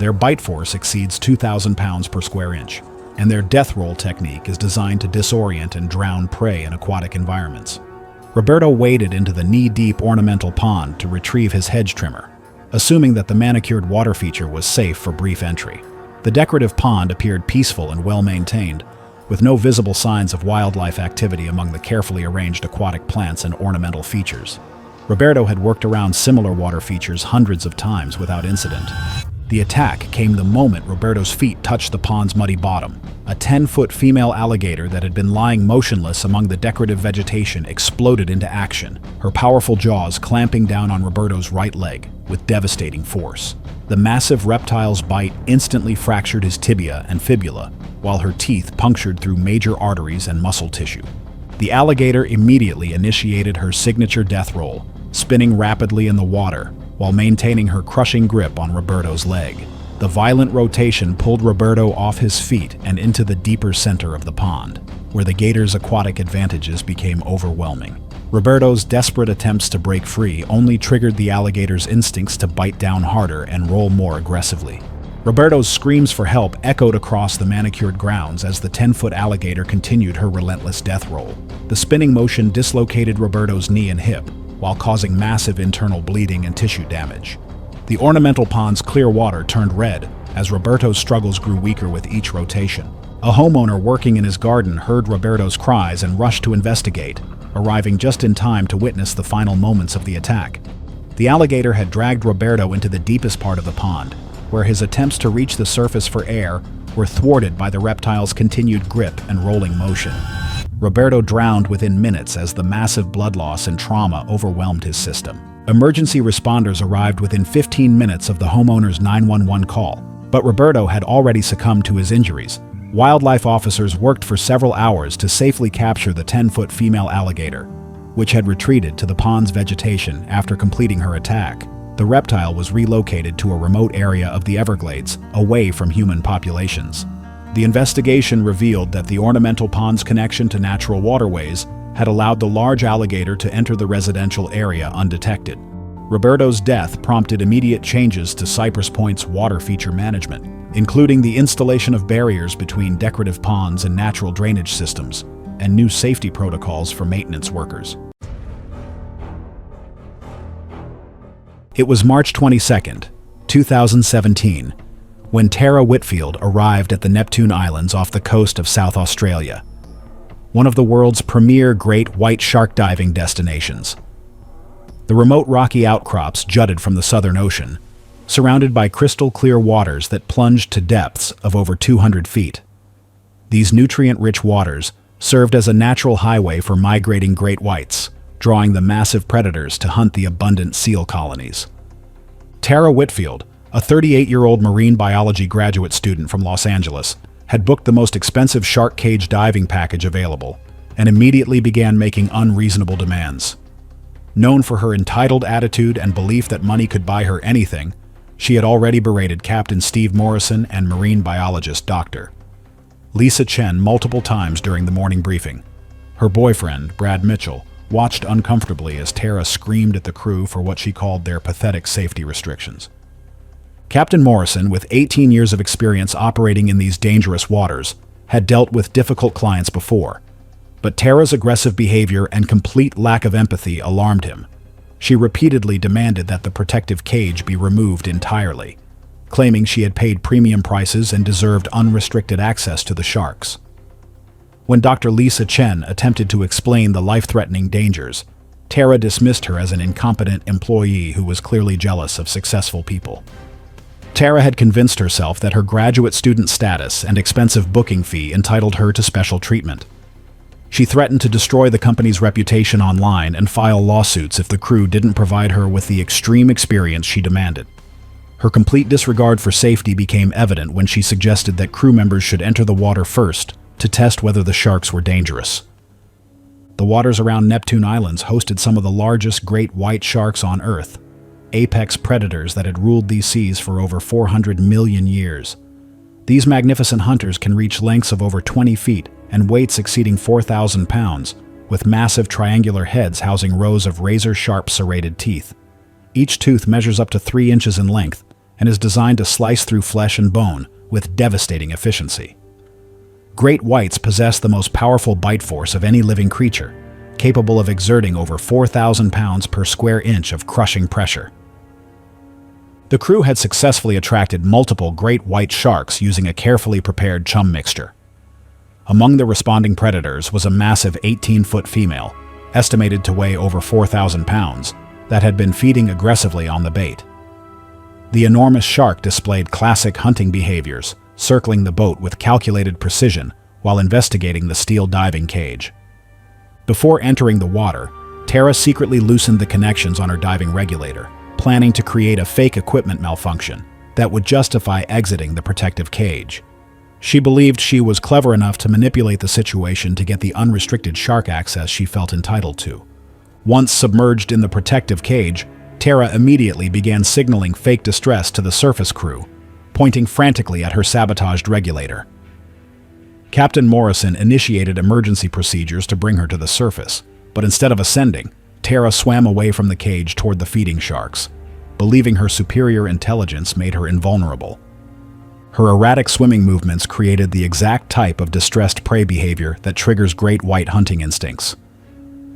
Their bite force exceeds 2,000 pounds per square inch, and their death roll technique is designed to disorient and drown prey in aquatic environments. Roberto waded into the knee-deep ornamental pond to retrieve his hedge trimmer, assuming that the manicured water feature was safe for brief entry. The decorative pond appeared peaceful and well-maintained, with no visible signs of wildlife activity among the carefully arranged aquatic plants and ornamental features. Roberto had worked around similar water features hundreds of times without incident. The attack came the moment Roberto's feet touched the pond's muddy bottom. A 10-foot female alligator that had been lying motionless among the decorative vegetation exploded into action, her powerful jaws clamping down on Roberto's right leg with devastating force. The massive reptile's bite instantly fractured his tibia and fibula, while her teeth punctured through major arteries and muscle tissue. The alligator immediately initiated her signature death roll, spinning rapidly in the water while maintaining her crushing grip on Roberto's leg. The violent rotation pulled Roberto off his feet and into the deeper center of the pond, where the gator's aquatic advantages became overwhelming. Roberto's desperate attempts to break free only triggered the alligator's instincts to bite down harder and roll more aggressively. Roberto's screams for help echoed across the manicured grounds as the 10-foot alligator continued her relentless death roll. The spinning motion dislocated Roberto's knee and hip, while causing massive internal bleeding and tissue damage. The ornamental pond's clear water turned red as Roberto's struggles grew weaker with each rotation. A homeowner working in his garden heard Roberto's cries and rushed to investigate, arriving just in time to witness the final moments of the attack. The alligator had dragged Roberto into the deepest part of the pond, where his attempts to reach the surface for air were thwarted by the reptile's continued grip and rolling motion. Roberto drowned within minutes as the massive blood loss and trauma overwhelmed his system. Emergency responders arrived within 15 minutes of the homeowner's 911 call, but Roberto had already succumbed to his injuries. Wildlife officers worked for several hours to safely capture the 10-foot female alligator, which had retreated to the pond's vegetation after completing her attack. The reptile was relocated to a remote area of the Everglades, away from human populations. The investigation revealed that the ornamental pond's connection to natural waterways had allowed the large alligator to enter the residential area undetected. Roberto's death prompted immediate changes to Cypress Point's water feature management, including the installation of barriers between decorative ponds and natural drainage systems, and new safety protocols for maintenance workers. It was March 22, 2017, when Tara Whitfield arrived at the Neptune Islands off the coast of South Australia, one of the world's premier great white shark diving destinations. The remote rocky outcrops jutted from the Southern Ocean, surrounded by crystal-clear waters that plunged to depths of over 200 feet. These nutrient-rich waters served as a natural highway for migrating great whites, drawing the massive predators to hunt the abundant seal colonies. Tara Whitfield, a 38-year-old marine biology graduate student from Los Angeles, had booked the most expensive shark cage diving package available and immediately began making unreasonable demands. Known for her entitled attitude and belief that money could buy her anything, she had already berated Captain Steve Morrison and marine biologist Dr. Lisa Chen multiple times during the morning briefing. Her boyfriend, Brad Mitchell, watched uncomfortably as Tara screamed at the crew for what she called their pathetic safety restrictions. Captain Morrison, with 18 years of experience operating in these dangerous waters, had dealt with difficult clients before, but Tara's aggressive behavior and complete lack of empathy alarmed him. She repeatedly demanded that the protective cage be removed entirely, claiming she had paid premium prices and deserved unrestricted access to the sharks. When Dr. Lisa Chen attempted to explain the life-threatening dangers, Tara dismissed her as an incompetent employee who was clearly jealous of successful people. Tara had convinced herself that her graduate student status and expensive booking fee entitled her to special treatment. She threatened to destroy the company's reputation online and file lawsuits if the crew didn't provide her with the extreme experience she demanded. Her complete disregard for safety became evident when she suggested that crew members should enter the water first to test whether the sharks were dangerous. The waters around Neptune Islands hosted some of the largest great white sharks on Earth, apex predators that had ruled these seas for over 400 million years. These magnificent hunters can reach lengths of over 20 feet and weights exceeding 4,000 pounds, with massive triangular heads housing rows of razor-sharp serrated teeth. Each tooth measures up to 3 inches in length and is designed to slice through flesh and bone with devastating efficiency. Great whites possess the most powerful bite force of any living creature, capable of exerting over 4,000 pounds per square inch of crushing pressure. The crew had successfully attracted multiple great white sharks using a carefully prepared chum mixture. Among the responding predators was a massive 18-foot female, estimated to weigh over 4,000 pounds, that had been feeding aggressively on the bait. The enormous shark displayed classic hunting behaviors, circling the boat with calculated precision while investigating the steel diving cage. Before entering the water, Tara secretly loosened the connections on her diving regulator, planning to create a fake equipment malfunction that would justify exiting the protective cage. She believed she was clever enough to manipulate the situation to get the unrestricted shark access she felt entitled to. Once submerged in the protective cage, Tara immediately began signaling fake distress to the surface crew, pointing frantically at her sabotaged regulator. Captain Morrison initiated emergency procedures to bring her to the surface, but instead of ascending, Tara swam away from the cage toward the feeding sharks, believing her superior intelligence made her invulnerable. Her erratic swimming movements created the exact type of distressed prey behavior that triggers great white hunting instincts.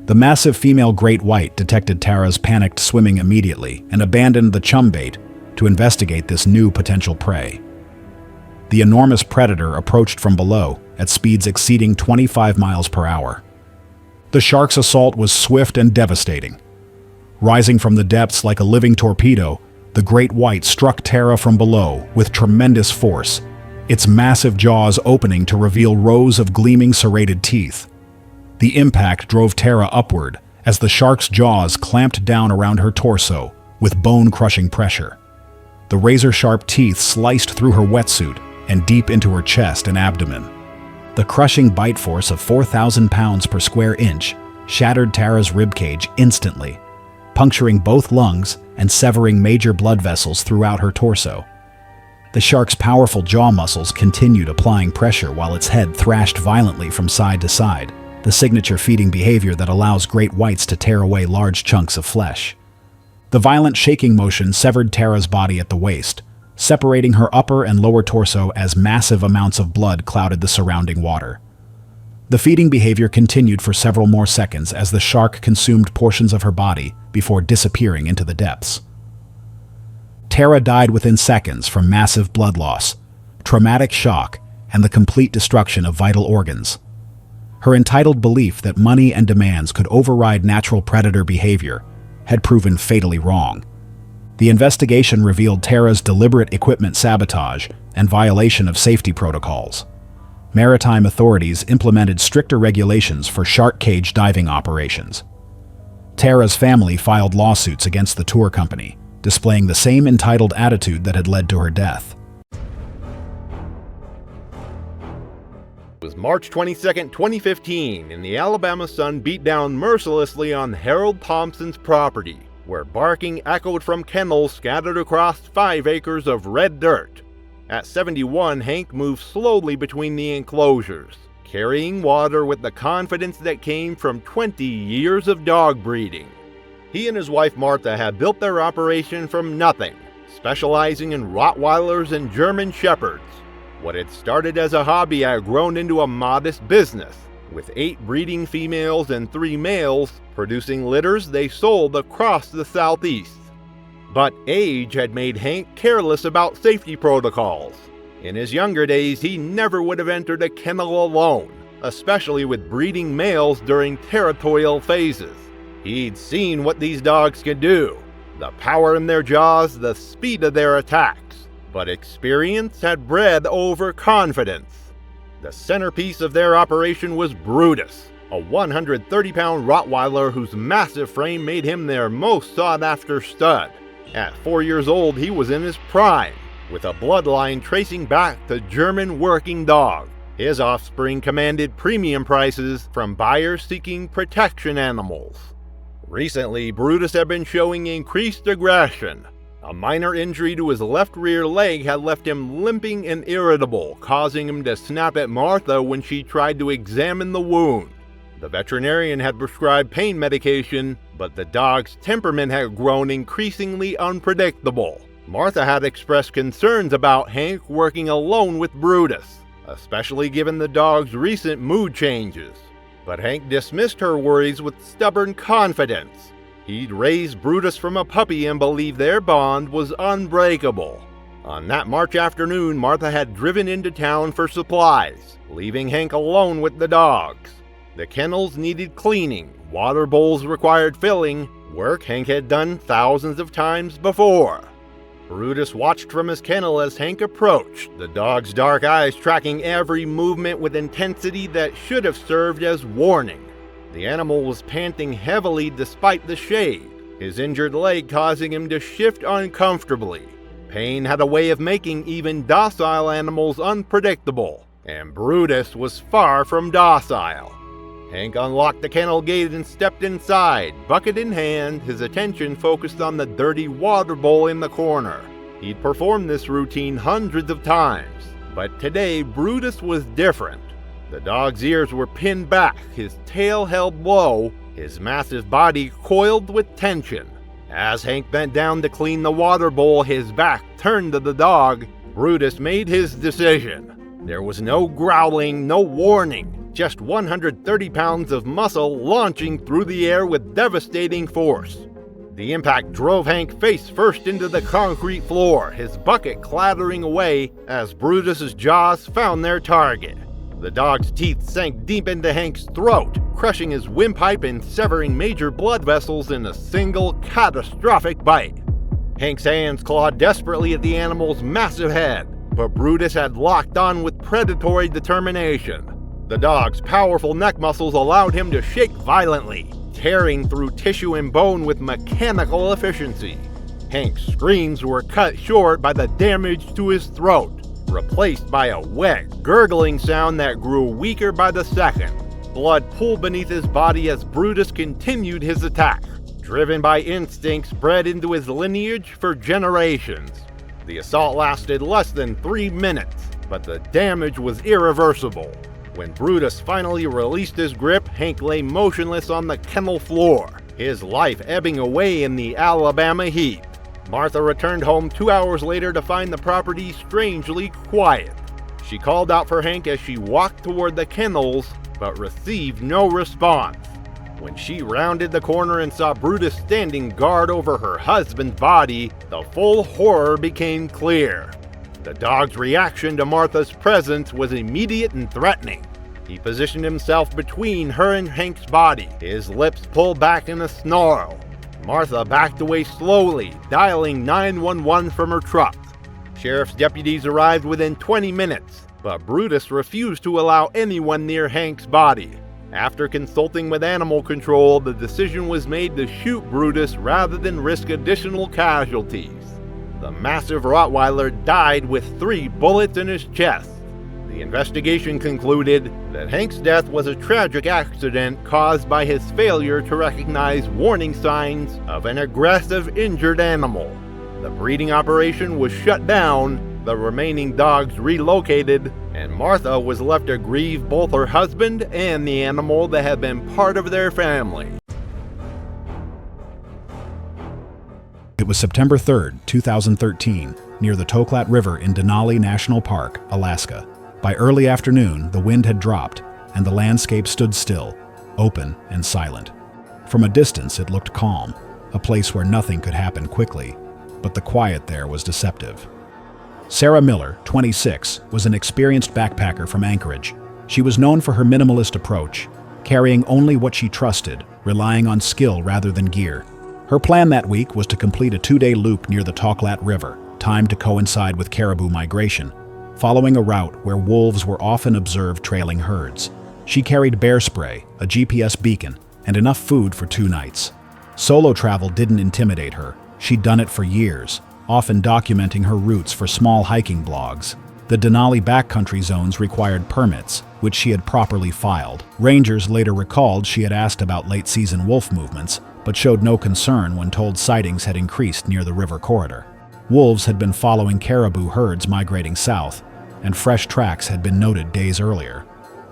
The massive female great white detected Tara's panicked swimming immediately and abandoned the chum bait to investigate this new potential prey. The enormous predator approached from below at speeds exceeding 25 miles per hour. The shark's assault was swift and devastating. Rising from the depths like a living torpedo, the great white struck Tara from below with tremendous force, its massive jaws opening to reveal rows of gleaming serrated teeth. The impact drove Tara upward as the shark's jaws clamped down around her torso with bone-crushing pressure. The razor-sharp teeth sliced through her wetsuit and deep into her chest and abdomen. The crushing bite force of 4,000 pounds per square inch shattered Tara's ribcage instantly, puncturing both lungs and severing major blood vessels throughout her torso. The shark's powerful jaw muscles continued applying pressure while its head thrashed violently from side to side, the signature feeding behavior that allows great whites to tear away large chunks of flesh. The violent shaking motion severed Tara's body at the waist, separating her upper and lower torso as massive amounts of blood clouded the surrounding water. The feeding behavior continued for several more seconds as the shark consumed portions of her body before disappearing into the depths. Tara died within seconds from massive blood loss, traumatic shock, and the complete destruction of vital organs. Her entitled belief that money and demands could override natural predator behavior had proven fatally wrong. The investigation revealed Tara's deliberate equipment sabotage and violation of safety protocols. Maritime authorities implemented stricter regulations for shark cage diving operations. Tara's family filed lawsuits against the tour company, displaying the same entitled attitude that had led to her death. It was March 22, 2015, and the Alabama sun beat down mercilessly on Harold Thompson's property, where barking echoed from kennels scattered across 5 acres of red dirt. At 71, Hank moved slowly between the enclosures, carrying water with the confidence that came from 20 years of dog breeding. He and his wife Martha had built their operation from nothing, specializing in Rottweilers and German Shepherds. What had started as a hobby had grown into a modest business, with 8 breeding females and 3 males producing litters they sold across the Southeast. But age had made Hank careless about safety protocols. In his younger days, he never would have entered a kennel alone, especially with breeding males during territorial phases. He'd seen what these dogs could do, the power in their jaws, the speed of their attacks, but experience had bred overconfidence. The centerpiece of their operation was Brutus, a 130-pound Rottweiler whose massive frame made him their most sought-after stud. At 4 years old, he was in his prime, with a bloodline tracing back to German working dog. His offspring commanded premium prices from buyers seeking protection animals. Recently, Brutus had been showing increased aggression. A minor injury to his left rear leg had left him limping and irritable, causing him to snap at Martha when she tried to examine the wound. The veterinarian had prescribed pain medication, but the dog's temperament had grown increasingly unpredictable. Martha had expressed concerns about Hank working alone with Brutus, especially given the dog's recent mood changes. But Hank dismissed her worries with stubborn confidence. He'd raised Brutus from a puppy and believed their bond was unbreakable. On that March afternoon, Martha had driven into town for supplies, leaving Hank alone with the dogs. The kennels needed cleaning, water bowls required filling, work Hank had done thousands of times before. Brutus watched from his kennel as Hank approached, the dog's dark eyes tracking every movement with intensity that should have served as warning. The animal was panting heavily despite the shade, his injured leg causing him to shift uncomfortably. Pain had a way of making even docile animals unpredictable, and Brutus was far from docile. Hank unlocked the kennel gate and stepped inside, bucket in hand, his attention focused on the dirty water bowl in the corner. He'd performed this routine hundreds of times, but today Brutus was different. The dog's ears were pinned back, his tail held low, his massive body coiled with tension. As Hank bent down to clean the water bowl, his back turned to the dog, Brutus made his decision. There was no growling, no warning. Just 130 pounds of muscle launching through the air with devastating force. The impact drove Hank face first into the concrete floor, his bucket clattering away as Brutus's jaws found their target. The dog's teeth sank deep into Hank's throat, crushing his windpipe and severing major blood vessels in a single catastrophic bite. Hank's hands clawed desperately at the animal's massive head, but Brutus had locked on with predatory determination. The dog's powerful neck muscles allowed him to shake violently, tearing through tissue and bone with mechanical efficiency. Hank's screams were cut short by the damage to his throat, replaced by a wet, gurgling sound that grew weaker by the second. Blood pooled beneath his body as Brutus continued his attack, driven by instincts bred into his lineage for generations. The assault lasted less than 3 minutes, but the damage was irreversible. When Brutus finally released his grip, Hank lay motionless on the kennel floor, his life ebbing away in the Alabama heat. Martha returned home 2 hours later to find the property strangely quiet. She called out for Hank as she walked toward the kennels, but received no response. When she rounded the corner and saw Brutus standing guard over her husband's body, the full horror became clear. The dog's reaction to Martha's presence was immediate and threatening. He positioned himself between her and Hank's body, his lips pulled back in a snarl. Martha backed away slowly, dialing 911 from her truck. Sheriff's deputies arrived within 20 minutes, but Brutus refused to allow anyone near Hank's body. After consulting with animal control, the decision was made to shoot Brutus rather than risk additional casualties. The massive Rottweiler died with 3 bullets in his chest. The investigation concluded that Hank's death was a tragic accident caused by his failure to recognize warning signs of an aggressive, injured animal. The breeding operation was shut down, the remaining dogs relocated, and Martha was left to grieve both her husband and the animal that had been part of their family. It was September 3rd, 2013, near the Toklat River in Denali National Park, Alaska. By early afternoon, the wind had dropped, and the landscape stood still, open and silent. From a distance, it looked calm, a place where nothing could happen quickly, but the quiet there was deceptive. Sarah Miller, 26, was an experienced backpacker from Anchorage. She was known for her minimalist approach, carrying only what she trusted, relying on skill rather than gear. Her plan that week was to complete a 2-day loop near the Toklat River, timed to coincide with caribou migration, following a route where wolves were often observed trailing herds. She carried bear spray, a GPS beacon, and enough food for 2 nights. Solo travel didn't intimidate her. She'd done it for years, often documenting her routes for small hiking blogs. The Denali backcountry zones required permits, which she had properly filed. Rangers later recalled she had asked about late-season wolf movements, but showed no concern when told sightings had increased near the river corridor. Wolves had been following caribou herds migrating south, and fresh tracks had been noted days earlier.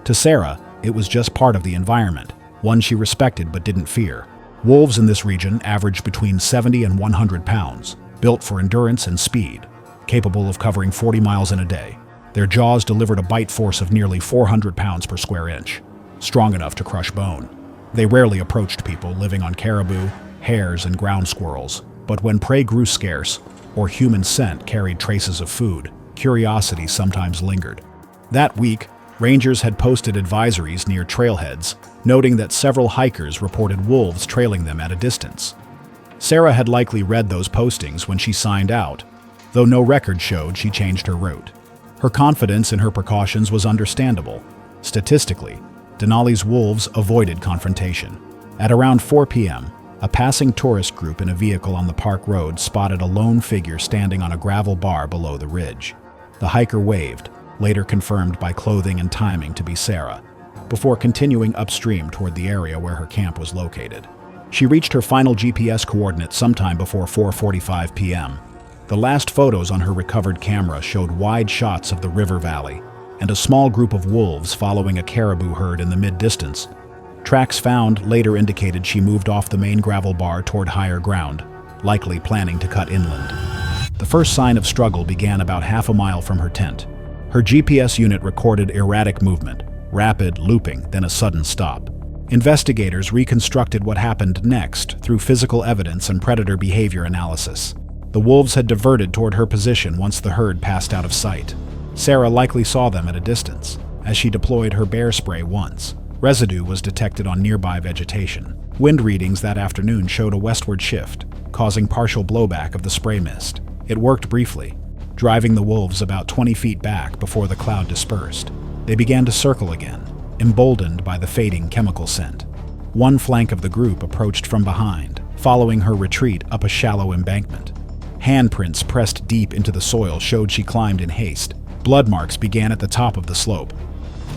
To Sarah, it was just part of the environment, one she respected but didn't fear. Wolves in this region averaged between 70 and 100 pounds, built for endurance and speed, capable of covering 40 miles in a day. Their jaws delivered a bite force of nearly 400 pounds per square inch, strong enough to crush bone. They rarely approached people living on caribou, hares, and ground squirrels, but when prey grew scarce, or human scent carried traces of food, curiosity sometimes lingered. That week, rangers had posted advisories near trailheads, noting that several hikers reported wolves trailing them at a distance. Sarah had likely read those postings when she signed out, though no record showed she changed her route. Her confidence in her precautions was understandable. Statistically, Denali's wolves avoided confrontation. At around 4 p.m., A passing tourist group in a vehicle on the park road spotted a lone figure standing on a gravel bar below the ridge. The hiker waved, later confirmed by clothing and timing to be Sarah, before continuing upstream toward the area where her camp was located. She reached her final GPS coordinates sometime before 4:45 p.m. The last photos on her recovered camera showed wide shots of the river valley and a small group of wolves following a caribou herd in the mid-distance. Tracks found later indicated she moved off the main gravel bar toward higher ground, likely planning to cut inland. The first sign of struggle began about half a mile from her tent. Her GPS unit recorded erratic movement, rapid looping, then a sudden stop. Investigators reconstructed what happened next through physical evidence and predator behavior analysis. The wolves had diverted toward her position once the herd passed out of sight. Sarah likely saw them at a distance, as she deployed her bear spray once. Residue was detected on nearby vegetation. Wind readings that afternoon showed a westward shift, causing partial blowback of the spray mist. It worked briefly, driving the wolves about 20 feet back before the cloud dispersed. They began to circle again, emboldened by the fading chemical scent. One flank of the group approached from behind, following her retreat up a shallow embankment. Handprints pressed deep into the soil showed she climbed in haste. Blood marks began at the top of the slope.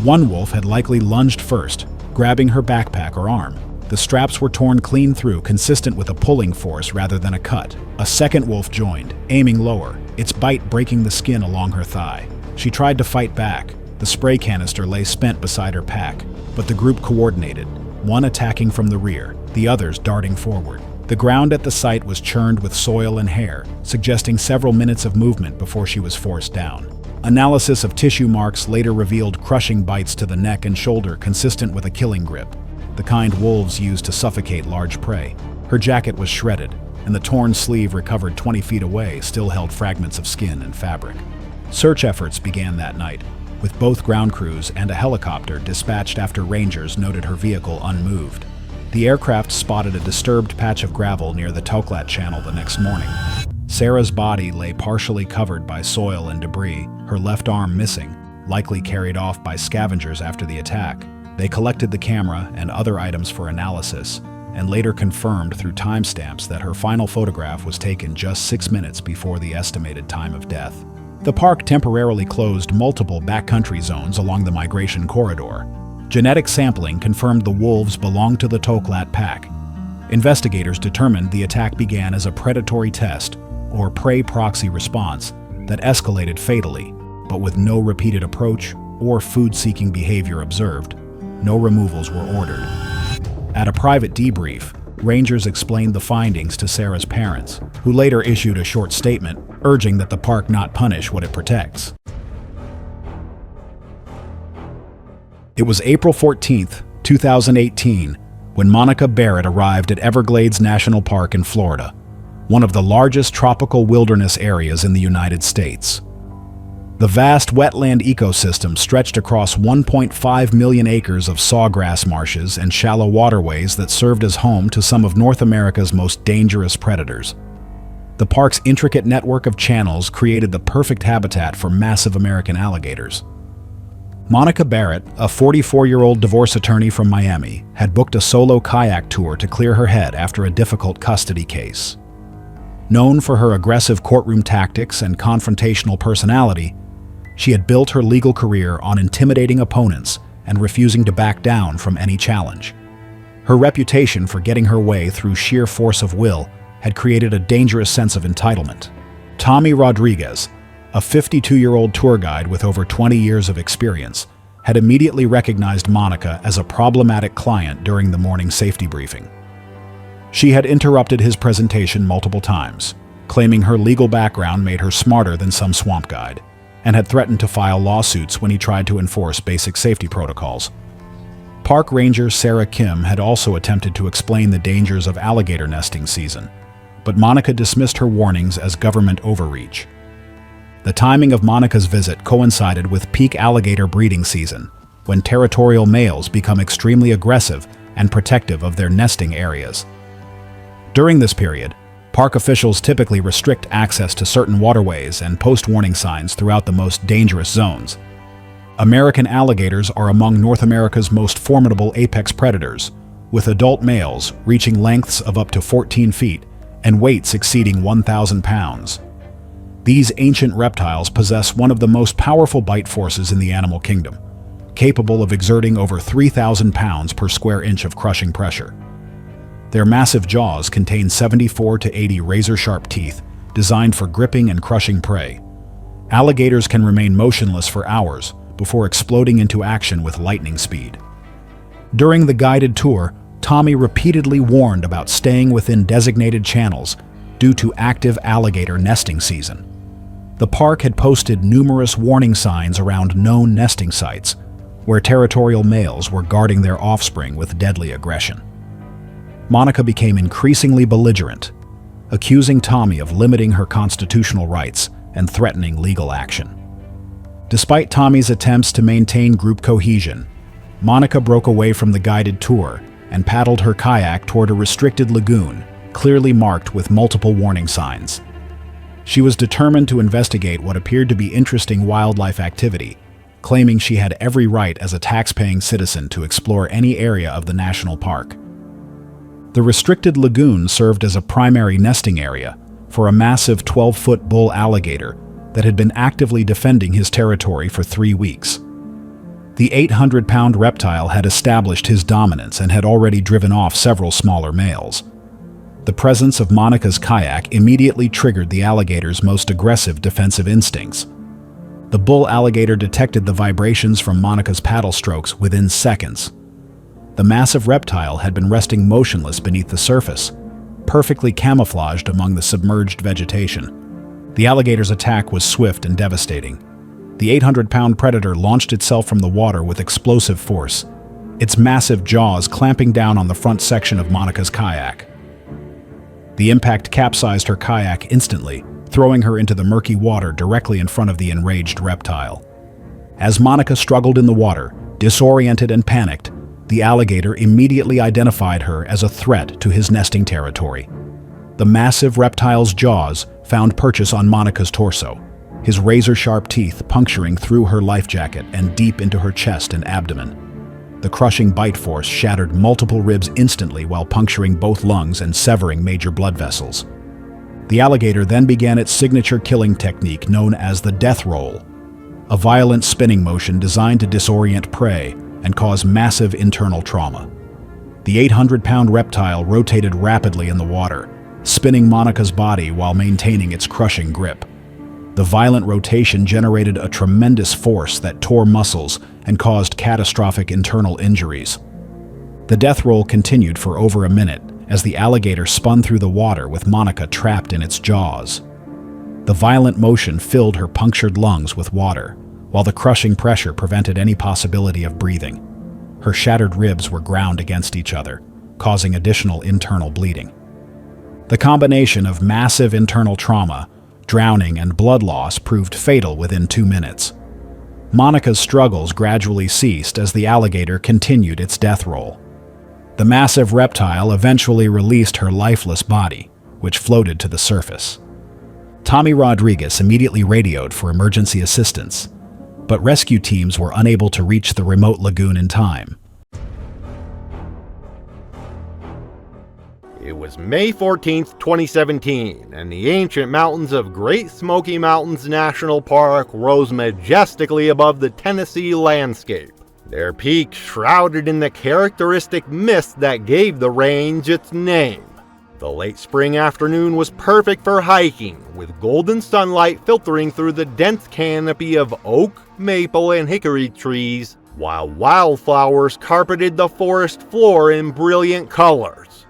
One wolf had likely lunged first, grabbing her backpack or arm. The straps were torn clean through, consistent with a pulling force rather than a cut. A second wolf joined, aiming lower, its bite breaking the skin along her thigh. She tried to fight back. The spray canister lay spent beside her pack, but the group coordinated, one attacking from the rear, the others darting forward. The ground at the site was churned with soil and hair, suggesting several minutes of movement before she was forced down. Analysis of tissue marks later revealed crushing bites to the neck and shoulder consistent with a killing grip, the kind wolves use to suffocate large prey. Her jacket was shredded, and the torn sleeve recovered 20 feet away still held fragments of skin and fabric. Search efforts began that night, with both ground crews and a helicopter dispatched after rangers noted her vehicle unmoved. The aircraft spotted a disturbed patch of gravel near the Toklat Channel the next morning. Sarah's body lay partially covered by soil and debris, her left arm missing, likely carried off by scavengers after the attack. They collected the camera and other items for analysis, and later confirmed through timestamps that her final photograph was taken just 6 minutes before the estimated time of death. The park temporarily closed multiple backcountry zones along the migration corridor. Genetic sampling confirmed the wolves belonged to the Toklat pack. Investigators determined the attack began as a predatory test, or prey proxy response, that escalated fatally, but with no repeated approach or food-seeking behavior observed. No removals were ordered. At a private debrief, rangers explained the findings to Sarah's parents, who later issued a short statement urging that the park not punish what it protects. It was April 14, 2018, when Monica Barrett arrived at Everglades National Park in Florida, one of the largest tropical wilderness areas in the United States. The vast wetland ecosystem stretched across 1.5 million acres of sawgrass marshes and shallow waterways that served as home to some of North America's most dangerous predators. The park's intricate network of channels created the perfect habitat for massive American alligators. Monica Barrett, a 44-year-old divorce attorney from Miami, had booked a solo kayak tour to clear her head after a difficult custody case. Known for her aggressive courtroom tactics and confrontational personality, she had built her legal career on intimidating opponents and refusing to back down from any challenge. Her reputation for getting her way through sheer force of will had created a dangerous sense of entitlement. Tommy Rodriguez, a 52-year-old tour guide with over 20 years of experience, had immediately recognized Monica as a problematic client during the morning safety briefing. She had interrupted his presentation multiple times, claiming her legal background made her smarter than some swamp guide, and had threatened to file lawsuits when he tried to enforce basic safety protocols. Park ranger Sarah Kim had also attempted to explain the dangers of alligator nesting season, but Monica dismissed her warnings as government overreach. The timing of Monica's visit coincided with peak alligator breeding season, when territorial males become extremely aggressive and protective of their nesting areas. During this period, park officials typically restrict access to certain waterways and post warning signs throughout the most dangerous zones. American alligators are among North America's most formidable apex predators, with adult males reaching lengths of up to 14 feet and weights exceeding 1,000 pounds. These ancient reptiles possess one of the most powerful bite forces in the animal kingdom, capable of exerting over 3,000 pounds per square inch of crushing pressure. Their massive jaws contain 74 to 80 razor-sharp teeth designed for gripping and crushing prey. Alligators can remain motionless for hours before exploding into action with lightning speed. During the guided tour, Tommy repeatedly warned about staying within designated channels due to active alligator nesting season. The park had posted numerous warning signs around known nesting sites, where territorial males were guarding their offspring with deadly aggression. Monica became increasingly belligerent, accusing Tommy of limiting her constitutional rights and threatening legal action. Despite Tommy's attempts to maintain group cohesion, Monica broke away from the guided tour and paddled her kayak toward a restricted lagoon, clearly marked with multiple warning signs. She was determined to investigate what appeared to be interesting wildlife activity, claiming she had every right as a tax-paying citizen to explore any area of the national park. The restricted lagoon served as a primary nesting area for a massive 12-foot bull alligator that had been actively defending his territory for 3 weeks. The 800-pound reptile had established his dominance and had already driven off several smaller males. The presence of Monica's kayak immediately triggered the alligator's most aggressive defensive instincts. The bull alligator detected the vibrations from Monica's paddle strokes within seconds. The massive reptile had been resting motionless beneath the surface, perfectly camouflaged among the submerged vegetation. The alligator's attack was swift and devastating. The 800-pound predator launched itself from the water with explosive force, its massive jaws clamping down on the front section of Monica's kayak. The impact capsized her kayak instantly, throwing her into the murky water directly in front of the enraged reptile. As Monica struggled in the water, disoriented and panicked, the alligator immediately identified her as a threat to his nesting territory. The massive reptile's jaws found purchase on Monica's torso, his razor-sharp teeth puncturing through her life jacket and deep into her chest and abdomen. The crushing bite force shattered multiple ribs instantly while puncturing both lungs and severing major blood vessels. The alligator then began its signature killing technique known as the death roll, a violent spinning motion designed to disorient prey and cause massive internal trauma. The 800-pound reptile rotated rapidly in the water, spinning Monica's body while maintaining its crushing grip. The violent rotation generated a tremendous force that tore muscles and caused catastrophic internal injuries. The death roll continued for over a minute as the alligator spun through the water with Monica trapped in its jaws. The violent motion filled her punctured lungs with water, while the crushing pressure prevented any possibility of breathing. Her shattered ribs were ground against each other, causing additional internal bleeding. The combination of massive internal trauma, drowning, and blood loss proved fatal within 2 minutes. Monica's struggles gradually ceased as the alligator continued its death roll. The massive reptile eventually released her lifeless body, which floated to the surface. Tommy Rodriguez immediately radioed for emergency assistance, but rescue teams were unable to reach the remote lagoon in time. It was May 14th, 2017, and the ancient mountains of Great Smoky Mountains National Park rose majestically above the Tennessee landscape, their peaks shrouded in the characteristic mist that gave the range its name. The late spring afternoon was perfect for hiking, with golden sunlight filtering through the dense canopy of oak, maple, and hickory trees, while wildflowers carpeted the forest floor in brilliant colors.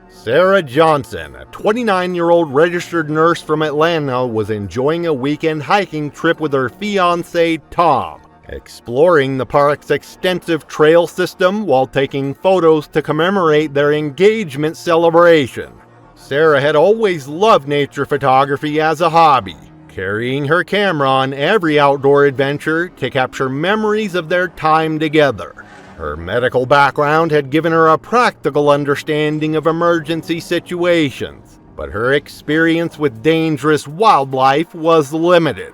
Sarah Johnson, a 29-year-old registered nurse from Atlanta, was enjoying a weekend hiking trip with her fiancé, Tom, exploring the park's extensive trail system while taking photos to commemorate their engagement celebration. Sarah had always loved nature photography as a hobby, carrying her camera on every outdoor adventure to capture memories of their time together. Her medical background had given her a practical understanding of emergency situations, but her experience with dangerous wildlife was limited.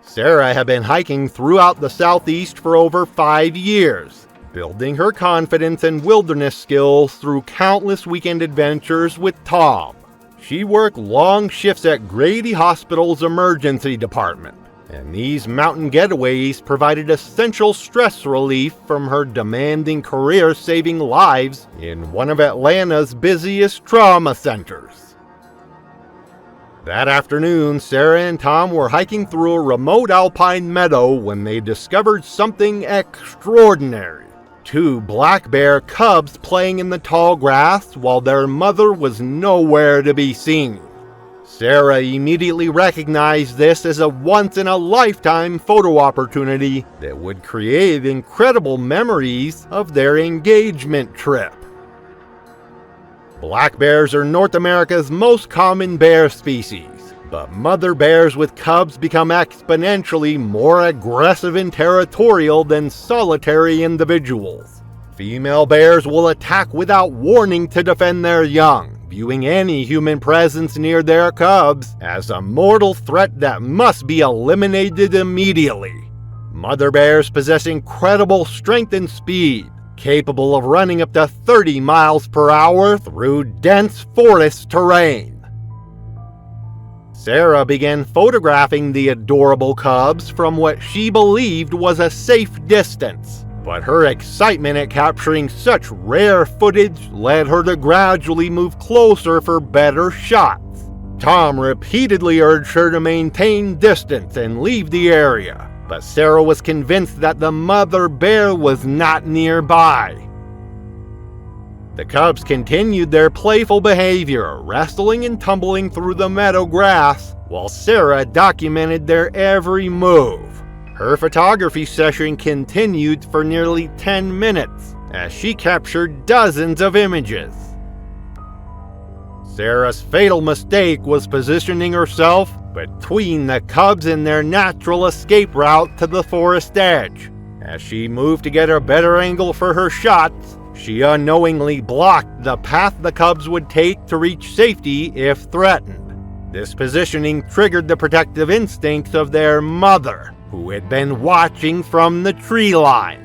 Sarah had been hiking throughout the Southeast for over 5 years, building her confidence and wilderness skills through countless weekend adventures with Tom. She worked long shifts at Grady Hospital's emergency department, and these mountain getaways provided essential stress relief from her demanding career saving lives in one of Atlanta's busiest trauma centers. That afternoon, Sarah and Tom were hiking through a remote alpine meadow when they discovered something extraordinary. 2 black bear cubs playing in the tall grass while their mother was nowhere to be seen. Sarah immediately recognized this as a once-in-a-lifetime photo opportunity that would create incredible memories of their engagement trip. Black bears are North America's most common bear species, but mother bears with cubs become exponentially more aggressive and territorial than solitary individuals. Female bears will attack without warning to defend their young, viewing any human presence near their cubs as a mortal threat that must be eliminated immediately. Mother bears possess incredible strength and speed, capable of running up to 30 miles per hour through dense forest terrain. Sarah began photographing the adorable cubs from what she believed was a safe distance, but her excitement at capturing such rare footage led her to gradually move closer for better shots. Tom repeatedly urged her to maintain distance and leave the area, but Sarah was convinced that the mother bear was not nearby. The cubs continued their playful behavior, wrestling and tumbling through the meadow grass, while Sarah documented their every move. Her photography session continued for nearly 10 minutes, as she captured dozens of images. Sarah's fatal mistake was positioning herself between the cubs and their natural escape route to the forest edge. As she moved to get a better angle for her shots, she unknowingly blocked the path the cubs would take to reach safety if threatened. This positioning triggered the protective instincts of their mother, who had been watching from the tree line.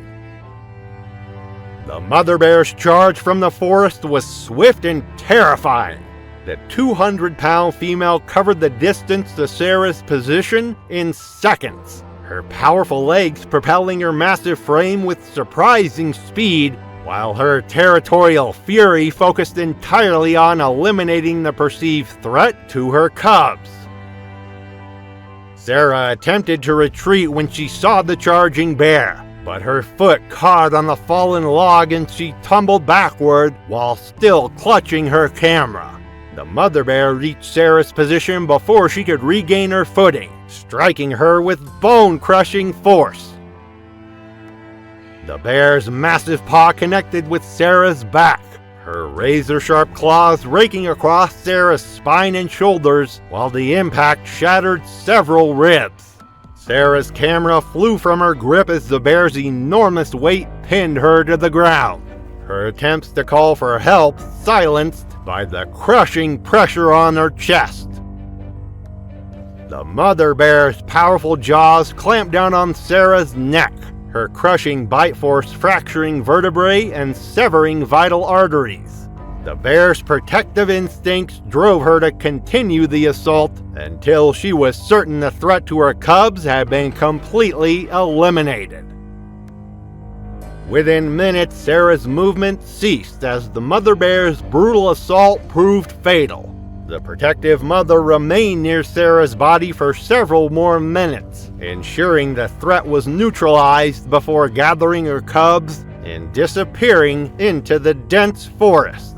The mother bear's charge from the forest was swift and terrifying. The 200-pound female covered the distance to Sarah's position in seconds, her powerful legs propelling her massive frame with surprising speed, while her territorial fury focused entirely on eliminating the perceived threat to her cubs. Sarah attempted to retreat when she saw the charging bear, but her foot caught on the fallen log and she tumbled backward while still clutching her camera. The mother bear reached Sarah's position before she could regain her footing, striking her with bone-crushing force. The bear's massive paw connected with Sarah's back, her razor-sharp claws raking across Sarah's spine and shoulders, while the impact shattered several ribs. Sarah's camera flew from her grip as the bear's enormous weight pinned her to the ground, her attempts to call for help silenced by the crushing pressure on her chest. The mother bear's powerful jaws clamped down on Sarah's neck, her crushing bite force fracturing vertebrae and severing vital arteries. The bear's protective instincts drove her to continue the assault until she was certain the threat to her cubs had been completely eliminated. Within minutes, Sarah's movement ceased as the mother bear's brutal assault proved fatal. The protective mother remained near Sarah's body for several more minutes, ensuring the threat was neutralized before gathering her cubs and disappearing into the dense forest.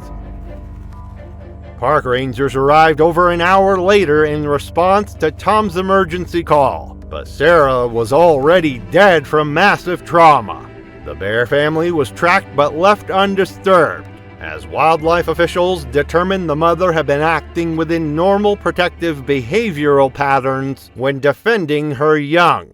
Park rangers arrived over an hour later in response to Tom's emergency call, but Sarah was already dead from massive trauma. The bear family was tracked but left undisturbed, as wildlife officials determined the mother had been acting within normal protective behavioral patterns when defending her young.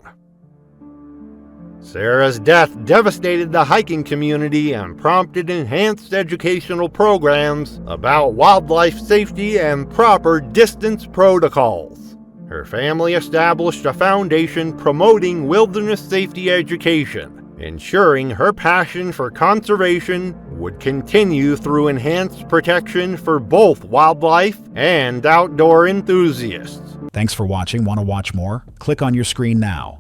Sarah's death devastated the hiking community and prompted enhanced educational programs about wildlife safety and proper distance protocols. Her family established a foundation promoting wilderness safety education, ensuring her passion for conservation would continue through enhanced protection for both wildlife and outdoor enthusiasts. Thanks for watching. Want to watch more? Click on your screen now.